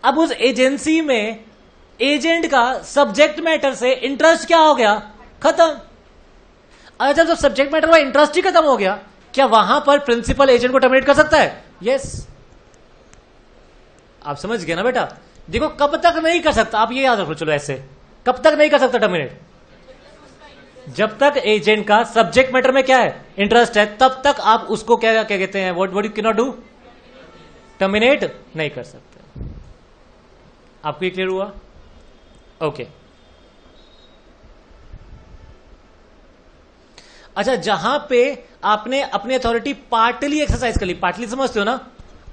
अब उस एजेंसी में एजेंट का सब्जेक्ट मैटर से इंटरेस्ट क्या हो गया? खत्म। अगर जब सब्जेक्ट मैटर का इंटरेस्ट ही खत्म हो गया, क्या वहां पर प्रिंसिपल एजेंट को टर्मिनेट कर सकता है? यस। आप समझ गए ना बेटा? देखो कब तक नहीं कर सकता, आप ये याद रखो। चलो ऐसे कब तक नहीं कर सकता टर्मिनेट? जब तक एजेंट का सब्जेक्ट मैटर में क्या है, इंटरेस्ट है, तब तक आप उसको क्या क्या कहते हैं, what you can not do, terminate नहीं कर सकते। आपको ये क्लियर हुआ? ओके। अच्छा जहां पे आपने अपनी अथॉरिटी पार्टली एक्सरसाइज कर ली, पार्टली समझते हो ना,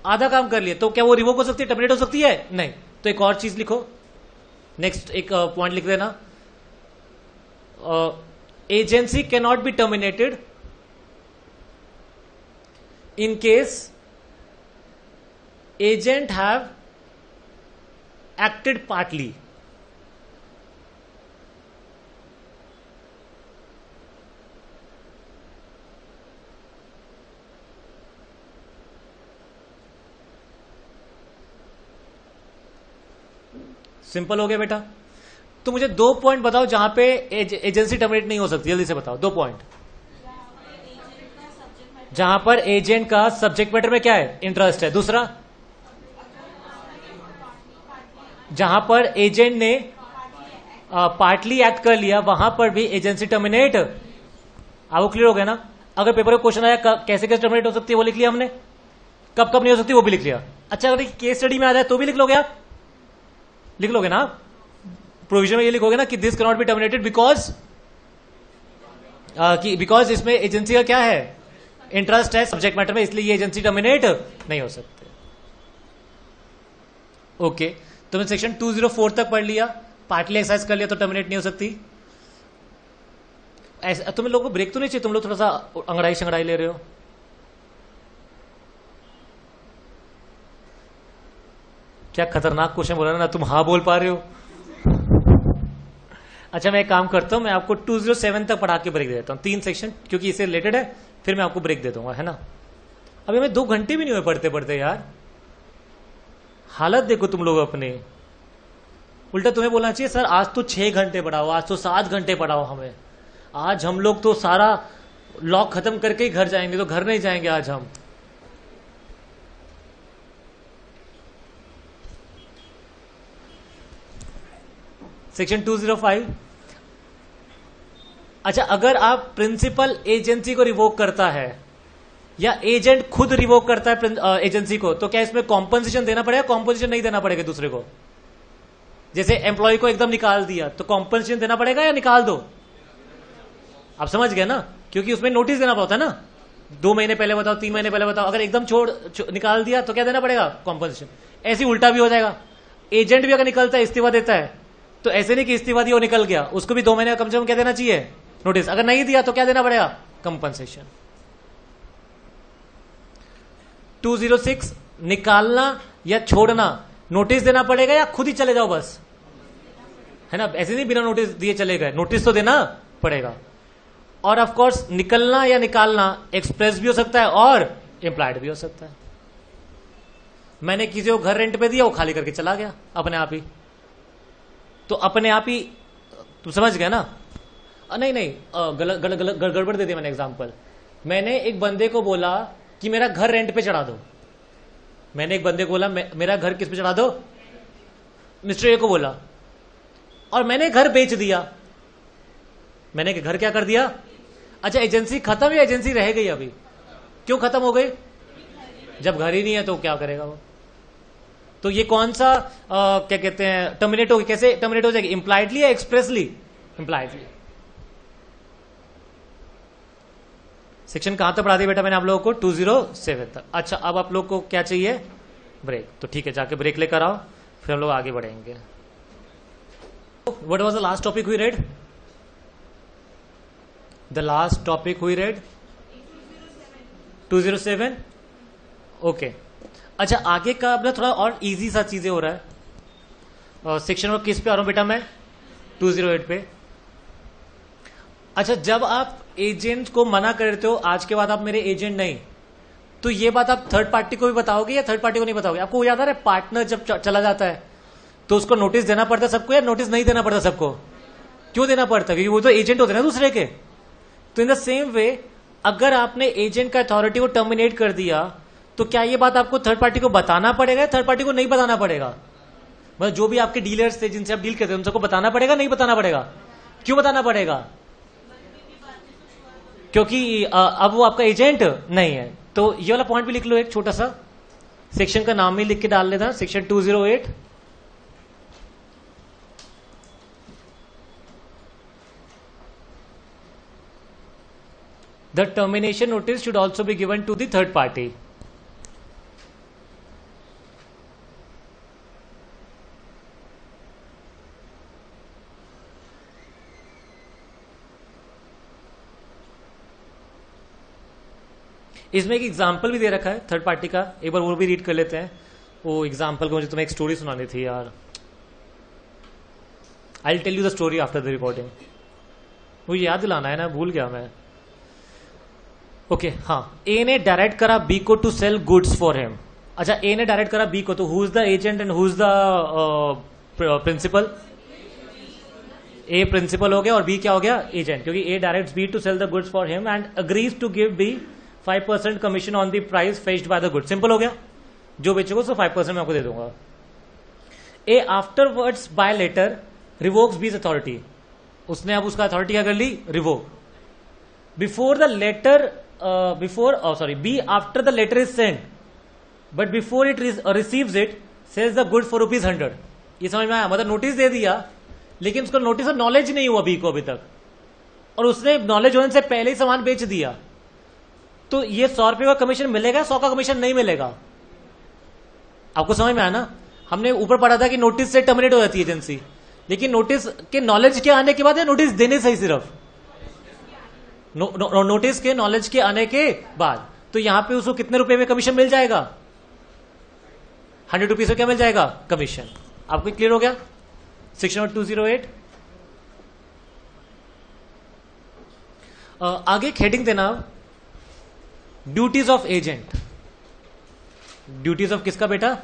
आधा काम कर लिया, तो क्या वो रिवोक हो सकती है, टर्मिनेट हो सकती है? नहीं। तो एक और चीज लिखो, नेक्स्ट एक पॉइंट लिख देना, agency can not be terminated in case agent have acted partly. Simple हो गया बेटा। तो मुझे 2 पॉइंट बताओ जहां पे एजेंसी टर्मिनेट नहीं हो सकती, जल्दी से बताओ 2 पॉइंट। जहां पर एजेंट का सब्जेक्ट मैटर में क्या है, इंटरेस्ट है। दूसरा, जहां पर एजेंट ने पार्टली एक्ट कर लिया, वहां पर भी एजेंसी टर्मिनेट। आपको क्लियर हो गया ना? अगर पेपर में क्वेश्चन आया कैसे कैसे टर्मिनेट हो सकती है, वो लिख लिया हमने। कब कब नहीं हो सकती वो भी लिख लिया। अच्छा अगर केस स्टडी में आ जाए तो भी लिख लोगे आप? लिख लोगे ना? प्रोविजन में ये लिखोगे ना कि this can not be terminated because इसमें एजेंसी का क्या है, इंटरेस्ट है सब्जेक्ट मैटर में, इसलिए ये एजेंसी टर्मिनेट नहीं हो सकते। ओके। तो मैं सेक्शन 204 तक पढ़ लिया, पार्टली एक्सरसाइज कर लिया तो टर्मिनेट नहीं हो सकती। ऐसा तुम्हें लोगों को ब्रेक तो नहीं चाहिए? तुम लोग थोड़ा सा अंगड़ाई शंगड़ाई ले रहे हो। क्या खतरनाक क्वेश्चन बोला ना, तुम हाँ बोल पा रहे हो। अच्छा मैं एक काम करता हूं, मैं आपको 207 तक पढ़ा के ब्रेक दे देता हूं, 3 सेक्शन, क्योंकि इससे रिलेटेड है, फिर मैं आपको ब्रेक दे दूंगा, है ना। अभी हमें 2 घंटे भी नहीं हुए पढ़ते पढ़ते यार। हालत देखो तुम लोग अपने। उल्टा तुम्हें बोलना चाहिए सर आज तो 6 घंटे पढ़ाओ, आज तो 7 घंटे पढ़ाओ हमें। आज हम लोग तो सारा लॉक खत्म करके ही घर जाएंगे, तो घर नहीं जाएंगे आज हम। सेक्शन 205। अच्छा, अगर आप प्रिंसिपल एजेंसी को रिवोक करता है या एजेंट खुद रिवोक करता है एजेंसी को, तो क्या इसमें कॉम्पनसेशन देना पड़ेगा? कॉम्पनसेशन नहीं देना पड़ेगा दूसरे को। जैसे एम्प्लॉय को एकदम निकाल दिया तो कॉम्पनसेशन देना पड़ेगा या निकाल दो? आप समझ गए ना, क्योंकि उसमें नोटिस देना पड़ता है ना, 2 महीने पहले बताओ, 3 महीने पहले बताओ। अगर एकदम निकाल दिया तो क्या देना पड़ेगा? कॉम्पनसेशन। ऐसे उल्टा भी हो जाएगा। एजेंट भी अगर निकलता है, इस्तीफा देता है, तो ऐसे नहीं कि इस्तीफा दिया वो निकल गया, उसको भी 2 महीने कम से कम क्या देना चाहिए? नोटिस। अगर नहीं दिया तो क्या देना पड़ेगा? कंपनसेशन। 206 निकालना या छोड़ना, नोटिस देना पड़ेगा या खुद ही चले जाओ बस, है ना। ऐसे नहीं बिना नोटिस दिए चले गए, नोटिस तो देना पड़ेगा। और ऑफ कोर्स निकलना या निकालना एक्सप्रेस भी हो सकता है और इंप्लाइड भी हो सकता है। मैंने किसी को घर रेंट पे दिया, वो खाली करके चला गया अपने आप ही, तो अपने आप ही तुम समझ गए ना। नहीं, गड़बड़ दे दी मैंने एग्जांपल। मैंने एक बंदे को बोला कि मेरा घर रेंट पे चढ़ा दो। मैंने एक बंदे को बोला मेरा घर किस पे चढ़ा दो, मिस्टर ए को बोला, और मैंने घर बेच दिया। मैंने घर क्या कर दिया? अच्छा, एजेंसी खत्म या एजेंसी रह गई अभी? क्यों खत्म हो गई? जब घर ही नहीं है तो क्या करेगा वो? तो ये कौन सा क्या कहते हैं टर्मिनेट होगी? कैसे टर्मिनेट हो जाएगी? इंप्लाइडली या एक्सप्रेसली? इंप्लाइडली। सेक्शन कहां तक पढ़ा दिया बेटा मैंने आप लोगों को? 207 तक। अच्छा, अब आप लोग को क्या चाहिए? ब्रेक। तो ठीक है, जाके ब्रेक लेकर आओ, फिर हम लोग आगे बढ़ेंगे। What was the last topic we read? The last topic we read 207। Okay. अच्छा, आगे का अपना थोड़ा और इजी सा चीजें हो रहा है। सेक्शन नंबर किस पे आ रहा हूं बेटा मैं? 208 पे। अच्छा, जब आप एजेंट को मना करते हो आज के बाद आप मेरे एजेंट नहीं, तो ये बात आप थर्ड पार्टी को भी बताओगे या थर्ड पार्टी को नहीं बताओगे? आपको याद आ रहा है पार्टनर जब चला जाता है तो उसको नोटिस देना पड़ता है सबको या नोटिस नहीं देना पड़ता सबको? क्यों देना पड़ता है? क्योंकि वो तो एजेंट होते हैं ना दूसरे के। तो इन द सेम वे अगर आपने एजेंट का अथॉरिटी को टर्मिनेट कर दिया तो क्या ये बात आपको थर्ड पार्टी को बताना पड़ेगा या थर्ड पार्टी को नहीं बताना पड़ेगा? मतलब जो भी आपके डीलर्स थे जिनसे आप डील करते हैं उन सबको बताना पड़ेगा नहीं बताना पड़ेगा? क्यों बताना पड़ेगा? क्योंकि अब वो आपका एजेंट नहीं है। तो ये वाला पॉइंट भी लिख लो, एक छोटा सा सेक्शन का नाम ही लिख के डाल लेना, section 208। The termination notice should also be given to the third party. इसमें एक एग्जाम्पल भी दे रखा है थर्ड पार्टी का, एक बार वो भी रीड कर लेते हैं। वो एग्जाम्पल को मुझे तुम्हें एक स्टोरी सुनानी थी यार। I will tell you the story after the recording. वो याद दिलाना है ना, भूल गया मैं। ओके, हाँ। ए ने डायरेक्ट करा बी को to sell goods for him. अच्छा, ए ने डायरेक्ट करा बी को, तो who is the agent and who is the principal? A principal हो गया और बी क्या हो गया? एजेंट। क्योंकि A directs B to sell the goods for him and agrees to give B 5% commission on the price fetched by the good. Simple हो गया, जो बेचेगा उसको 5% मैं आपको दे दूंगा। A afterwards by letter revokes B's authority. उसने अब उसका अथॉरिटी क्या कर ली? Revoke. Before the letter B after the letter is sent, but before it receives it, sells the good for ₹100। ये समझ में आया? मतलब नोटिस दे दिया लेकिन उसको नोटिस और नॉलेज नहीं हुआ बी को अभी तक, और उसने नॉलेज होने से पहले ही सामान बेच दिया। तो ये 100 रुपए का कमीशन मिलेगा, 100 का कमीशन नहीं मिलेगा। आपको समझ में आया ना? हमने ऊपर पढ़ा था कि नोटिस से टर्मिनेट हो जाती है एजेंसी, लेकिन नोटिस के नॉलेज के आने के बाद या नोटिस देने से ही सिर्फ नोटिस के नॉलेज के आने के बाद, तो यहां पे उसको कितने रुपए में कमीशन मिल जाएगा? 100 रुपीज से क्या मिल जाएगा? कमीशन। आपको क्लियर हो गया? Section number 208। आगे एक हेडिंग देना, duties of agent, duties of किसका बेटा?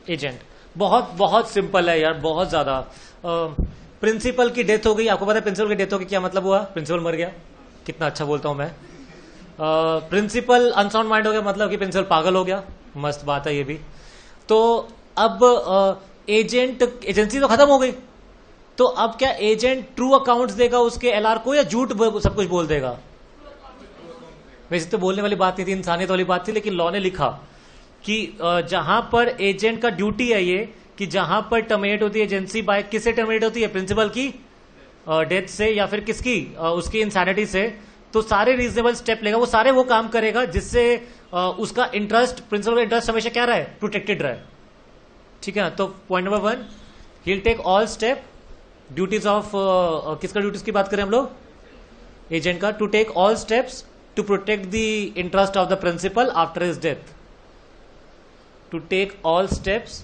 एजेंट। बहुत बहुत सिंपल है यार, बहुत ज्यादा। प्रिंसिपल की डेथ हो गई, आपको पता है प्रिंसिपल की डेथ हो गई क्या मतलब हुआ? प्रिंसिपल मर गया। कितना अच्छा बोलता हूं मैं। प्रिंसिपल अनसाउंड माइंड हो गया, मतलब कि प्रिंसिपल पागल हो गया। मस्त बात है ये भी। तो अब एजेंट, एजेंसी तो खत्म हो गई, तो अब क्या एजेंट ट्रू अकाउंट्स देगा उसके एलआर को, या झूठ सब कुछ बोल देगा? वैसे तो बोलने वाली बात नहीं थी, इंसानियत वाली बात थी, लेकिन लॉ ने लिखा कि जहां पर एजेंट का ड्यूटी है ये, कि जहां पर टर्मिनेट होती है एजेंसी बाय, किससे टर्मिनेट होती है? प्रिंसिपल की डेथ से, या फिर किसकी? उसकी इंसैनिटी से। तो सारे रीजनेबल स्टेप लेगा, वो सारे वो काम करेगा जिससे उसका इंटरेस्ट, प्रिंसिपल का इंटरेस्ट हमेशा क्या रहे? प्रोटेक्टेड रहे। ठीक है ना? तो point number 1, he will take all step, duties of किसका ड्यूटीज की बात करें हम लोग? एजेंट का। To take all steps to protect the interest of the principal after his death. To take all steps,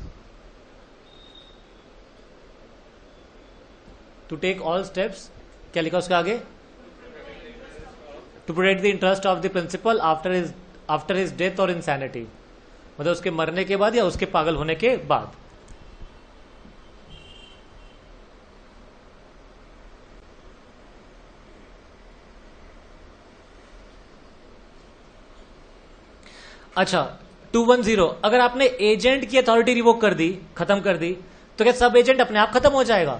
to take all steps, क्या लिखा उसके आगे? To protect the interest of the principal after his death और insanity, मतलब उसके मरने के बाद या उसके पागल होने के बाद। अच्छा, 210, अगर आपने एजेंट की अथॉरिटी रिवोक कर दी, खत्म कर दी, तो क्या सब एजेंट अपने आप खत्म हो जाएगा?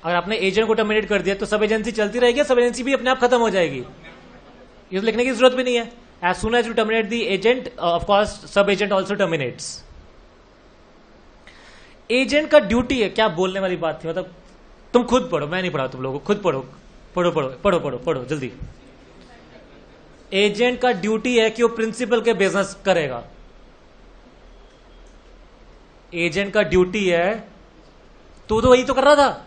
अगर आपने एजेंट को टर्मिनेट कर दिया तो सब एजेंसी चलती रहेगी, सब एजेंसी भी अपने आप खत्म हो जाएगी? ये तो लिखने की जरूरत भी नहीं है। As soon as you terminate the agent, of course sub agent also terminates. Agent का ड्यूटी है, क्या बोलने वाली बात थी, मतलब तुम खुद पढ़ो, मैं नहीं पढ़ा तुम लोगों को, खुद पढ़ो, पढ़ो पढ़ो पढ़ो पढ़ो पढ़ो जल्दी। एजेंट का ड्यूटी है कि वो प्रिंसिपल के बिजनेस करेगा। एजेंट का ड्यूटी है, तो वही तो कर रहा था,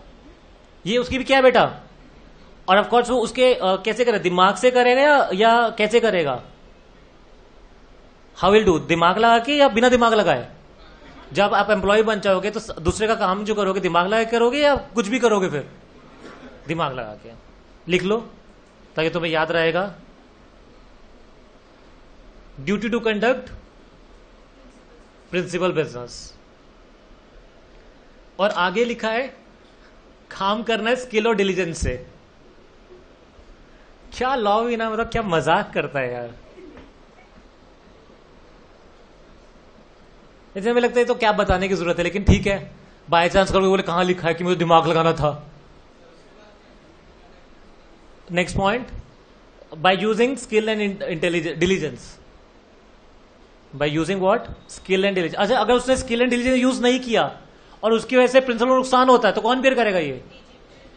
ये उसकी भी क्या है बेटा? और ऑफ कोर्स वो उसके कैसे करेगा? दिमाग से करेगा या कैसे करेगा? हाउ विल डू, दिमाग लगा के या बिना दिमाग लगाए? जब आप एम्प्लॉय बन जाओगे तो दूसरे का काम जो करोगे दिमाग लगा के करोगे या कुछ भी करोगे? फिर दिमाग लगा के। लिख लो ताकि तुम्हें याद रहेगा। Duty to conduct principal business, और आगे लिखा है काम करना है स्किल और डिलीजेंस से। क्या लॉ भी ना, मतलब क्या मजाक करता है यार। ऐसे हमें लगता है तो क्या बताने की जरूरत है, लेकिन ठीक है, बाय चांस करोगे बोले कहां लिखा है कि मुझे दिमाग लगाना था। Next point, by using skill and diligence. By using what? Skill and diligence. अच्छा, अगर उसने स्किल एंड डिलीजेंस यूज नहीं किया और उसकी वजह से प्रिंसिपल को नुकसान होता है तो कौन बेयर करेगा? ये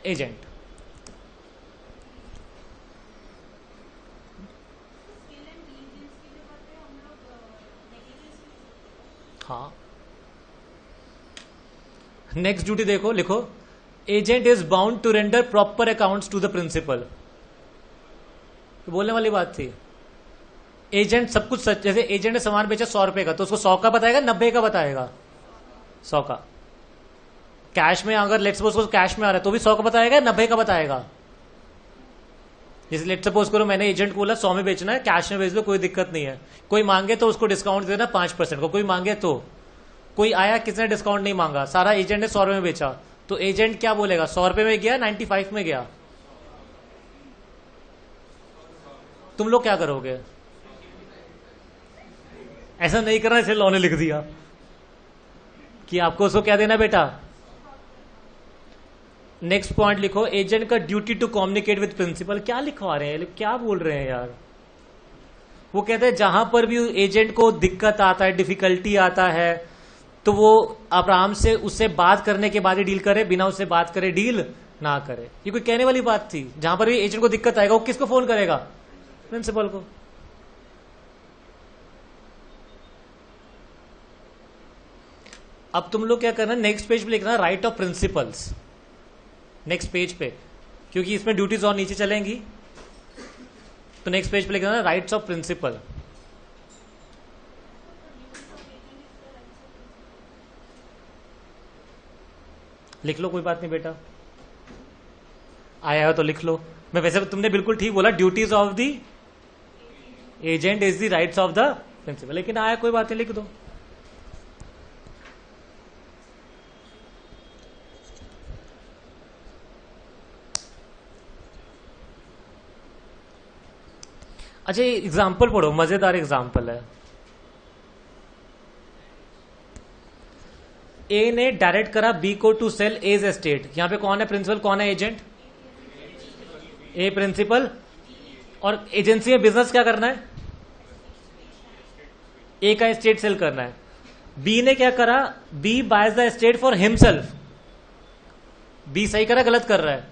एजेंट। हाँ, नेक्स्ट ड्यूटी देखो, लिखो agent is bound to render proper accounts to the principal. बोलने वाली बात थी। एजेंट सब कुछ सच, जैसे एजेंट ने सामान बेचा 100 रुपए का, तो उसको 100 का बताएगा, 90 का बताएगा? 100 का। कैश में अगर लेट्स सपोज कैश में आ रहा है तो भी 100 का बताएगा, 90 का बताएगा? जैसे लेट्स सपोज करो मैंने एजेंट को बोला 100 में बेचना है, कैश में बेच दो, कोई दिक्कत नहीं है। कोई मांगे तो उसको डिस्काउंट देना 5% को, कोई मांगे तो। कोई आया, किसने डिस्काउंट नहीं मांगा, सारा एजेंट ने 100 रुपए में बेचा, तो एजेंट क्या बोलेगा? 100 रुपए में गया, 95 में गया? तुम लोग क्या करोगे? ऐसा नहीं करना, इसे लॉ ने लिख दिया कि आपको उसको क्या देना बेटा। नेक्स्ट पॉइंट लिखो, एजेंट का duty to communicate with principal. क्या लिखवा रहे हैं, क्या बोल रहे हैं यार। वो कहते हैं जहां पर भी एजेंट को दिक्कत आता है, डिफिकल्टी आता है, तो वो आराम से उससे बात करने के बाद ही डील करे, बिना उससे बात करे डील ना करे। ये कोई कहने वाली बात थी? जहां पर भी एजेंट को दिक्कत आएगा वो किसको फोन करेगा? प्रिंसिपल को। अब तुम लोग क्या करना, नेक्स्ट पेज पे लिखना right of principles, next page पे, क्योंकि इसमें ड्यूटीज और नीचे चलेंगी। तो नेक्स्ट पेज पे लिखना राइट्स ऑफ प्रिंसिपल। लिख लो, कोई बात नहीं बेटा, आया हो तो लिख लो। मैं वैसे तुमने बिल्कुल ठीक बोला, duties of the agent is the rights of the principal. लेकिन आया कोई बात नहीं, लिख दो। अच्छा, ये एग्जाम्पल पढ़ो, मजेदार एग्जाम्पल है। ए ने डायरेक्ट करा बी को टू सेल एज एस्टेट। यहां पे कौन है प्रिंसिपल, कौन है एजेंट? A principal. और एजेंसी में बिजनेस क्या करना है? ए का एस्टेट सेल करना है। बी ने क्या करा, B buys the estate for himself. B सही करा गलत कर रहा है?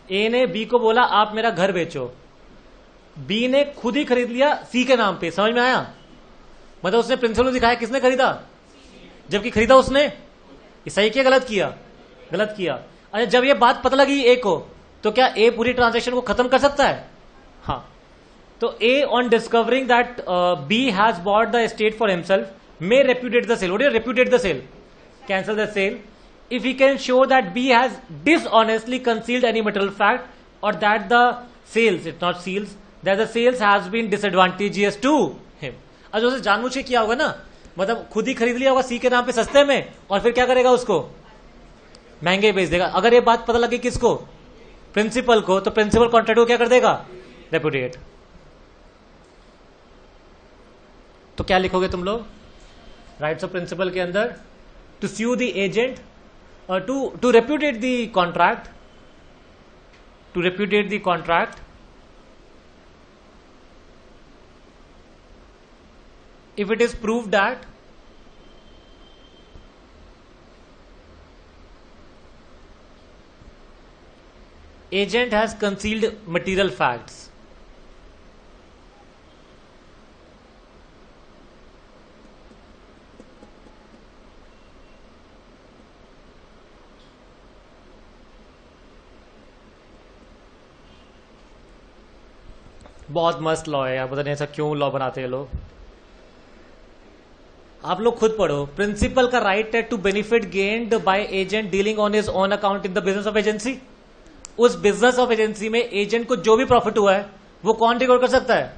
ए ने बी को बोला आप मेरा घर बेचो। बी ने खुद ही खरीद लिया सी के नाम पे। समझ में आया? मतलब उसने प्रिंसिपल को दिखाया किसने खरीदा, जबकि खरीदा उसने। ये सही किया गलत किया? गलत किया। अच्छा, जब ये बात पता लगी ए को, तो क्या ए पूरी ट्रांजैक्शन को खत्म कर सकता है? हाँ। तो A on discovering that B has bought the estate for himself may repudiate the sale. What is repudiate the sale? Cancel the sale if he can show that B has dishonestly concealed any material fact, or that the sales, it's not sales, that the sales has been disadvantageous to him। अच्छा, उसे जानबूझ के किया होगा ना, मतलब खुद ही खरीद लिया होगा सी के नाम पे सस्ते में, और फिर क्या करेगा, उसको महंगे बेच देगा। अगर ये बात पता लगी किसको, प्रिंसिपल को, तो प्रिंसिपल कॉन्ट्रैक्ट को क्या कर देगा, रेपुडिएट। तो क्या लिखोगे तुम लोग राइट्स ऑफ प्रिंसिपल के अंदर? To sue the agent, to repudiate the contract, to repudiate the contract if it is proved that agent has concealed material facts। बहुत मस्त लॉ है यार, पता नहीं ऐसा क्यों लॉ बनाते हैं लोग। आप लोग खुद पढ़ो। प्रिंसिपल का राइट है to benefit gained by agent dealing on his own account in the business of agency. उस बिजनेस ऑफ एजेंसी में एजेंट को जो भी प्रॉफिट हुआ है वो कौन रिकॉर्ड कर सकता है?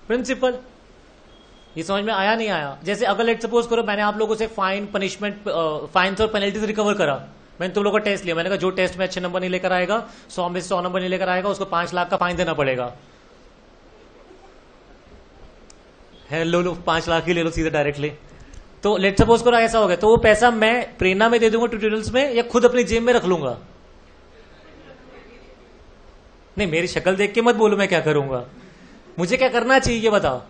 प्रिंसिपल। ये समझ में आया नहीं आया? जैसे अगर लेट सपोज करो मैंने आप लोगों से फाइन पनिशमेंट फाइन्स और पेनल्टीज रिकवर करा, मैंने तुम लोगों का टेस्ट लिया, मैंने कहा जो टेस्ट में अच्छे नंबर नहीं लेकर आएगा, 100 में 100 नंबर नहीं लेकर आएगा, उसको 5 लाख का फाइन देना पड़ेगा। है लो 5 लाख ही ले लो सीधे डायरेक्टली। तो लेट सपोज करो ऐसा हो गया, तो वो पैसा मैं प्रेरणा में दे दूंगा ट्यूटोरियल्स में, या खुद अपनी जेब में रख लूंगा? नहीं, मेरी शक्ल देख के मत बोलो मैं क्या करूंगा। मुझे क्या करना चाहिए ये बताओ?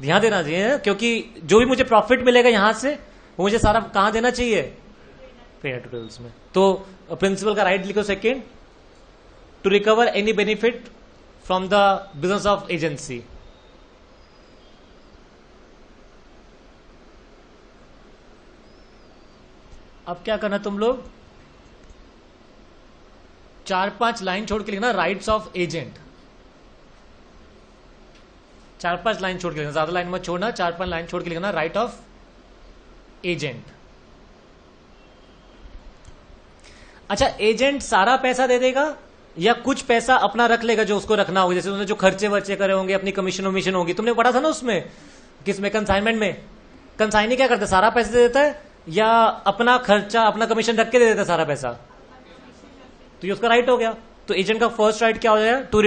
ध्यान देना चाहिए, क्योंकि जो भी मुझे प्रॉफिट मिलेगा यहां से वो मुझे सारा कहां देना चाहिए? प्रेरणा ट्यूटोरियल्स में। तो प्रिंसिपल का राइट लिखो second, to recover any benefit from the business of agency. अब क्या करना तुम लोग, 4-5 लाइन छोड़ के लिखना राइट्स ऑफ एजेंट। 4-5 लाइन छोड़ के लिखना, ज्यादा लाइन मत छोड़ना, 4-5 लाइन छोड़ के लिखना राइट ऑफ एजेंट। अच्छा, एजेंट सारा पैसा दे देगा या कुछ पैसा अपना रख लेगा जो उसको रखना होगा? जैसे उसने जो खर्चे वर्चे करे होंगे, अपनी कमीशन वमीशन होगी, तुमने पढ़ा था ना उसमें, किसमें, कंसाइनमेंट में। कंसाइनी क्या करता है, सारा पैसा दे देता है या अपना खर्चा अपना कमीशन रख के दे देता है सारा पैसा? तो ये उसका राइट हो गया। तो एजेंट का फर्स्ट राइट क्या हो जाएगा, to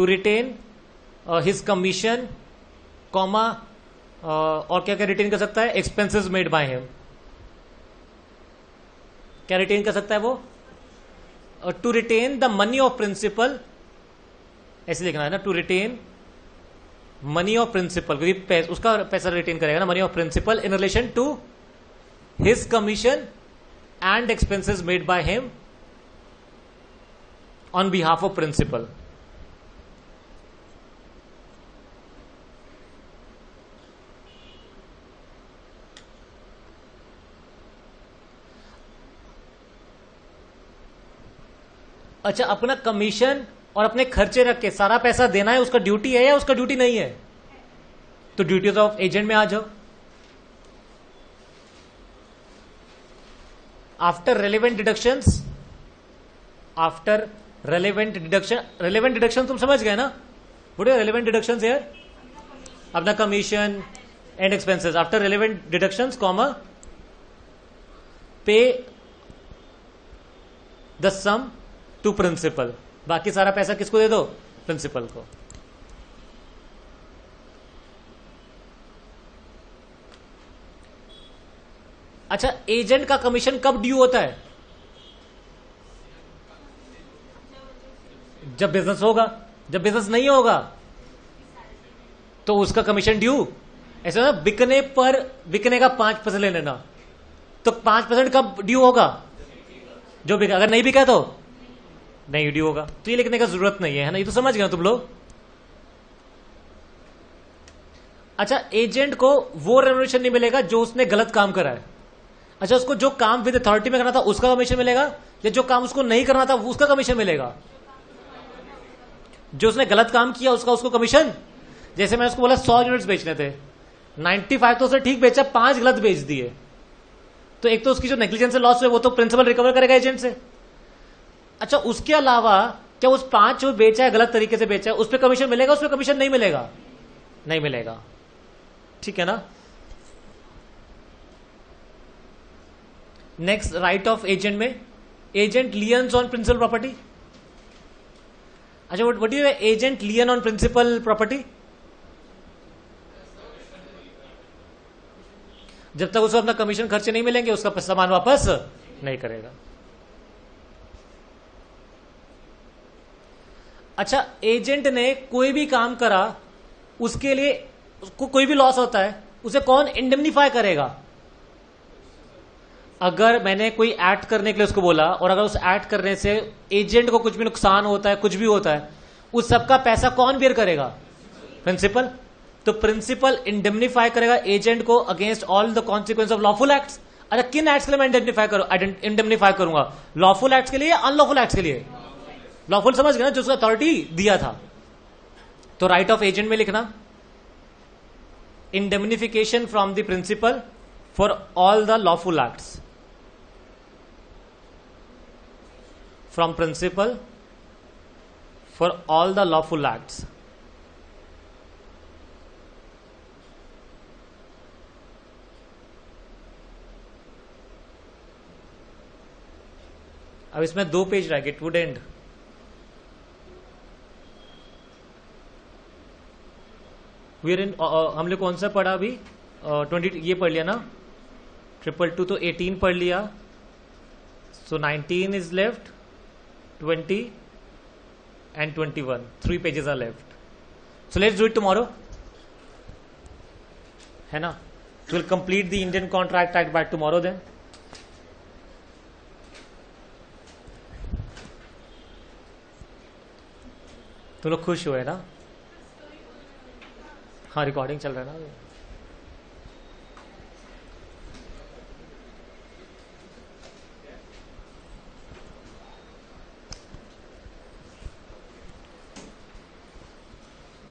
retain his commission, comma और क्या क्या रिटेन कर सकता है, एक्सपेंसेस मेड बाय हिम। क्या रिटेन कर सकता है वो? To retain the money of principal, ऐसे लिखना है ना, to retain money of principal, क्योंकि उसका पैसा रिटेन करेगा ना, money of principal in relation to his commission and expenses made by him on behalf of principal. अच्छा, अपना कमीशन और अपने खर्चे रख के सारा पैसा देना है, उसका ड्यूटी है या उसका ड्यूटी नहीं है? तो ड्यूटीज ऑफ एजेंट में आ जाओ। After relevant deductions after relevant deduction, relevant deduction तुम समझ गए ना, बोले रेलेवेंट डिडक्शन है अपना commission and expenses, after relevant deduction comma पे द सम टू प्रिंसिपल, बाकी सारा पैसा किसको दे दो, प्रिंसिपल को। अच्छा, एजेंट का कमीशन कब ड्यू होता है, जब बिजनेस होगा, जब बिजनेस नहीं होगा तो उसका कमीशन ड्यू। ऐसा ना, बिकने पर, बिकने का 5% ले लेना, तो 5% कब ड्यू होगा, जो बिका, अगर नहीं बिका तो नहीं ड्यू होगा। तो ये लिखने का जरूरत नहीं है ना, ये तो समझ गए तुम लोग। अच्छा, एजेंट को वो रेम्युनरेशन नहीं मिलेगा जो उसने गलत काम करा है। अच्छा, उसको जो काम विद अथॉरिटी में करना था उसका कमीशन मिलेगा, या जो काम उसको नहीं करना था उसका कमीशन मिलेगा, जो उसने गलत काम किया उसका, उसको कमीशन। जैसे मैंने उसको बोला 100 यूनिट्स बेचने थे, 95 तो उसने ठीक बेचा, 5 गलत बेच दिए, तो एक तो उसकी जो नेग्लिजेंस से लॉस है वो तो प्रिंसिपल रिकवर करेगा एजेंट से। अच्छा, उसके अलावा क्या उस 5 जो बेचा है गलत तरीके से बेचा है उस पर कमीशन मिलेगा, उस पर कमीशन नहीं मिलेगा, नहीं मिलेगा, ठीक है ना। नेक्स्ट, राइट ऑफ एजेंट में, agent liens on principal property. अच्छा, what do you agent lien on principal property, जब तक उसको अपना कमीशन खर्चे नहीं मिलेंगे उसका सामान वापस नहीं करेगा। अच्छा, एजेंट ने कोई भी काम करा, उसके लिए उसको कोई भी लॉस होता है, उसे कौन इंडेमनीफाई करेगा। अगर मैंने कोई एक्ट करने के लिए उसको बोला और अगर उस एक्ट करने से एजेंट को कुछ भी नुकसान होता है, कुछ भी होता है, उस सबका पैसा कौन बेयर करेगा, प्रिंसिपल। तो प्रिंसिपल इंडेमनीफाई करेगा एजेंट को against all the consequence of lawful acts. अरे किन एक्ट्स के लिए मैं इंडेमनीफाई करूंगा, लॉफुल एक्ट्स के लिए या अनलॉफुल एक्ट्स के लिए। लॉफुल समझ गए ना, जो उसको अथॉरिटी दिया था। तो राइट ऑफ एजेंट में लिखना indemnification from the principal for all the lawful acts, from principal for all the lawful acts. अब इसमें 2 पेज रह गए, इट वुड एंड। हम लोग कौन सा पढ़ा अभी, 20 ये पढ़ लिया ना, 222 तो 18 पढ़ लिया, so 19 is left, 20 and 21, 3 pages are left. So let's do it tomorrow, है ना। Will complete the Indian contract act by tomorrow then. तुम लोग खुश हुए ना, हाँ रिकॉर्डिंग चल रहा है ना।